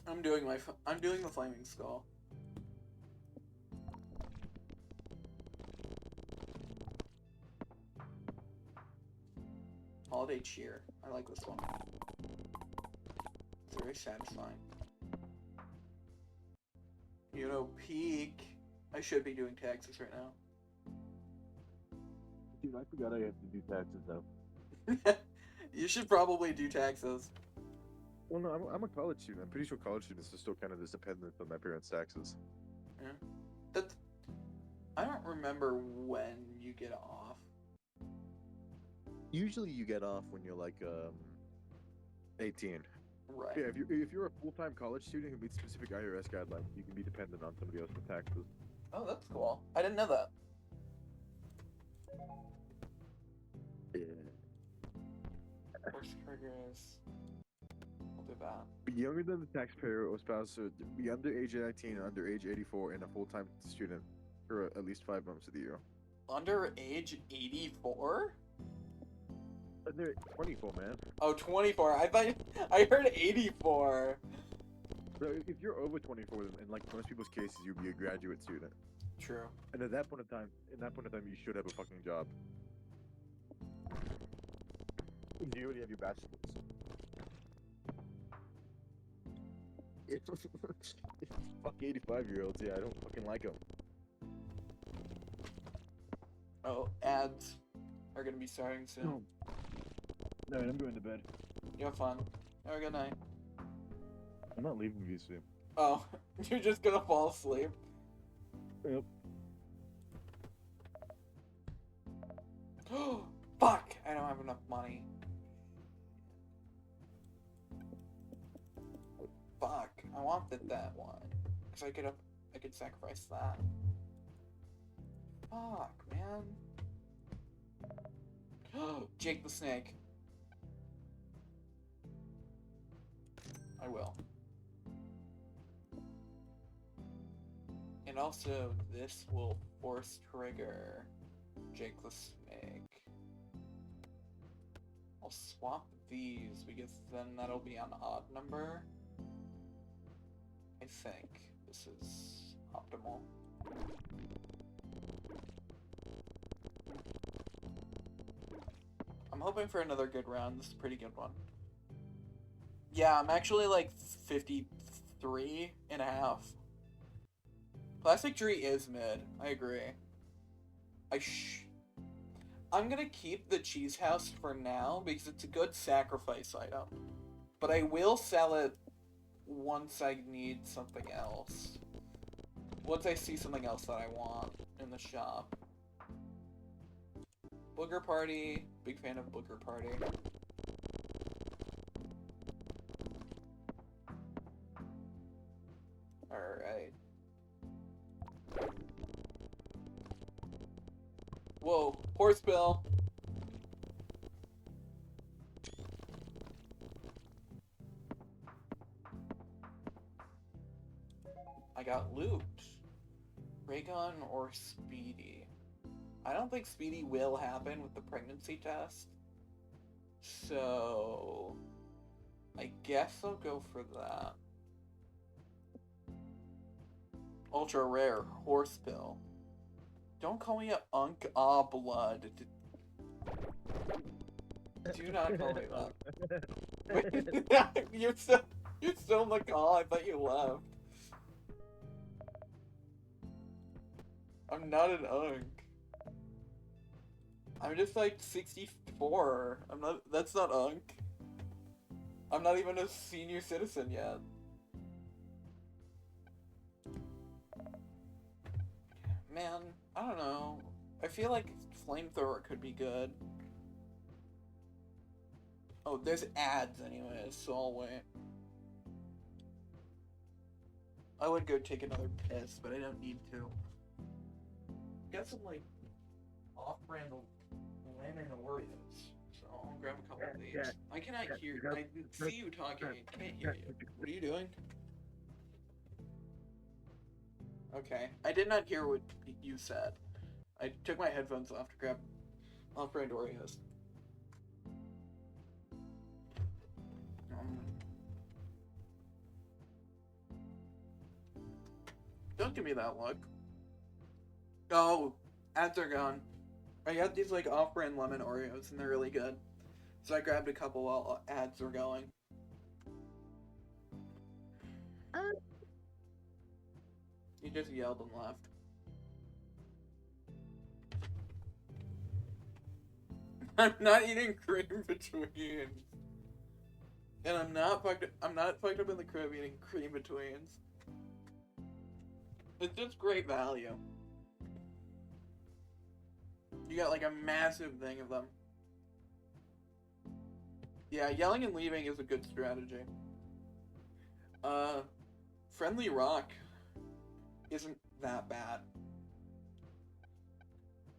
I'm doing the Flaming Skull. Holiday Cheer. I like this one. It's very satisfying. Peak. I should be doing taxes right now. Dude, I forgot I have to do taxes though. You should probably do taxes. Well, no, I'm a college student. I'm pretty sure college students are still kind of dependent on my parents' taxes. Yeah. I don't remember when you get off. Usually you get off when you're like 18. Right. Yeah, if you're a full-time college student who meets specific IRS guidelines, you can be dependent on somebody else's taxes. Oh, that's cool. I didn't know that. Yeah. Force triggers. I'll do that. Be younger than the taxpayer or spouse, or be under age 19 and under age 84 and a full-time student for at least 5 months of the year. Under age 84? Under 24, man. Oh, 24. I heard 84. So if you're over 24, then in like most people's cases, you'd be a graduate student. True. And at that point in time, you should have a fucking job. You already have your bachelor's. Fuck 85-year-olds, yeah, I don't fucking like them. Oh, ads are gonna be starting soon. No. Alright, I'm going to bed. You have fun. Have a good night. I'm not leaving VC. Oh, you're just gonna fall asleep. Yep. Fuck! I don't have enough money. Fuck! I wanted that one because I could sacrifice that. Fuck, man. Jake the Snake. I will. And also, this will force trigger Jake the Snake. I'll swap these because then that'll be an odd number. I think this is optimal. I'm hoping for another good round. This is a pretty good one. Yeah, I'm actually like 53 and a half. Plastic tree is mid. I agree. I'm gonna keep the cheese house for now because it's a good sacrifice item. But I will sell it once I need something else. Once I see something else that I want in the shop. Booger Party. Big fan of Booger Party. Alright. Whoa, horse bill. I got loot. Raygun or Speedy? I don't think Speedy will happen with the pregnancy test. So I guess I'll go for that. Ultra rare horse pill. Don't call me a unk blood. Do not call me that. Wait, you're still in the call. I thought you left. I'm not an unk. I'm just like 64. I'm not. That's not unk. I'm not even a senior citizen yet. Man, I don't know. I feel like flamethrower could be good. Oh, there's ads anyways, so I'll wait. I would go take another piss, but I don't need to. Got some, like, off-brand lemon Oreos, so I'll grab a couple of these. I cannot hear. I see you talking. I can't hear you. What are you doing? Okay. I did not hear what you said. I took my headphones off to grab off-brand Oreos. Don't give me that look. Oh, ads are gone. I got these like off-brand lemon Oreos and they're really good. So I grabbed a couple while ads were going. You just yelled and left. I'm not eating cream betweens. And I'm not fucked up in the crib eating cream betweens. It's just great value. You got like a massive thing of them. Yeah, yelling and leaving is a good strategy. Friendly Rock isn't that bad.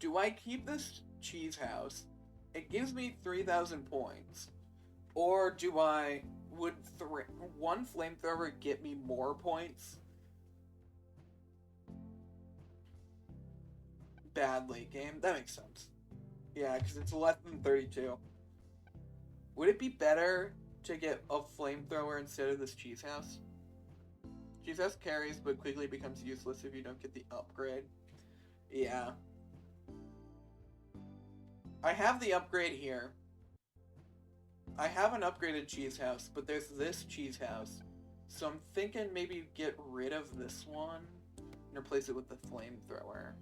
Do I keep this cheese house? It gives me 3,000 points. Or do I... Would one flamethrower get me more points? Bad late game. That makes sense. Yeah, because it's less than 32. Would it be better to get a flamethrower instead of this cheese house? Cheese house carries, but quickly becomes useless if you don't get the upgrade. Yeah. I have the upgrade here. I have an upgraded cheese house, but there's this cheese house. So I'm thinking maybe get rid of this one and replace it with the flamethrower.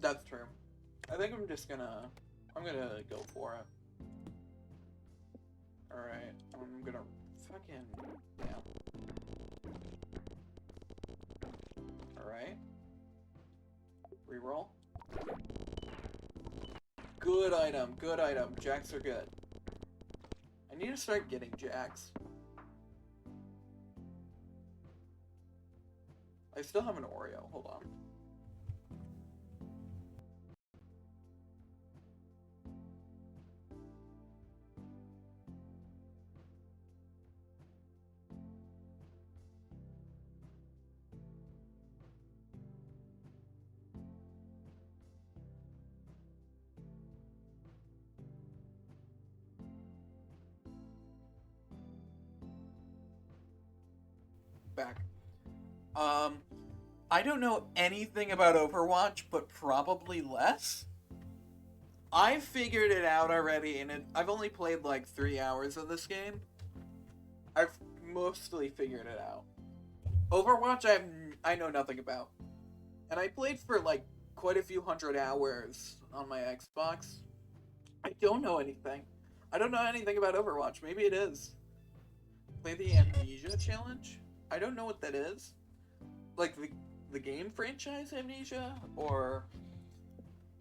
That's I think I'm just gonna... I'm gonna go for it. Alright, I'm gonna fucking... Yeah. Alright. Reroll. Good item, good item. Jacks are good. I need to start getting jacks. I still have an Oreo. Hold on. Back. I don't know anything about Overwatch, but probably less. I've figured it out already, and I've only played like 3 hours of this game. I've mostly figured it out. Overwatch, I know nothing about, and I played for like quite a few hundred hours on my Xbox. I don't know anything. I don't know anything about Overwatch. Maybe it is. Play the Amnesia challenge? I don't know what that is. Like the game franchise Amnesia? Or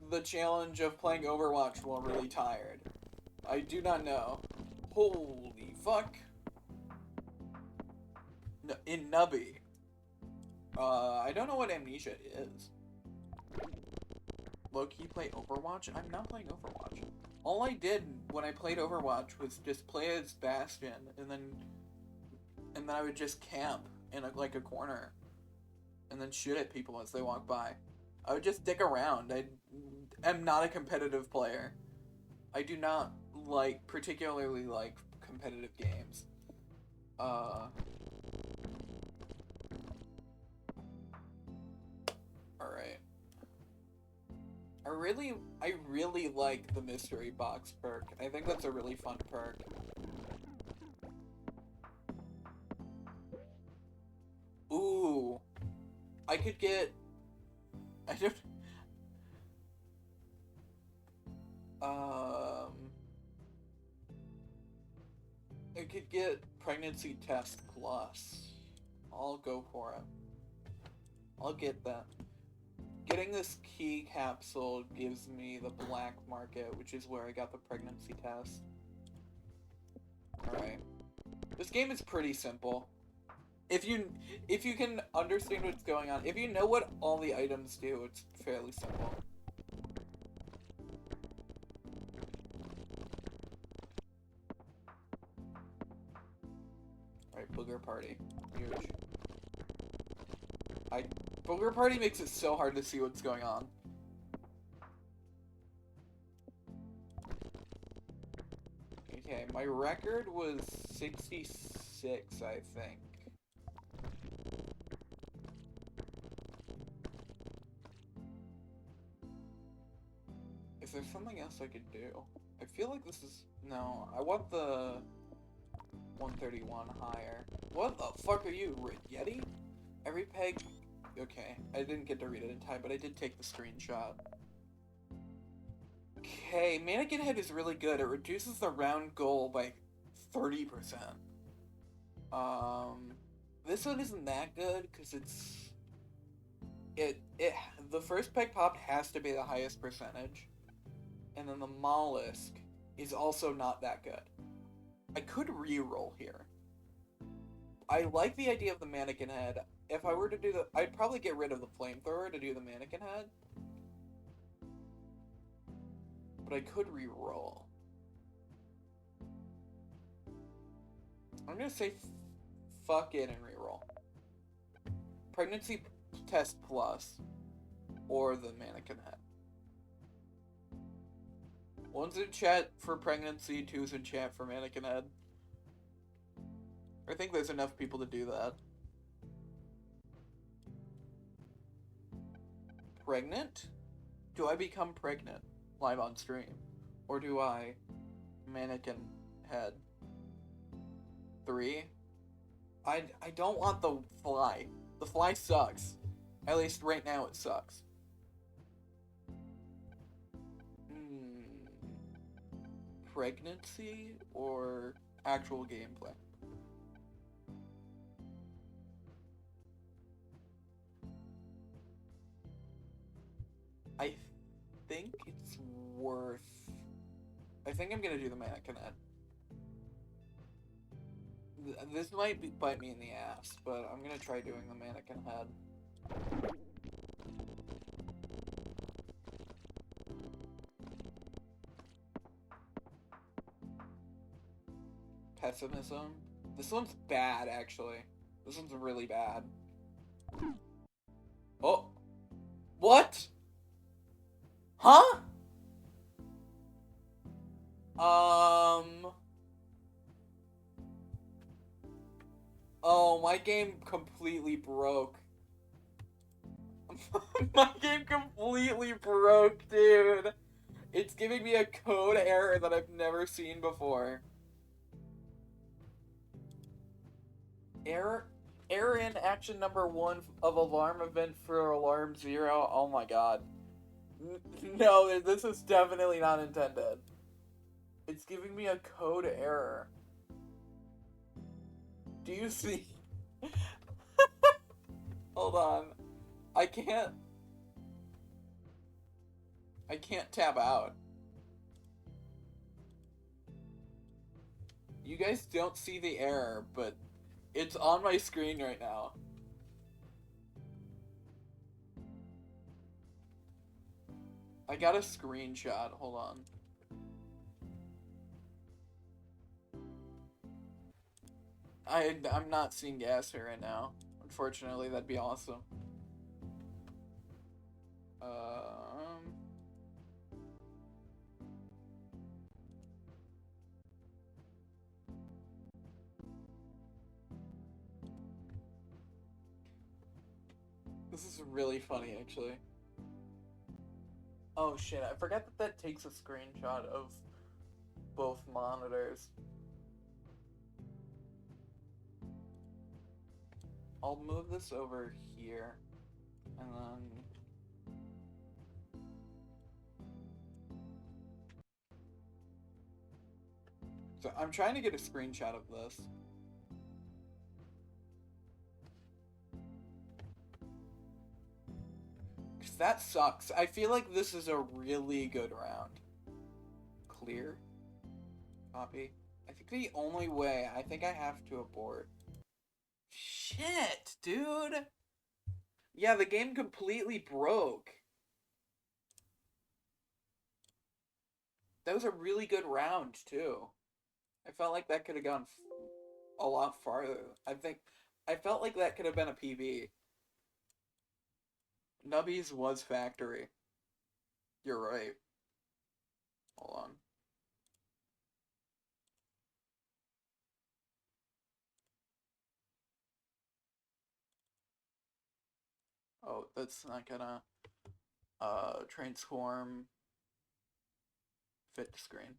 the challenge of playing Overwatch while really tired? I do not know. Holy fuck. In Nubby. I don't know what Amnesia is. Low-key play Overwatch? I'm not playing Overwatch. All I did when I played Overwatch was just play as Bastion, and then I would just camp in a corner, and then shoot at people as they walk by. I would just dick around. I am not a competitive player. I do not particularly like competitive games. Alright. I really like the mystery box perk. I think that's a really fun perk. Ooh. I could get... I don't... I could get pregnancy test plus. I'll go for it. I'll get that. Getting this key capsule gives me the black market, which is where I got the pregnancy test. Alright. This game is pretty simple. If you can understand what's going on, if you know what all the items do, it's fairly simple. Alright, Booger Party. Huge. Booger Party makes it so hard to see what's going on. Okay, my record was 66, I think. Is there something else I could do? I feel like this is... No, I want the 131 higher. What the fuck are you, Yeti? Every peg... Okay, I didn't get to read it in time, but I did take the screenshot. Okay, Mannequin Head is really good. It reduces the round goal by 30%. This one isn't that good, because the first peg popped has to be the highest percentage. And then the mollusk is also not that good. I could reroll here. I like the idea of the mannequin head. If I were to do I'd probably get rid of the flamethrower to do the mannequin head. But I could reroll. I'm gonna say fuck it and reroll. Pregnancy test plus, or the mannequin head. One's in chat for pregnancy, two's in chat for mannequin head. I think there's enough people to do that. Pregnant? Do I become pregnant live on stream? Or do I mannequin head? 3? I don't want the fly. The fly sucks. At least right now it sucks. pregnancy or actual gameplay? I think it's worth... I think I'm gonna do the mannequin head. This might bite me in the ass, but I'm gonna try doing the mannequin head. Pessimism. This one's bad, actually. This one's really bad. Oh! What? Huh? Oh, my game completely broke. My game completely broke, dude. It's giving me a code error that I've never seen before. Error in action number 1 of alarm event for alarm 0. Oh my god. No, this is definitely not intended. It's giving me a code error. Do you see? Hold on. I can't tab out. You guys don't see the error, but it's on my screen right now. I got a screenshot. Hold on. I'm not seeing gas here right now. Unfortunately, that'd be awesome. This is really funny, actually. Oh shit, I forgot that takes a screenshot of both monitors. I'll move this over here, and then... So I'm trying to get a screenshot of this. Because that sucks. I feel like this is a really good round. Clear. Copy. I think the only way, I think I have to abort. Shit, dude! Yeah, the game completely broke. That was a really good round, too. I felt like that could have gone a lot farther. I felt like that could have been a PB. Nubby's was factory. You're right. Hold on. Oh, that's not gonna transform fit to screen.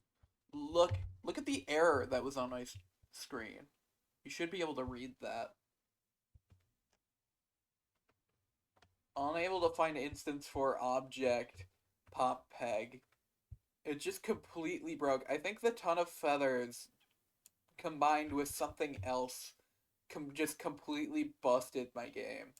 Look at the error that was on my screen. You should be able to read that. Unable to find instance for object pop peg. It just completely broke. I think the ton of feathers combined with something else just completely busted my game.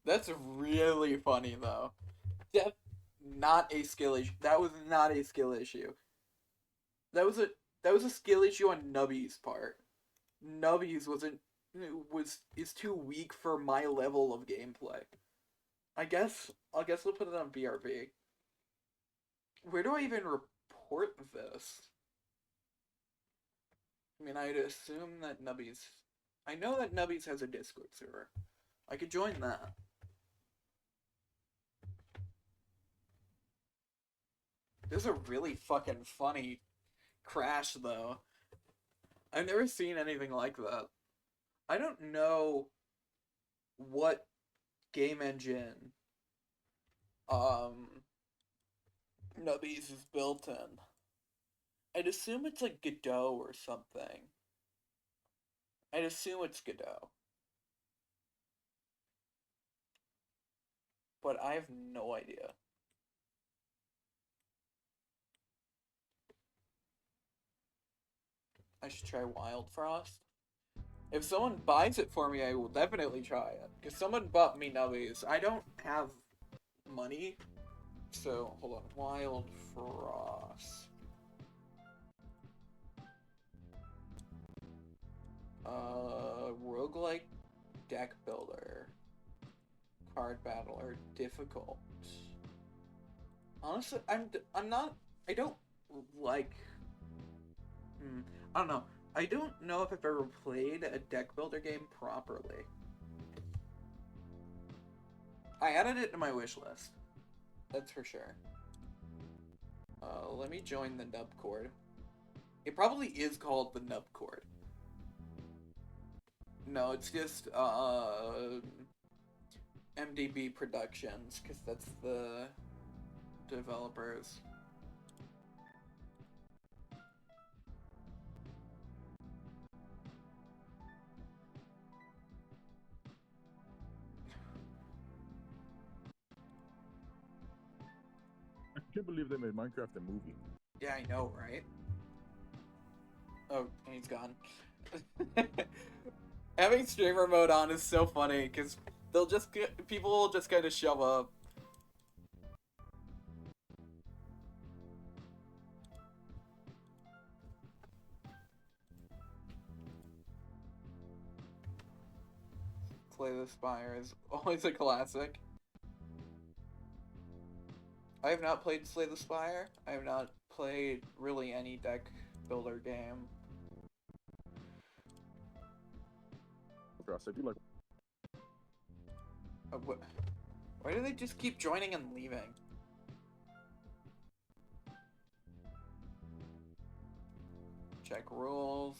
That's really funny though. Not a skill issue. That was not a skill issue. That was a skill issue on Nubby's part. Nubby's is too weak for my level of gameplay. I guess we'll put it on BRB. Where do I even report this? I mean, I'd assume that Nubby's... I know that Nubby's has a Discord server. I could join that. This is a really fucking funny crash, though. I've never seen anything like that. I don't know what game engine Nubby's is built in. I'd assume it's like Godot or something. I'd assume it's Godot. But I have no idea. I should try Wild Frost. If someone buys it for me, I will definitely try it. Because someone bought me nubbies. I don't have money. So, hold on. Wild Frost. Roguelike deck builder. Card battler. Difficult. Honestly, I'm not... I don't like... I don't know. I don't know if I've ever played a deck builder game properly. I added it to my wish list. That's for sure. Let me join the nub cord. It probably is called the nub cord. No, it's just, MDB Productions, because that's the developers. I can't believe they made Minecraft a movie. Yeah, I know, right? Oh, and he's gone. Having streamer mode on is so funny, because people will just kind of show up. Slay the Spire is always a classic. I have not played Slay the Spire. I have not played really any deck builder game. I do like. Why do they just keep joining and leaving? Check rules.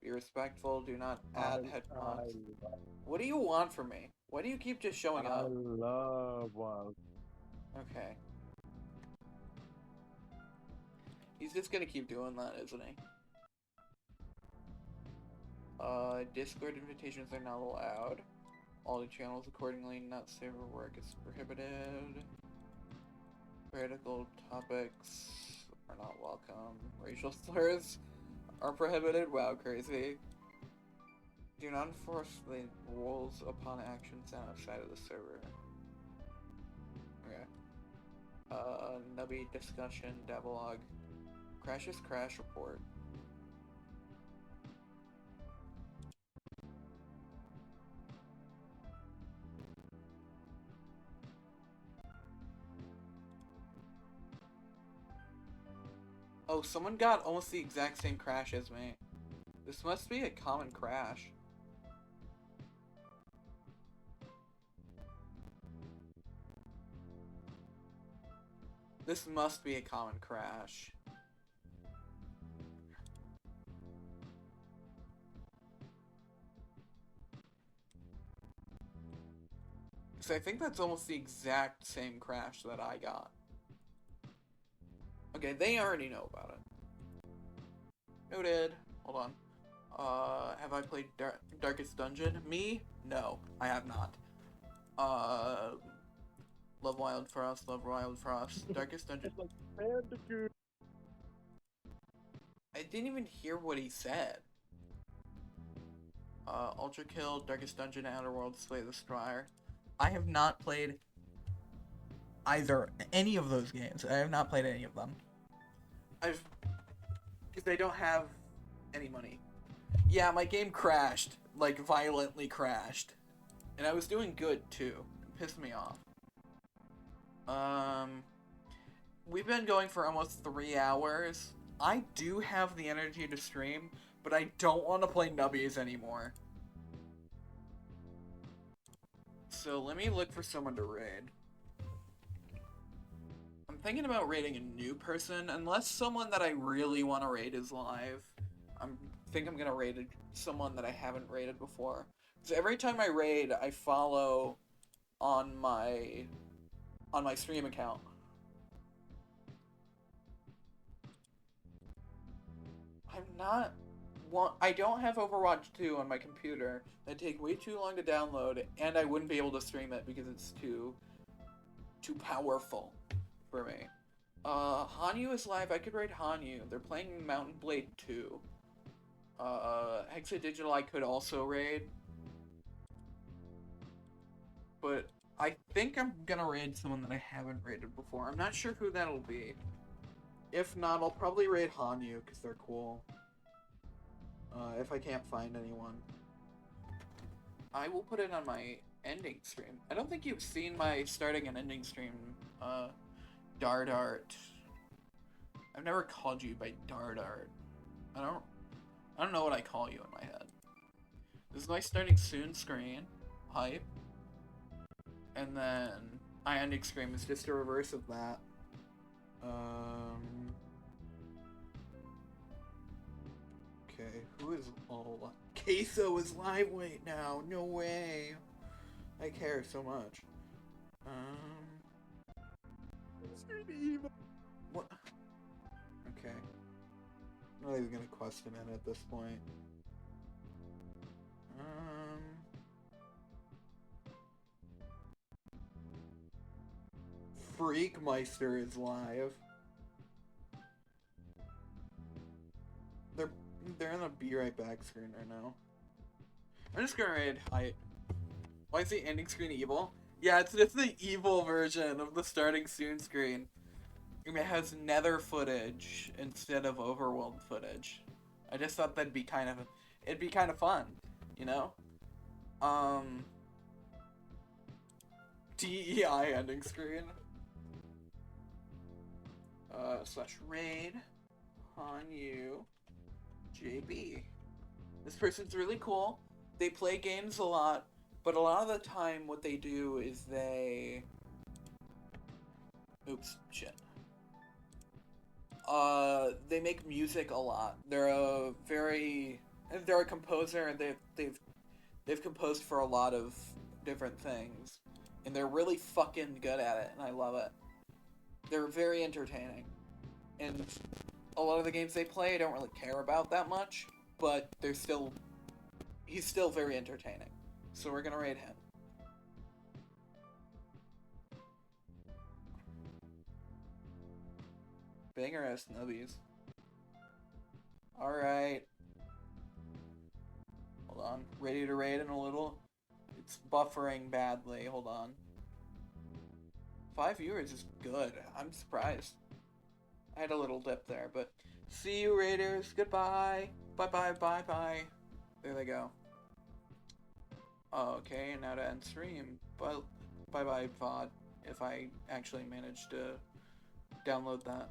Be respectful. Do not add head mods. What do you want from me? Why do you keep just showing up? I love Wild. Okay. He's just gonna keep doing that, isn't he? Discord invitations are not allowed. All the channels accordingly, not safe for work is prohibited. Critical topics are not welcome. Racial slurs are prohibited. Wow, crazy. Do not enforce the rules upon actions outside of the server. Okay. Nubby discussion, devlog. Crashes crash report. Oh, someone got almost the exact same crash as me. This must be a common crash. This must be a common crash. So I think that's almost the exact same crash that I got. Okay, they already know about it. Noted. Hold on. Have I played Darkest Dungeon? Me? No, I have not. Love Wild Frost, love Wild Frost. Darkest Dungeon. Like Bandicoot. I didn't even hear what he said. Ultra Kill, Darkest Dungeon, Outer Worlds, Slay the Spire. I have not played any of those games. I have not played any of them. Because I don't have any money. Yeah, my game crashed. Like, violently crashed. And I was doing good, too. It pissed me off. We've been going for almost 3 hours. I do have the energy to stream, but I don't want to play nubbies anymore. So let me look for someone to raid. I'm thinking about raiding a new person, unless someone that I really want to raid is live. I think I'm gonna raid someone that I haven't raided before. So every time I raid, I follow on my stream account. I'm not I don't have Overwatch 2 on my computer. That'd take way too long to download, and I wouldn't be able to stream it because it's too powerful for me. Hanyu is live. I could raid Hanyu. They're playing Mountain Blade 2. Hexa Digital I could also raid. But I think I'm gonna raid someone that I haven't raided before. I'm not sure who that'll be. If not, I'll probably raid Hanyu because they're cool. If I can't find anyone. I will put it on my ending stream. I don't think you've seen my starting and ending stream, Dardart. I've never called you by Dardart. I don't know what I call you in my head. This is my starting soon screen. Hype. And then my ending screen is just a reverse of that. Okay, who is all live? Queso is live right now. No way. I care so much. What? Okay. I'm not even gonna question it at this point. Freakmeister is live. They're on a be right back screen right now. I'm just gonna raid height. Why is the ending screen evil? Yeah, it's the evil version of the starting soon screen. And it has nether footage instead of overworld footage. I just thought it'd be kind of fun, you know? DEI ending screen. / raid Hanyu JB. This person's really cool. They play games a lot, but a lot of the time what they do is they... Oops, shit. They make music a lot. They're a composer, and they've composed for a lot of different things. And they're really fucking good at it, and I love it. They're very entertaining. And a lot of the games they play I don't really care about that much, but he's still very entertaining. So we're gonna raid him. Banger ass nubbies. Alright. Hold on. Ready to raid in a little? It's buffering badly. Hold on. 5 viewers is good. I'm surprised. I had a little dip there, but see you, Raiders. Goodbye. Bye-bye, bye-bye. There they go. Okay, now to end stream. Bye-bye, VOD, if I actually manage to download that.